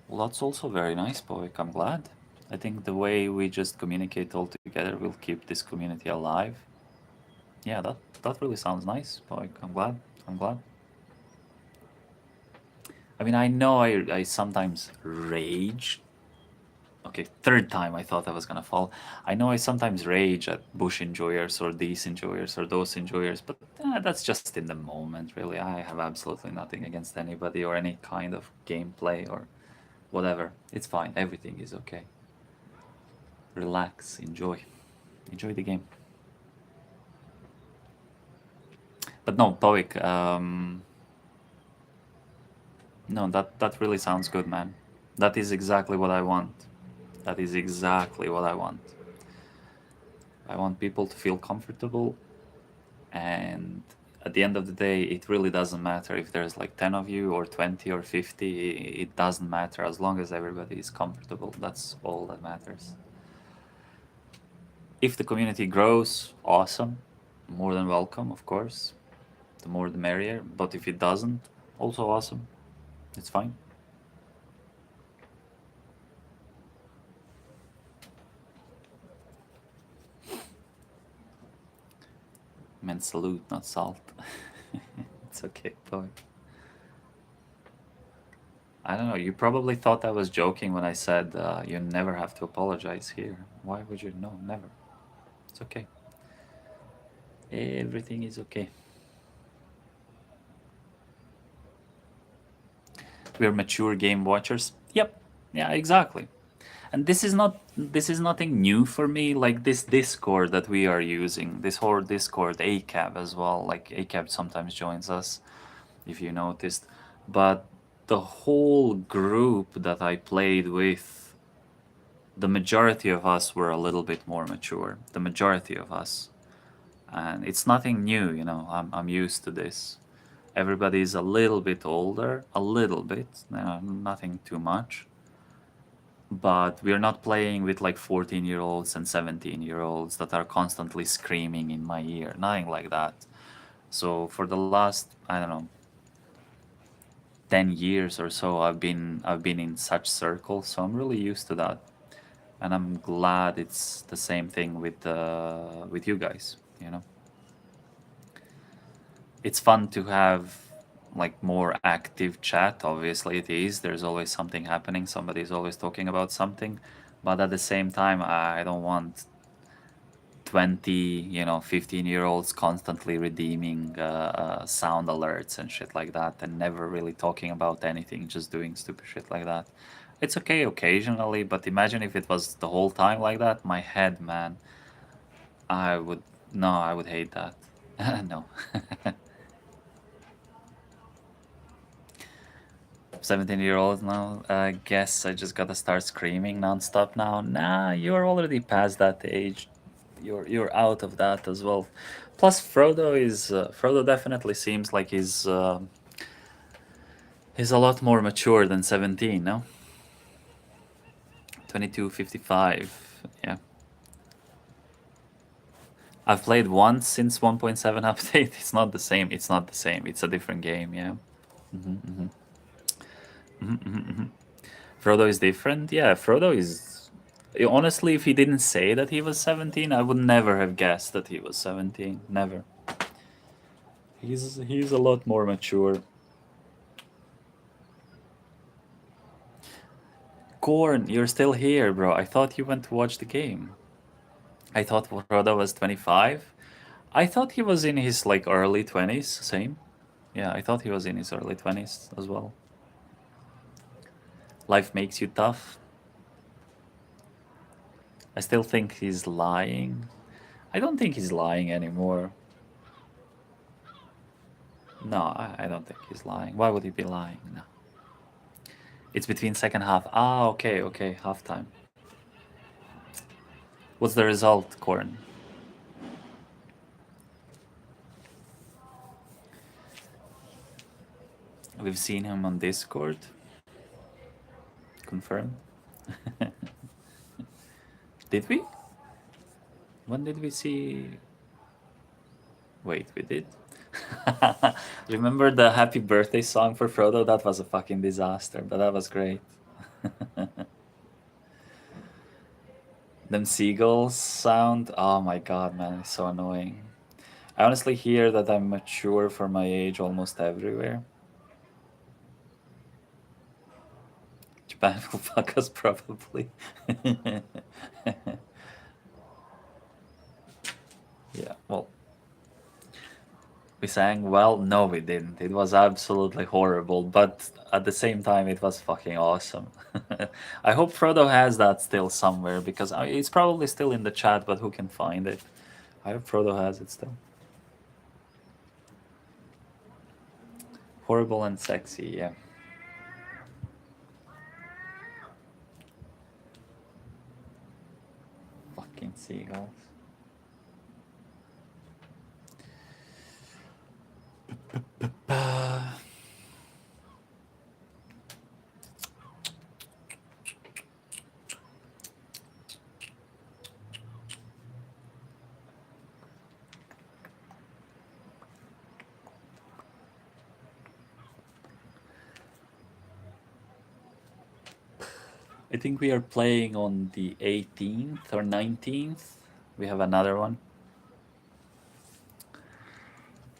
Well, that's also very nice, Poik. I'm glad. I think the way we just communicate all together will keep this community alive. Yeah, that really sounds nice, Poik. I'm glad. I'm glad. I mean, I know I sometimes rage. Okay, third time I thought I was gonna fall. I know I sometimes rage at Bush enjoyers or these enjoyers or those enjoyers, but that's just in the moment, really. I have absolutely nothing against anybody or any kind of gameplay or whatever. It's fine. Everything is okay. Relax, enjoy. Enjoy the game. But no, Poik, no, that really sounds good, man. That is exactly what I want. That is exactly what I want. I want people to feel comfortable, and at the end of the day, it really doesn't matter if there's like 10 of you or 20 or 50. It doesn't matter as long as everybody is comfortable. That's all that matters. If the community grows, awesome. More than welcome, of course. The more the merrier. But if it doesn't, also awesome. It's fine. I meant salute, not salt. It's okay, boy. I don't know. You probably thought I was joking when I said you never have to apologize here. Why would you? No, never. It's okay. Everything is okay. We're mature game watchers. Yep. Yeah, exactly. And this is nothing new for me. Like this Discord that we are using, this whole Discord, ACAB as well. Like ACAB sometimes joins us, if you noticed. But the whole group that I played with, the majority of us were a little bit more mature. The majority of us. And it's nothing new. I'm used to this. Everybody's a little bit older, a little bit, nothing too much. But we're not playing with like 14-year-olds and 17-year-olds that are constantly screaming in my ear. Nothing like that. So for the last, I don't know, 10 years or so, I've been in such circles, so I'm really used to that. and I'm glad it's the same thing with you guys. You know, it's fun to have like more active chat. Obviously, it is. There's always something happening. Somebody's always talking about something, but at the same time, I don't want 20, 15-year-olds constantly redeeming sound alerts and shit like that and never really talking about anything, just doing stupid shit like that. It's okay occasionally, but imagine if it was the whole time like that. My head, man. I would, no, I would hate that. No. 17-year-old now, I guess I just gotta start screaming nonstop now. Nah, you're already past that age. You're out of that as well. Plus, Frodo definitely seems like he's a lot more mature than 17. No, 2255. Yeah, I've played once since 1.7 update. It's not the same. It's not the same. It's a different game. Yeah. Hmm, hmm, hmm, hmm, hmm. Frodo is different. Yeah, Frodo is. Honestly, if he didn't say that he was 17, I would never have guessed that he was 17. Never. He's a lot more mature. Corn, you're still here, bro. I thought you went to watch the game. I thought Frodo was 25. I thought he was in his like early 20s. Same. Yeah, I thought he was in his early 20s as well. Life makes you tough. I still think he's lying. I don't think he's lying anymore. No, I don't think he's lying. Why would he be lying? No. It's between second half. Ah, okay, okay, halftime. What's the result, Corn? We've seen him on Discord. Confirm. Did we? When did we see? Wait, we did. Remember the happy birthday song for Frodo? That was a fucking disaster, but that was great. Them seagulls sound. Oh my god, man, it's so annoying. I honestly hear that I'm mature for my age almost everywhere. Japan will fuck us probably. Yeah, well, we sang well. No, we didn't. It was absolutely horrible, but at the same time, it was fucking awesome. I hope Frodo has that still somewhere because it's probably still in the chat, but who can find it? I hope Frodo has it still. Horrible and sexy, yeah. Fucking seagulls. I think we are playing on the 18th or 19th. We have another one.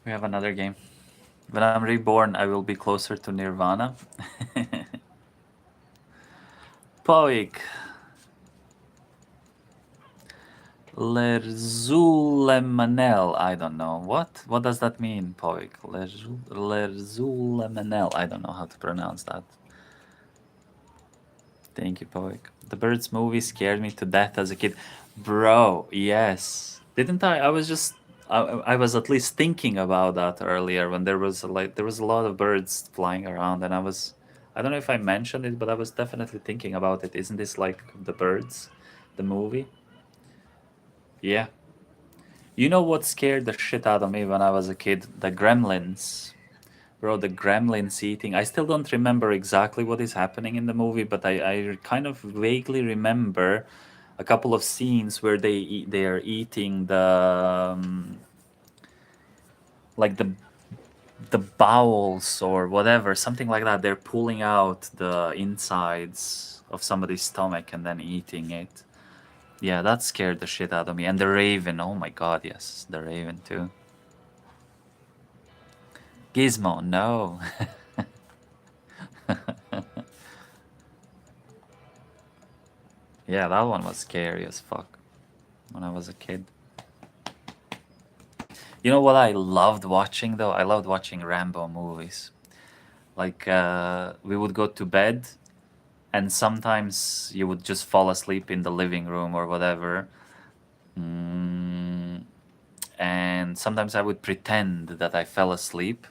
We have another game. When I'm reborn, I will be closer to Nirvana. Poik. Lerzulemanel. I don't know. What does that mean, Poik? Lerzulemanel. I don't know how to pronounce that. Thank you, Poik. The Birds movie scared me to death as a kid. Bro, yes. Didn't I? I was at least thinking about that earlier when there was a lot of birds flying around and I don't know if I mentioned it, but I was definitely thinking about it. Isn't this like The Birds, the movie? Yeah. You know what scared the shit out of me when I was a kid? The gremlins. Bro, the gremlins eating. I still don't remember exactly what is happening in the movie, but I kind of vaguely remember a couple of scenes where they are eating like the bowels or whatever, something like that. They're pulling out the insides of somebody's stomach and then eating it. Yeah, that scared the shit out of me. And the Raven, oh my god, yes, the Raven too. Gizmo, no. Yeah, that one was scary as fuck when I was a kid. You know what I loved watching though? I loved watching Rambo movies. Like, we would go to bed, and sometimes you would just fall asleep in the living room or whatever. Mm, and sometimes I would pretend that I fell asleep,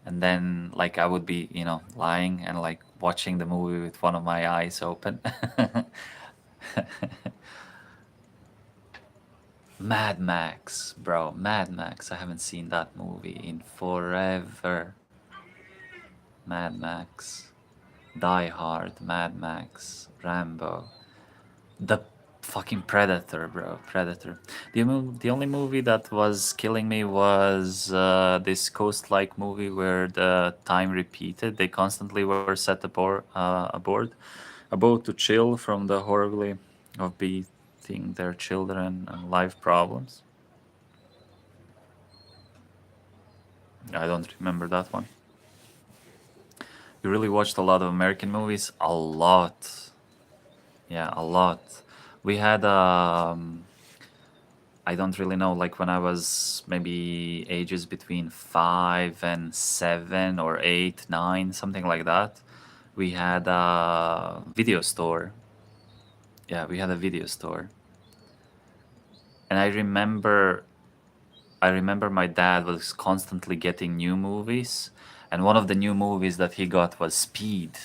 and then like I would be, lying and like watching the movie with one of my eyes open. Mad Max, bro, Mad Max. I haven't seen that movie in forever. Mad Max, Die Hard, Mad Max, Rambo, the fucking Predator, bro, Predator. The only movie that was killing me was this Coast-like movie where the time repeated. They constantly were set aboard to chill from the horribly of beating their children and life problems. I don't remember that one. You really watched a lot of American movies? A lot. Yeah, a lot. We had I don't really know, like when I was maybe ages between 5 and 7 or 8, 9, something like that. We had a video store. Yeah, we had a video store. And I remember my dad was constantly getting new movies, and one of the new movies that he got was Speed.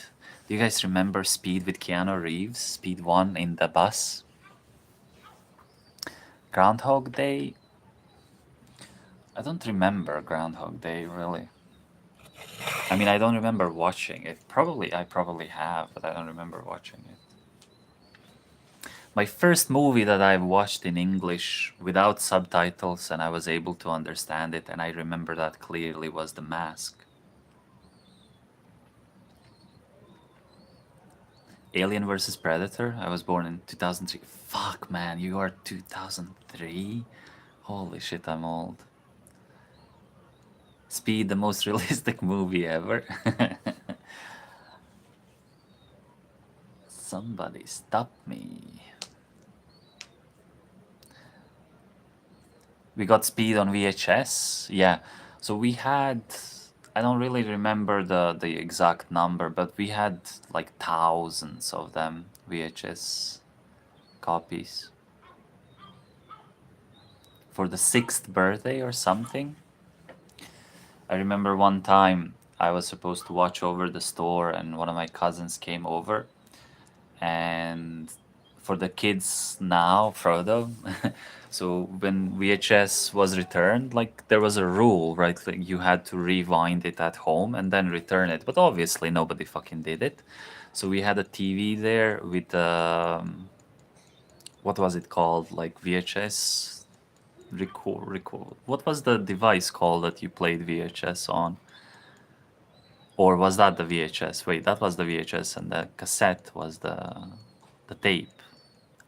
Do you guys remember Speed with Keanu Reeves? Speed 1 in the bus? Groundhog Day? I don't remember Groundhog Day really. I mean, I don't remember watching it. I probably have, but I don't remember watching it. My first movie that I watched in English without subtitles and I was able to understand it, and I remember that clearly, was The Mask. Alien vs. Predator. I was born in 2003. Fuck, man, you are 2003? Holy shit, I'm old. Speed, the most realistic movie ever. Somebody stop me. We got Speed on VHS. Yeah. So we had, I don't really remember the exact number, but we had like thousands of them, VHS copies. For the 6th birthday or something. I remember one time I was supposed to watch over the store, and one of my cousins came over, and for the kids now, Frodo. So when VHS was returned, like there was a rule, right? Like you had to rewind it at home and then return it. But obviously nobody fucking did it. So we had a TV there with what was it called? Like VHS record. What was the device called that you played VHS on? Or was that the VHS? Wait, that was the VHS, and the cassette was the tape.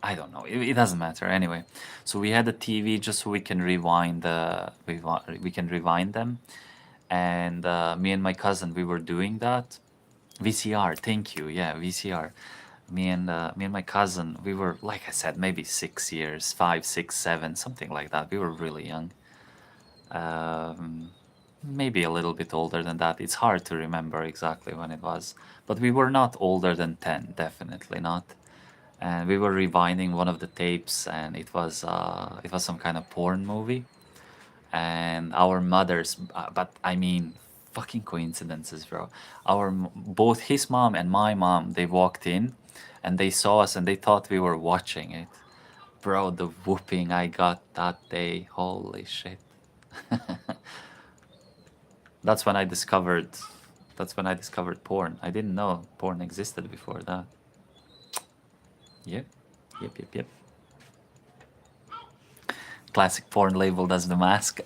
I don't know. It doesn't matter anyway. So we had a TV just so we can rewind we can rewind them, and me and my cousin, we were doing that. VCR. Thank you. Yeah, VCR. Me and my cousin, we were, like I said, maybe 6 years, 5, 6, 7, something like that. We were really young. Um, Maybe a little bit older than that. It's hard to remember exactly when it was, but we were not older than 10, definitely not. And we were rewinding one of the tapes, and it was some kind of porn movie. And our mothers, but I mean, fucking coincidences, bro. Both his mom and my mom, they walked in, and they saw us, and they thought we were watching it. Bro, the whooping I got that day, holy shit. That's when I discovered porn. I didn't know porn existed before that. Yep. Yep, yep, yep. Classic porn labeled as The Mask.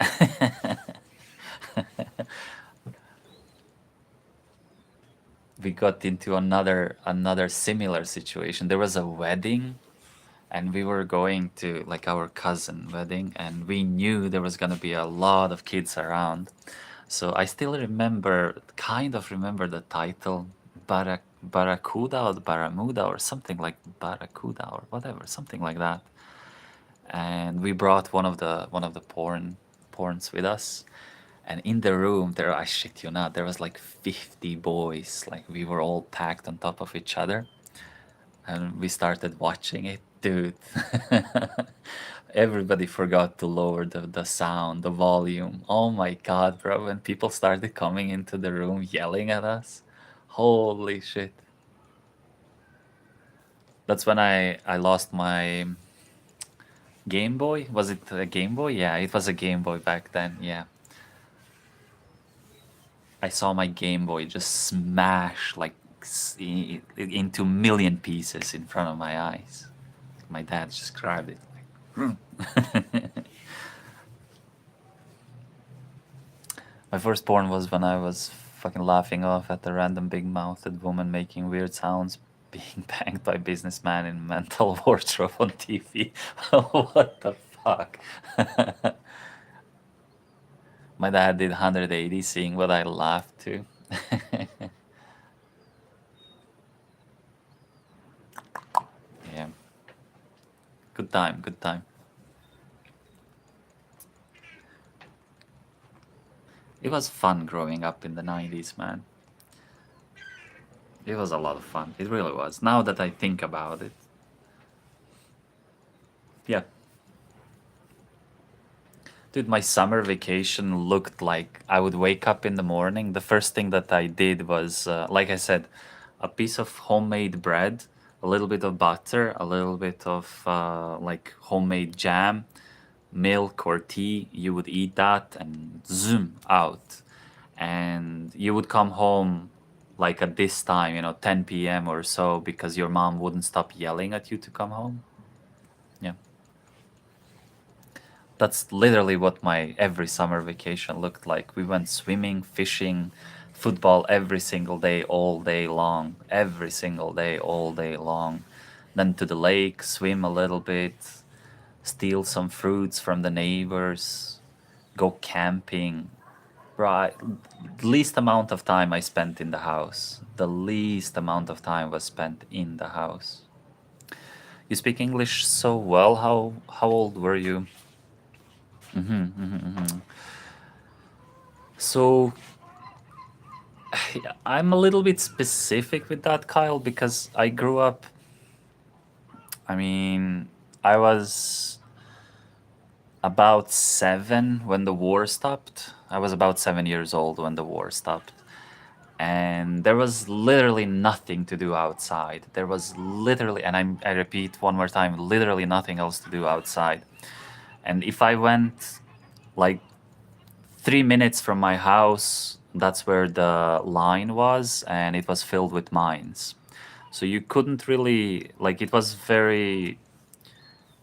got into another similar situation. There was a wedding, and we were going to like our cousin wedding, and we knew there was gonna be a lot of kids around. So I still remember, kind of remember the title, Barracuda or Baramuda or something like Barracuda or whatever, something like that. And we brought one of the porns with us. And in the room, there, I shit you not, there was like 50 boys. Like we were all packed on top of each other, and we started watching it, dude. Everybody forgot to lower the sound, the volume. Oh my god, bro! When people started coming into the room yelling at us, holy shit! That's when I lost my Game Boy. Was it a Game Boy? Yeah, it was a Game Boy back then. Yeah, I saw my Game Boy just smash like into million pieces in front of my eyes. My dad just grabbed it. My first porn was when I was fucking laughing off at the random big-mouthed woman making weird sounds being banged by businessman in mental wardrobe on TV. What the fuck? My dad did 180 seeing what I laughed to. Yeah. Good time, good time. It was fun growing up in the 90s, man. It was a lot of fun. It really was. Now that I think about it. Yeah. Dude, my summer vacation looked like I would wake up in the morning. The first thing that I did was, like I said, a piece of homemade bread, a little bit of butter, a little bit of like homemade jam, milk or tea. You would eat that and zoom out. And you would come home like at this time, 10 p.m. or so, because your mom wouldn't stop yelling at you to come home. Yeah. That's literally what my every summer vacation looked like. We went swimming, fishing, football every single day, all day long. Every single day, all day long. Then to the lake, swim a little bit, steal some fruits from the neighbors, go camping. Right. Least amount of time I spent in the house. The least amount of time was spent in the house. You speak English so well. How old were you? So I'm a little bit specific with that, Kyle, because I grew up. I mean, I was about 7 when the war stopped. I was about 7 years old when the war stopped. And there was literally nothing to do outside. There was literally, and I repeat one more time, literally nothing else to do outside. And if I went like 3 minutes from my house, that's where the line was, and it was filled with mines. So you couldn't really, like, it was very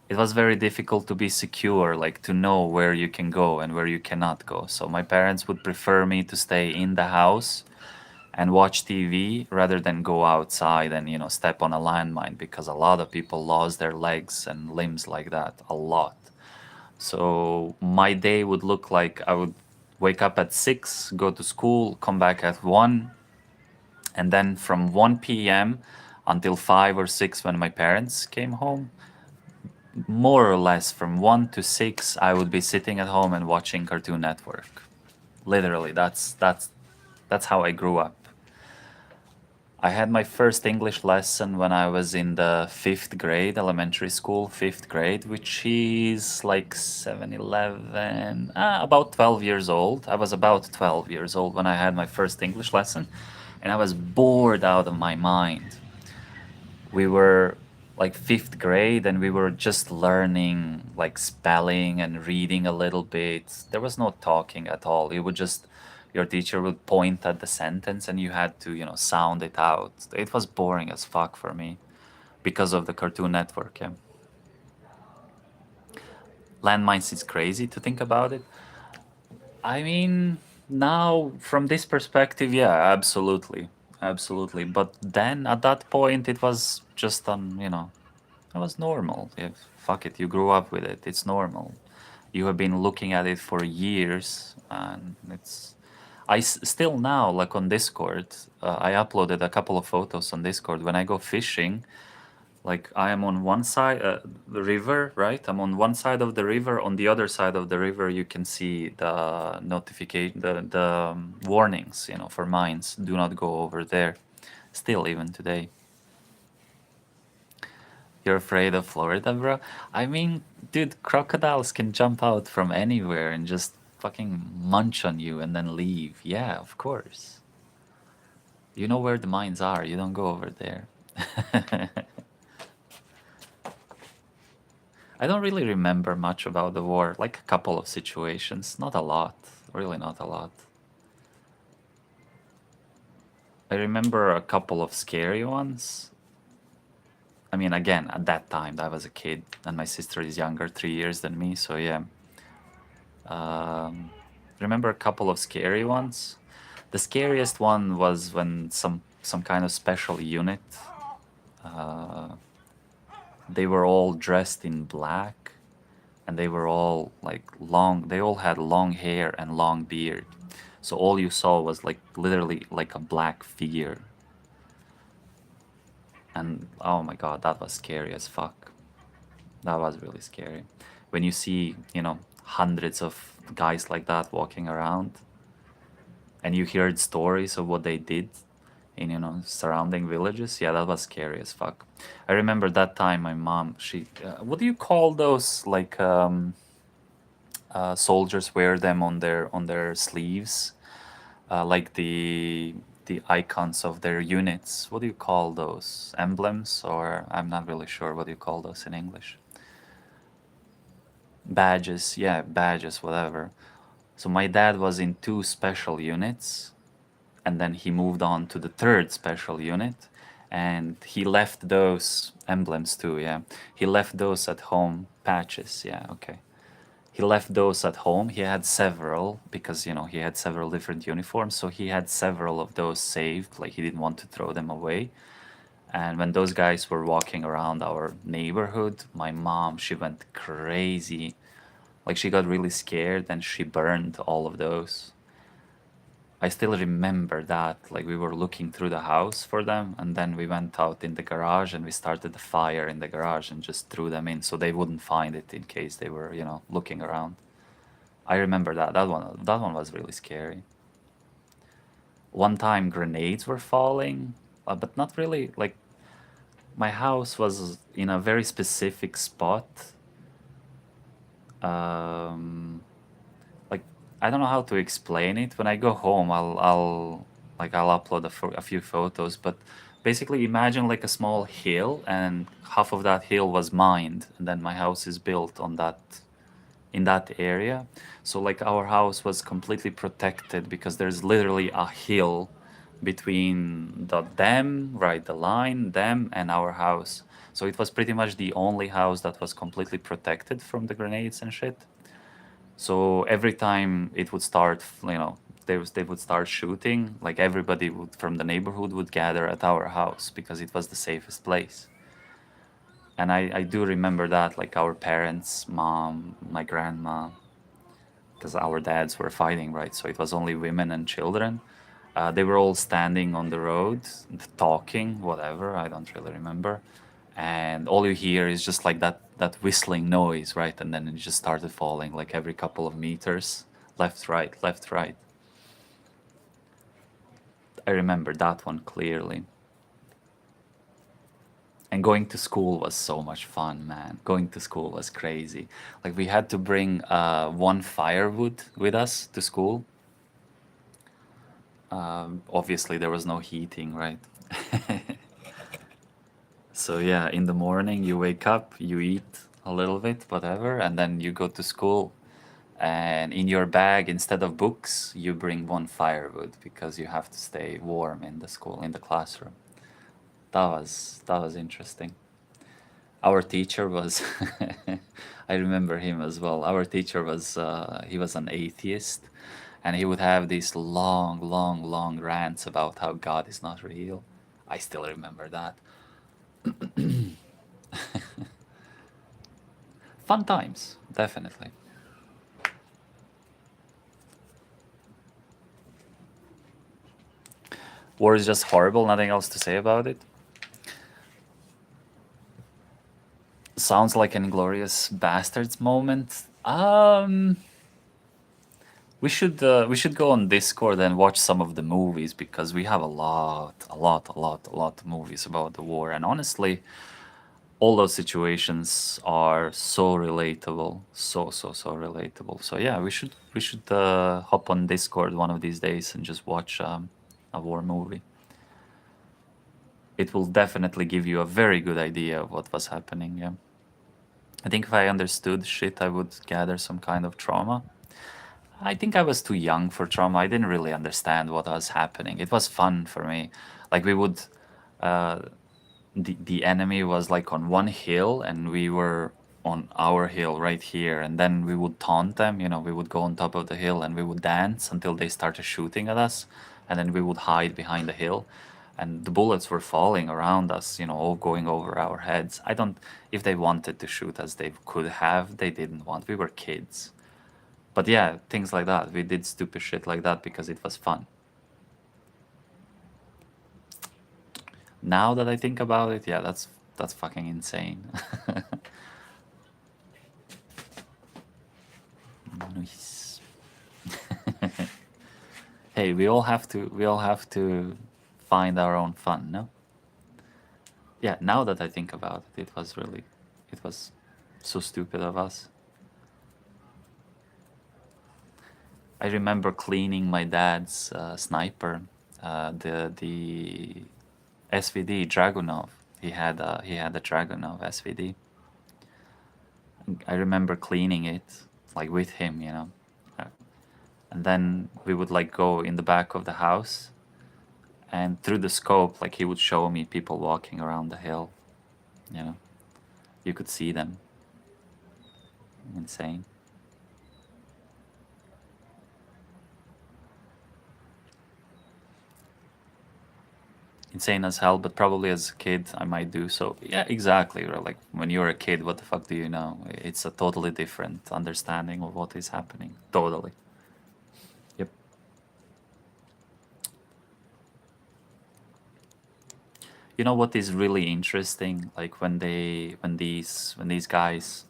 difficult to be secure, like to know where you can go and where you cannot go. So my parents would prefer me to stay in the house and watch TV rather than go outside and step on a landmine, because a lot of people lost their legs and limbs like that, a lot. So my day would look like I would wake up at 6, go to school, come back at 1, and then from 1 p.m. until 5 or 6 when my parents came home, more or less from 1 to 6 I would be sitting at home and watching Cartoon Network. Literally, that's how I grew up. I had my first English lesson when I was in the 5th grade, elementary school, 5th grade, which is like 7, 11, about 12 years old. I was about 12 years old when I had my first English lesson, and I was bored out of my mind. We were like 5th grade, and we were just learning like spelling and reading a little bit. There was no talking at all. You would just, your teacher would point at the sentence and you had to, sound it out. It was boring as fuck for me because of the Cartoon Network. Yeah. Landmines is crazy to think about it. I mean, now from this perspective, yeah, absolutely. Absolutely. But then at that point, it was just it was normal. Yeah, fuck it, you grew up with it. It's normal. You have been looking at it for years, and it's. Still now, like on Discord, I uploaded a couple of photos on Discord. When I go fishing, like I am on one side, the river, right? I'm on one side of the river. On the other side of the river, you can see the notification, the warnings, for mines. Do not go over there. Still, even today. You're afraid of Florida, bro? I mean, dude, crocodiles can jump out from anywhere and just fucking munch on you and then leave. Yeah, of course. You know where the mines are. You don't go over there. I don't really remember much about the war. Like a couple of situations. Not a lot. Really, not a lot. I remember a couple of scary ones. I mean, again, at that time, I was a kid, and my sister is younger, 3 years than me. So yeah, remember a couple of scary ones. The scariest one was when some kind of special unit. Uh, they were all dressed in black, and they were all like long. They all had long hair and long beard. So all you saw was like literally like a black figure. And oh my god, that was scary as fuck. That was really scary. When you see, hundreds of guys like that walking around, and you heard stories of what they did in surrounding villages. Yeah, that was scary as fuck. I remember that time my mom, she what do you call those, like soldiers wear them on their sleeves, like the icons of their units. What do you call those, emblems? Or I'm not really sure what do you call those in English. Badges, yeah, badges, whatever. So my dad was in two special units, and then he moved on to the third special unit, and he left those emblems too. Yeah, he left those at home. Patches, yeah, okay. He left those at home. He had several, because he had several different uniforms, so he had several of those saved. Like, he didn't want to throw them away. And when those guys were walking around our neighborhood, my mom, she went crazy. Like, she got really scared, and she burned all of those. I still remember that. Like, we were looking through the house for them, and then we went out in the garage and we started the fire in the garage and just threw them in so they wouldn't find it in case they were, looking around. I remember that. That one was really scary. One time grenades were falling, but not really. Like, my house was in a very specific spot. Um, like, I don't know how to explain it. When I go home, I'll upload a few photos. But basically, imagine like a small hill, and half of that hill was mined, and then my house is built on that, in that area. So like our house was completely protected because there's literally a hill between the line, them, and our house. So it was pretty much the only house that was completely protected from the grenades and shit. So every time it would start, they would start shooting. Like, everybody would from the neighborhood would gather at our house because it was the safest place. And I do remember that, like our parents, mom, my grandma, because our dads were fighting, right? So it was only women and children. They were all standing on the road, talking, whatever. I don't really remember. And all you hear is just like that whistling noise, right? And then it just started falling like every couple of meters, left, right, left, right. I remember that one clearly. And going to school was so much fun, man. Going to school was crazy. Like, we had to bring one firewood with us to school. Obviously, there was no heating, right? So yeah, in the morning you wake up, you eat a little bit, whatever, and then you go to school. And in your bag, instead of books, you bring one firewood because you have to stay warm in the school, in the classroom. That was interesting. Our teacher was, I remember him as well. Our teacher was he was an atheist, and he would have these long, long, long rants about how God is not real. I still remember that. Fun times, definitely. War is just horrible, nothing else to say about it. Sounds like an Inglorious Bastards moment. We should go on Discord and watch some of the movies because we have a lot of movies about the war, and honestly, all those situations are so relatable, so relatable. So yeah, we should hop on Discord one of these days and just watch a war movie. It will definitely give you a very good idea of what was happening. Yeah, I think if I understood shit, I would gather some kind of trauma. I think I was too young for trauma. I didn't really understand what was happening. It was fun for me. Like we would, uh, the enemy was like on one hill, and we were on our hill right here. And then we would taunt them. You know, we would go on top of the hill and we would dance until they started shooting at us, and then we would hide behind the hill. And the bullets were falling around us, you know, all going over our heads. I don't. If they wanted to shoot us, they could have. They didn't want. We were kids. But yeah, things like that. We did stupid shit like that because it was fun. Now that I think about it, yeah, that's fucking insane. Nice. Hey, we all have to find our own fun, no? Yeah, now that I think about it, it was so stupid of us. I remember cleaning my dad's sniper, the SVD Dragunov. He had a Dragunov SVD. I remember cleaning it like with him, you know. Uh, And then we would like go in the back of the house, and through the scope, like he would show me people walking around the hill, you know. You could see them. Insane. Insane as hell, but probably as a kid I might do so. Yeah, exactly. Right? Like when you're a kid, what the fuck do you know? It's a totally different understanding of what is happening. Totally. Yep. You know what is really interesting? Like when these guys,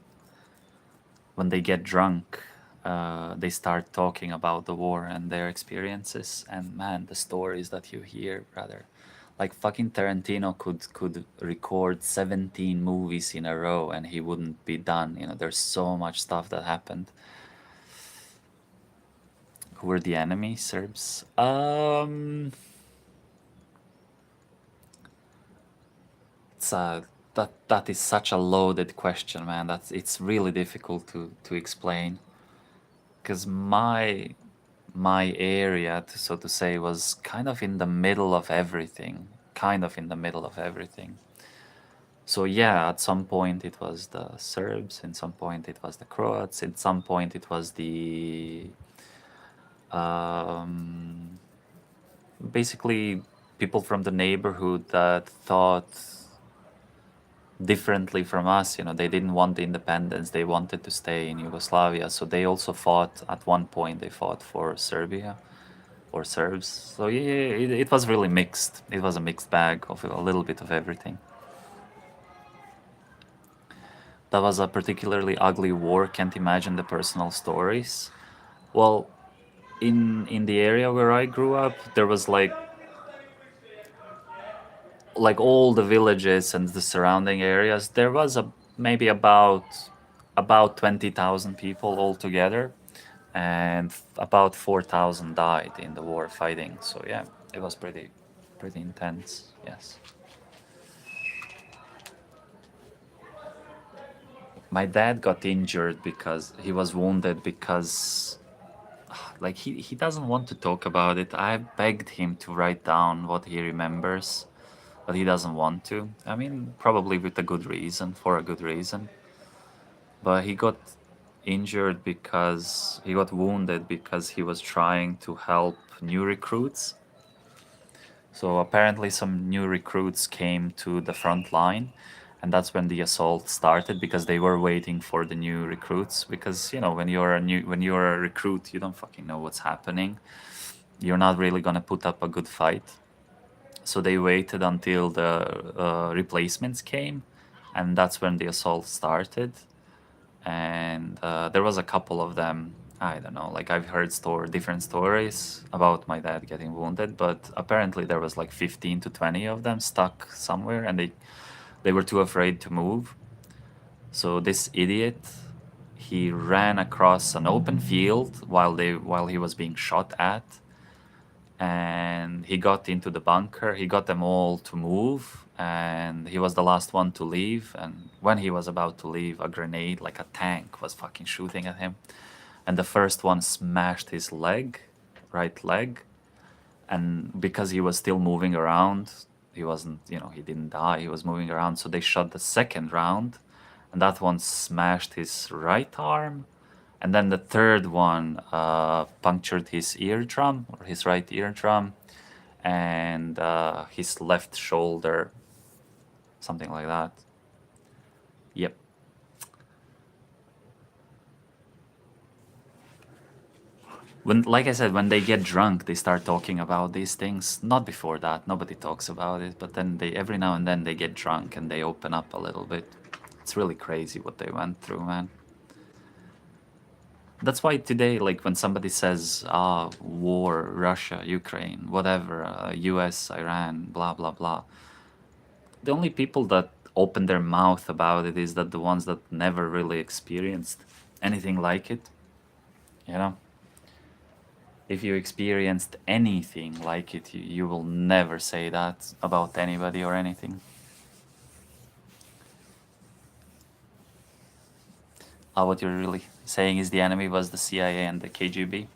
when they get drunk, they start talking about the war and their experiences, and man, the stories that you hear, brother. Like fucking Tarantino could record 17 movies in a row and he wouldn't be done. You know, there's so much stuff that happened. Who were the enemy? Serbs? It's that is such a loaded question, man. It's really difficult to explain because my area, so to say, was kind of in the middle of everything. Kind of in the middle of everything. So yeah, at some point it was the Serbs, at some point it was the Croats, at some point it was the um, basically people from the neighborhood that thought differently from us. You know, they didn't want the independence; they wanted to stay in Yugoslavia. So they also fought. At one point, they fought for Serbia or Serbs. So yeah, it was really mixed. It was a mixed bag of a little bit of everything. That was a particularly ugly war. Can't imagine the personal stories. Well, in the area where I grew up, there was like all the villages and the surrounding areas. There was a maybe about 20,000 people altogether, and about 4,000 died in the war fighting. So yeah, it was pretty intense. Yes. My dad got injured because he was wounded because like he doesn't want to talk about it. I begged him to write down what he remembers, but he doesn't want to. I mean, probably with a good reason, for a good reason. But he got injured because he got wounded because he was trying to help new recruits. So apparently some new recruits came to the front line, and that's when the assault started because they were waiting for the new recruits. Because when you're a recruit, you don't fucking know what's happening. You're not really gonna put up a good fight. So they waited until the replacements came, and that's when the assault started. And there was a couple of them. I don't know, like I've heard different stories about my dad getting wounded, but apparently there was like 15 to 20 of them stuck somewhere, and they were too afraid to move. So this idiot, he ran across an open field while he was being shot at, and he got into the bunker. He got them all to move, and he was the last one to leave. And when he was about to leave, a grenade, like a tank, was fucking shooting at him. And the first one smashed his leg, right leg. And because he was still moving around, he wasn't, he didn't die. He was moving around. So they shot the second round, and that one smashed his right arm. And then the third one punctured his eardrum, or his right eardrum, and his left shoulder, something like that. Yep. Like I said, when they get drunk, they start talking about these things. Not before that, nobody talks about it. But then every now and then, they get drunk and they open up a little bit. It's really crazy what they went through, man. That's why today, like when somebody says, war, Russia, Ukraine, whatever, US, Iran, blah, blah, blah, the only people that open their mouth about it is that the ones that never really experienced anything like it. You know? If you experienced anything like it, you will never say that about anybody or anything. What you're really saying is the enemy was the CIA and the KGB.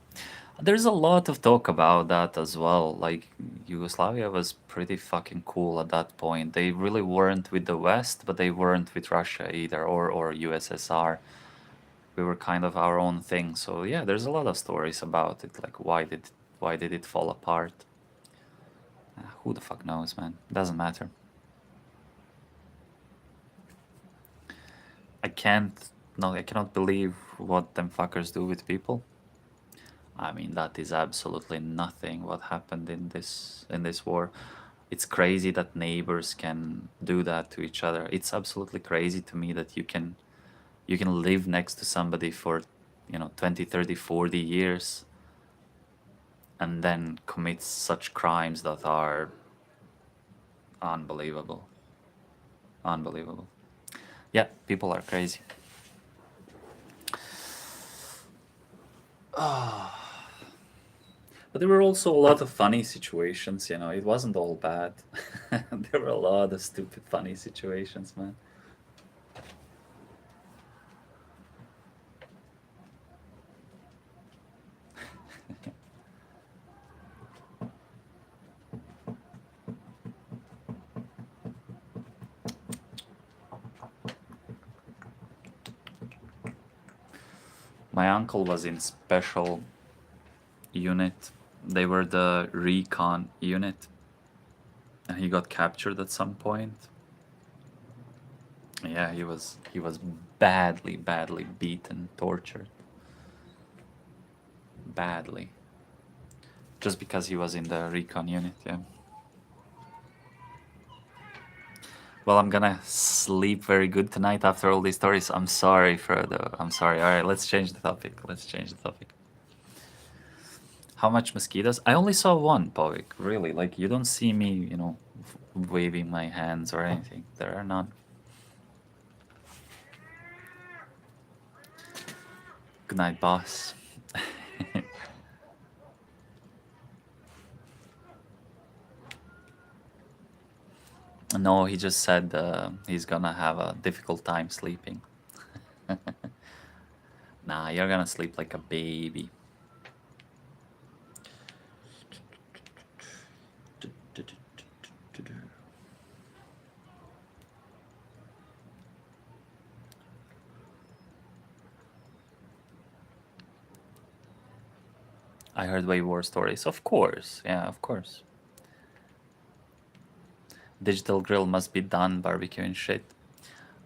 There's a lot of talk about that as well. Like, Yugoslavia was pretty fucking cool at that point. They really weren't with the West, but they weren't with Russia either, or USSR. We were kind of our own thing. So yeah, there's a lot of stories about it. Like, why did it fall apart? Who the fuck knows, man? Doesn't matter. I can't. No, I cannot believe what them fuckers do with people. I mean, that is absolutely nothing what happened in this war. It's crazy that neighbors can do that to each other. It's absolutely crazy to me that you can live next to somebody for 20, 30, 40 years and then commit such crimes that are unbelievable. Unbelievable. Yeah, people are crazy. But there were also a lot of funny situations, it wasn't all bad. There were a lot of stupid funny situations, man. My uncle was in special unit. They were the recon unit, and he got captured at some point. Yeah, he was badly, badly beaten, tortured, badly, just because he was in the recon unit. Yeah. Well, I'm gonna sleep very good tonight after all these stories. I'm sorry. All right, let's change the topic. How much mosquitoes? I only saw one, Povik. Really, like you don't see me, waving my hands or anything. There are none. Good night, boss. No, he just said he's gonna have a difficult time sleeping. Nah, you're gonna sleep like a baby. I heard way worse stories. Of course, yeah, of course. Digital grill must be done barbecuing shit.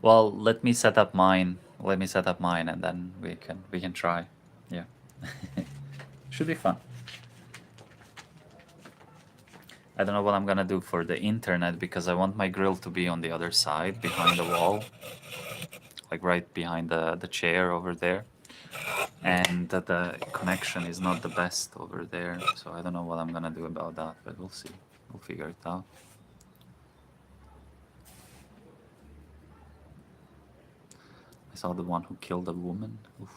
Well, let me set up mine. Let me set up mine, and then we can try. Yeah, should be fun. I don't know what I'm gonna do for the internet because I want my grill to be on the other side, behind the wall, like right behind the chair over there. And that the connection is not the best over there, so I don't know what I'm gonna do about that, but we'll see. We'll figure it out. I saw the one who killed a woman. Oof.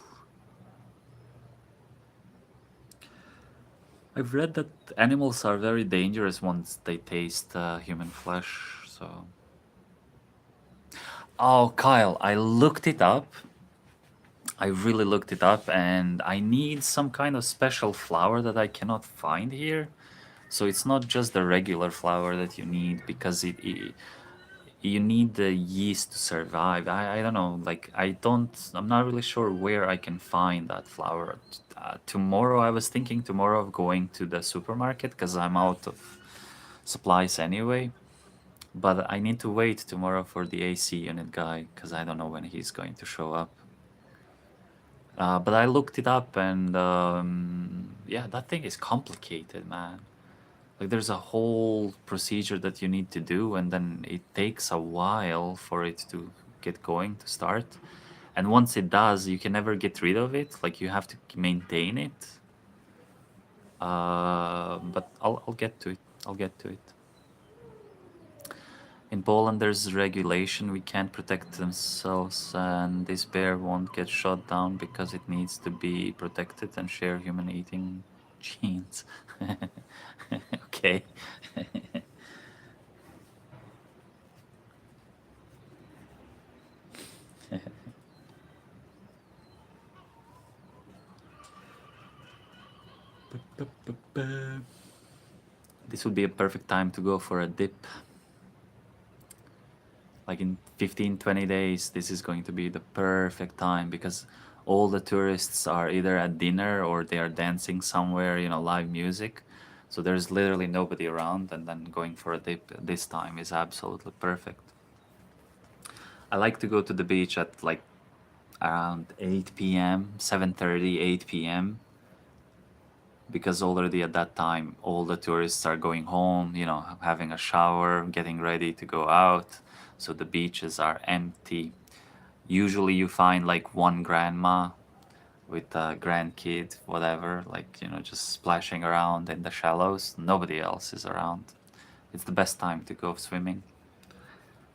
I've read that animals are very dangerous once they taste human flesh, so. Oh, Kyle, I looked it up. I really looked it up, and I need some kind of special flour that I cannot find here. So it's not just the regular flour that you need because it you need the yeast to survive. I don't know, like I'm not really sure where I can find that flour. Tomorrow I was thinking tomorrow of going to the supermarket because I'm out of supplies anyway. But I need to wait tomorrow for the AC unit guy because I don't know when he's going to show up. But I looked it up and yeah, that thing is complicated, man. Like there's a whole procedure that you need to do, and then it takes a while for it to get going to start. And once it does, you can never get rid of it. Like you have to maintain it. But I'll get to it. I'll get to it. In Poland, there's regulation. We can't protect themselves, and this bear won't get shot down because it needs to be protected and share human eating genes. Okay. This would be a perfect time to go for a dip. Like in 15, 20 days, this is going to be the perfect time because all the tourists are either at dinner or they are dancing somewhere, live music. So there's literally nobody around, and then going for a dip this time is absolutely perfect. I like to go to the beach at like around 8 p.m., 7:30, 8 p.m. because already at that time all the tourists are going home, having a shower, getting ready to go out, so the beaches are empty. Usually you find like one grandma with a grandkid, whatever, like, just splashing around in the shallows. Nobody else is around. It's the best time to go swimming.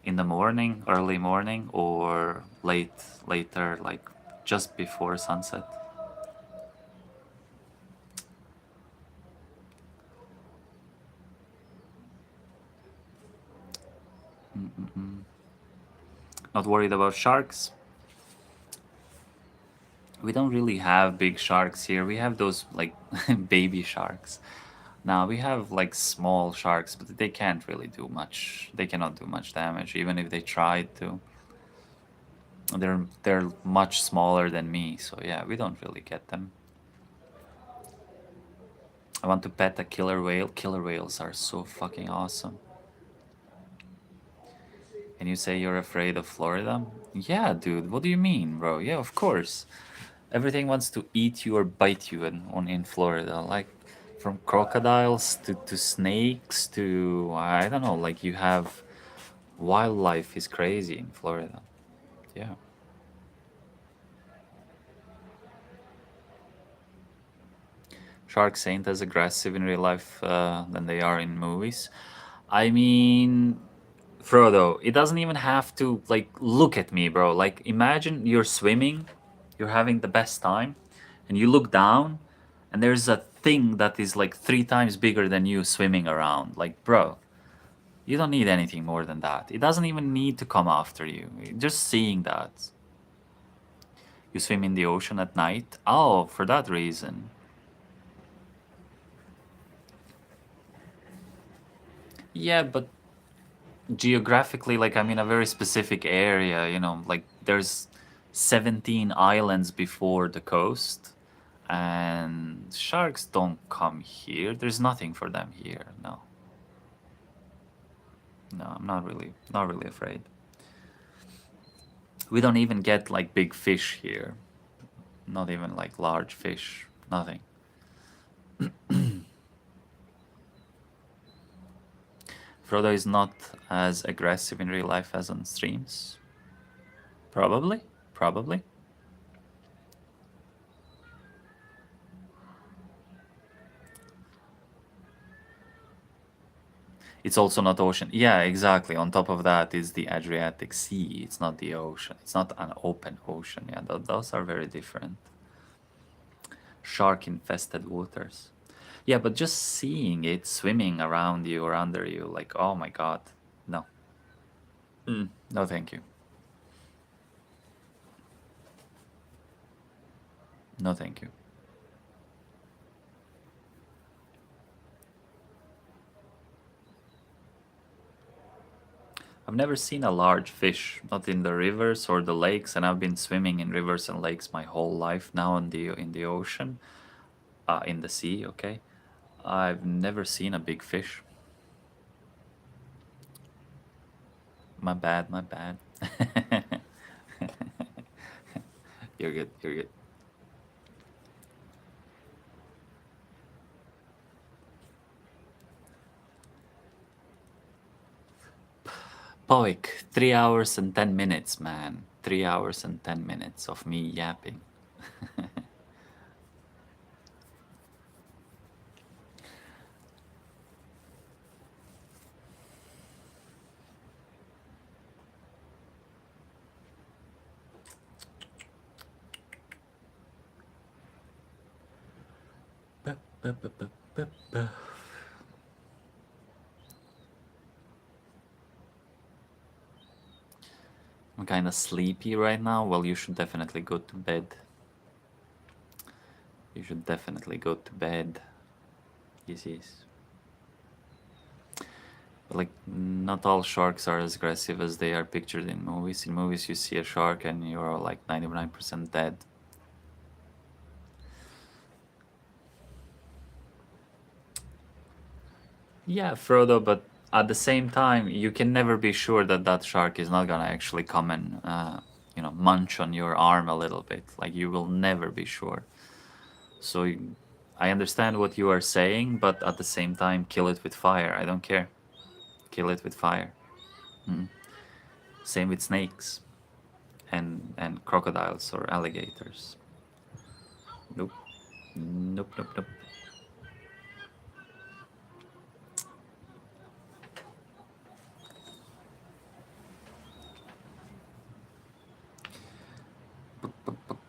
In the morning, early morning, or later, like just before sunset. Mm-mm-mm. Not worried about sharks? We don't really have big sharks here. We have those like baby sharks. Now we have like small sharks, but they can't really do much. They cannot do much damage, even if they tried to. They're much smaller than me, so yeah, we don't really get them. I want to pet a killer whale. Killer whales are so fucking awesome. And you say you're afraid of Florida? Yeah, dude. What do you mean, bro? Yeah, of course. Everything wants to eat you or bite you in Florida. Like from crocodiles to snakes to I don't know. Like you have wildlife is crazy in Florida. Yeah. Sharks ain't as aggressive in real life than they are in movies. I mean, Frodo, it doesn't even have to like look at me, bro. Like imagine you're swimming, you're having the best time, and you look down and there's a thing that is like 3 times bigger than you swimming around. Like, bro, you don't need anything more than that. It doesn't even need to come after you. Just seeing that. You swim in the ocean at night? Oh, for that reason. Yeah, but geographically, like I'm in a very specific area, like there's 17 islands before the coast, and Sharks don't come here. There's nothing for them here. No. No, I'm not really afraid. We don't even get like big fish here. Not even like large fish. Nothing. Frodo is not as aggressive in real life as on streams. Probably. Probably. It's also not ocean. Yeah, exactly. On top of that is the Adriatic Sea. It's not the ocean. It's not an open ocean. Yeah, those are very different. Shark infested waters. Yeah, but just seeing it swimming around you or under you, like, oh my god. No. No, thank you. No, thank you. I've never seen a large fish, not in the rivers or the lakes, and I've been swimming in rivers and lakes my whole life now in the ocean, in the sea, okay? I've never seen a big fish. My bad, my bad. You're good, you're good. Poik, 3 hours and 10 minutes, man. 3 hours and 10 minutes of me yapping. I'm kind of sleepy right now. Well, you should definitely go to bed. You should definitely go to bed. Yes, yes. But like, not all sharks are as aggressive as they are pictured in movies. In movies, you see a shark and you're like 99% dead. Yeah, Frodo, but at the same time, you can never be sure that that shark is not gonna actually come and, munch on your arm a little bit. Like, you will never be sure. So, I understand what you are saying, but at the same time, kill it with fire. I don't care. Kill it with fire. Same with snakes and crocodiles or alligators. Nope. Nope, nope, nope.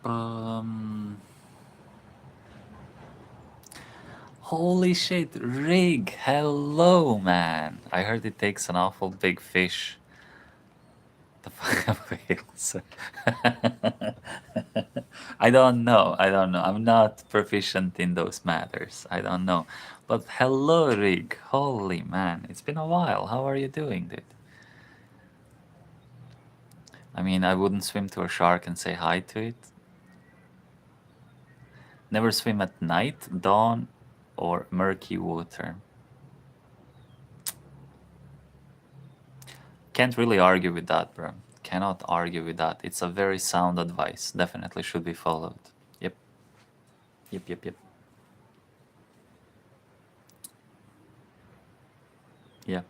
Um, Holy shit, Rig! Hello, man! I heard it takes an awful big fish. The fuck whales. I don't know. I don't know. I'm not proficient in those matters. I don't know. But hello, Rig. Holy man, it's been a while. How are you doing, dude? I mean, I wouldn't swim to a shark and say hi to it. Never swim at night, dawn, or murky water. Can't really argue with that, bro. Cannot argue with that. It's a very sound advice. Definitely should be followed. Yep. Yep, yep, yep. Yeah.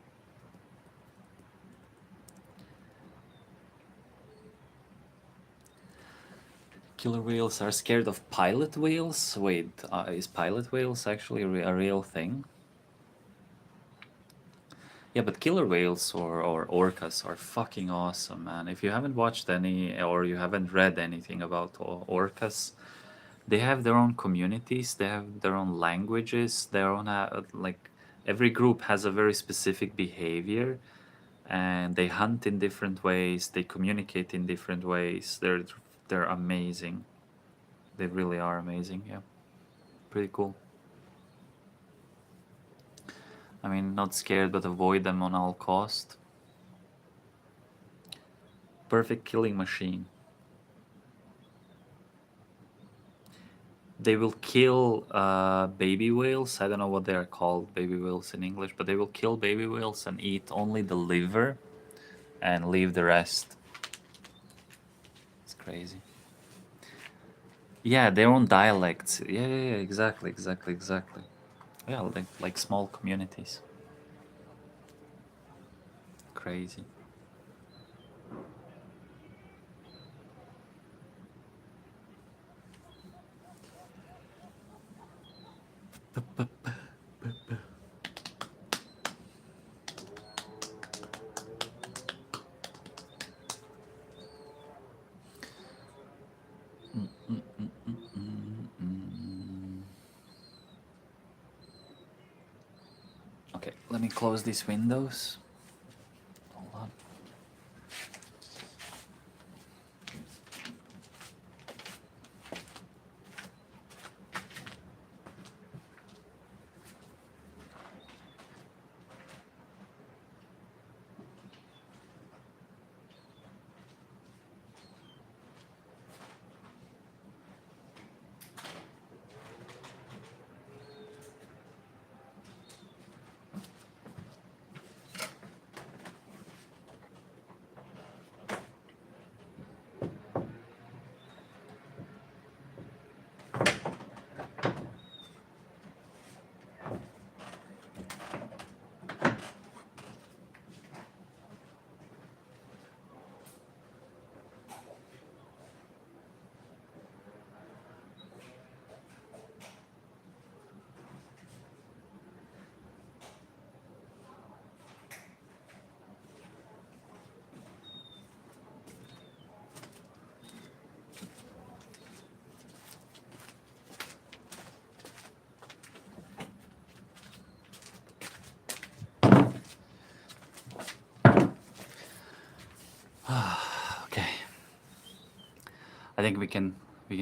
Killer whales are scared of pilot whales? Wait, is pilot whales actually a real thing? Yeah, but killer whales or orcas are fucking awesome, man. If you haven't watched any or you haven't read anything about orcas, they have their own communities, they have their own languages, their own, like, every group has a very specific behavior, and they hunt in different ways, they communicate in different ways. They're amazing. They really are amazing, yeah. Pretty cool. I mean, not scared, but avoid them on all cost. Perfect killing machine. they will kill baby whales. I don't know what they are called, baby whales in English, but they will kill baby whales and eat only the liver and leave the rest. It's crazy. Yeah, their own dialects. Yeah, yeah, yeah, exactly, exactly, exactly. Yeah, like small communities. Crazy. Okay, let me close these windows. Hold on. Okay. I think we can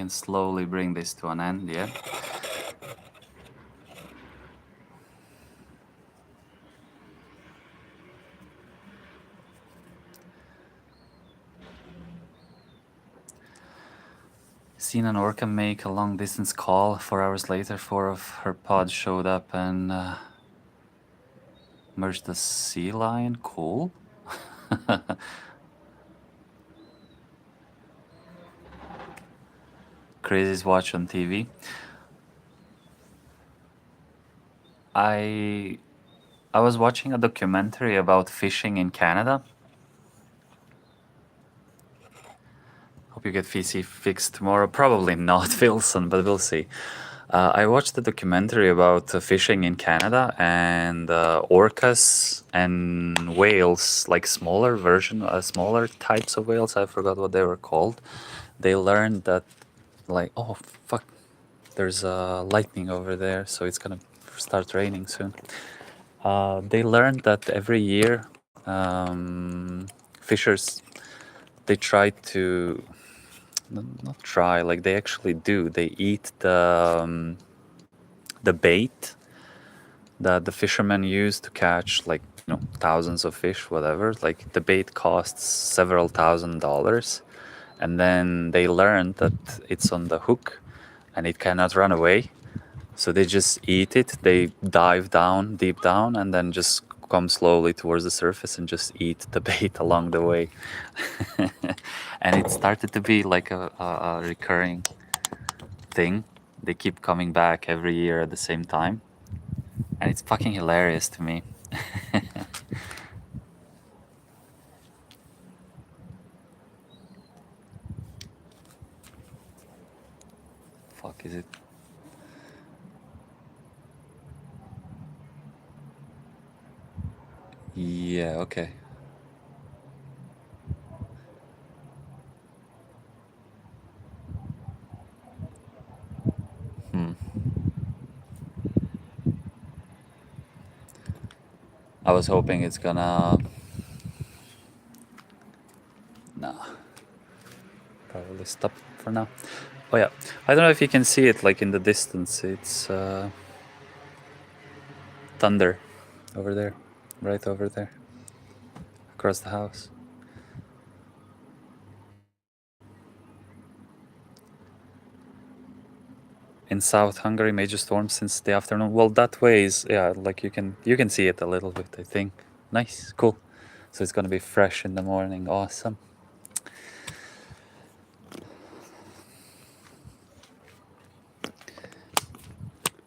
slowly bring this to an end, yeah? Seen an orca make a long distance call. 4 hours later, four of her pods showed up and merged the sea lion. Cool. Craziest watch on TV. I I was watching a documentary about fishing in Canada. Hope you get VC fixed tomorrow. Probably not, Wilson, but we'll see. I watched a documentary about fishing in Canada and orcas and whales, like smaller types of whales. I forgot what they were called. They learned that, like, oh fuck, there's lightning over there, so it's gonna start raining soon. They learned that every year, fishers they try to not try, like they actually do. They eat the bait that the fishermen use to catch, like, thousands of fish, whatever. Like the bait costs several $1,000s, and then they learn that it's on the hook and it cannot run away, so they just eat it. They dive down deep down and then just come slowly towards the surface and just eat the bait along the way. And it started to be like a recurring thing. They keep coming back every year at the same time, and it's fucking hilarious to me. Fuck is it? Yeah, okay. Hmm. I was hoping it's gonna. Nah, probably stop for now. Oh yeah, I don't know if you can see it, like in the distance. It's thunder over there, right over there, across the house. in South Hungary, major storm since the afternoon. Well, that way is, yeah, like you can see it a little bit, I think. Nice, cool. So it's gonna be fresh in the morning. Awesome.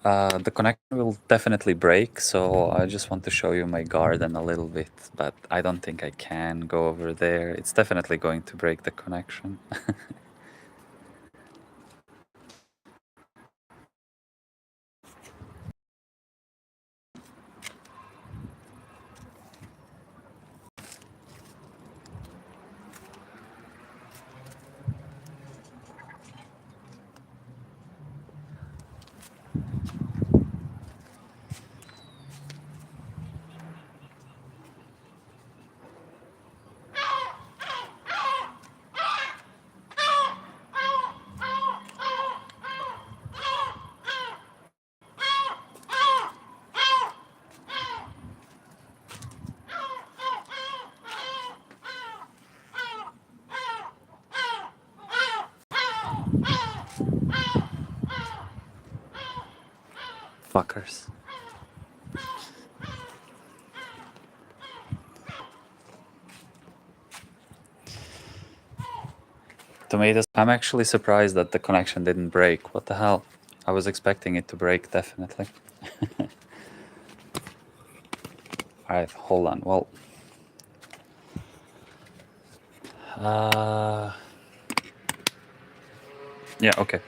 The connection will definitely break, so I just want to show you my garden a little bit, but I don't think I can go over there. It's definitely going to break the connection. Fuckers. Tomatoes. I'm actually surprised that the connection didn't break. What the hell? I was expecting it to break, definitely. Alright, hold on. Well, yeah, okay.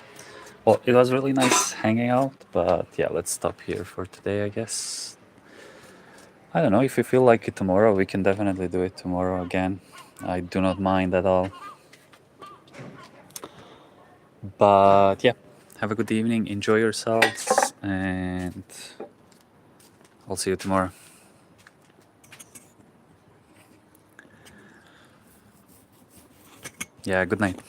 Well, it was really nice hanging out, but yeah, let's stop here for today, I guess. I don't know, if you feel like it tomorrow, we can definitely do it tomorrow again. I do not mind at all. But yeah, have a good evening, enjoy yourselves, and I'll see you tomorrow. Yeah, good night.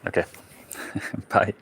Okay, bye.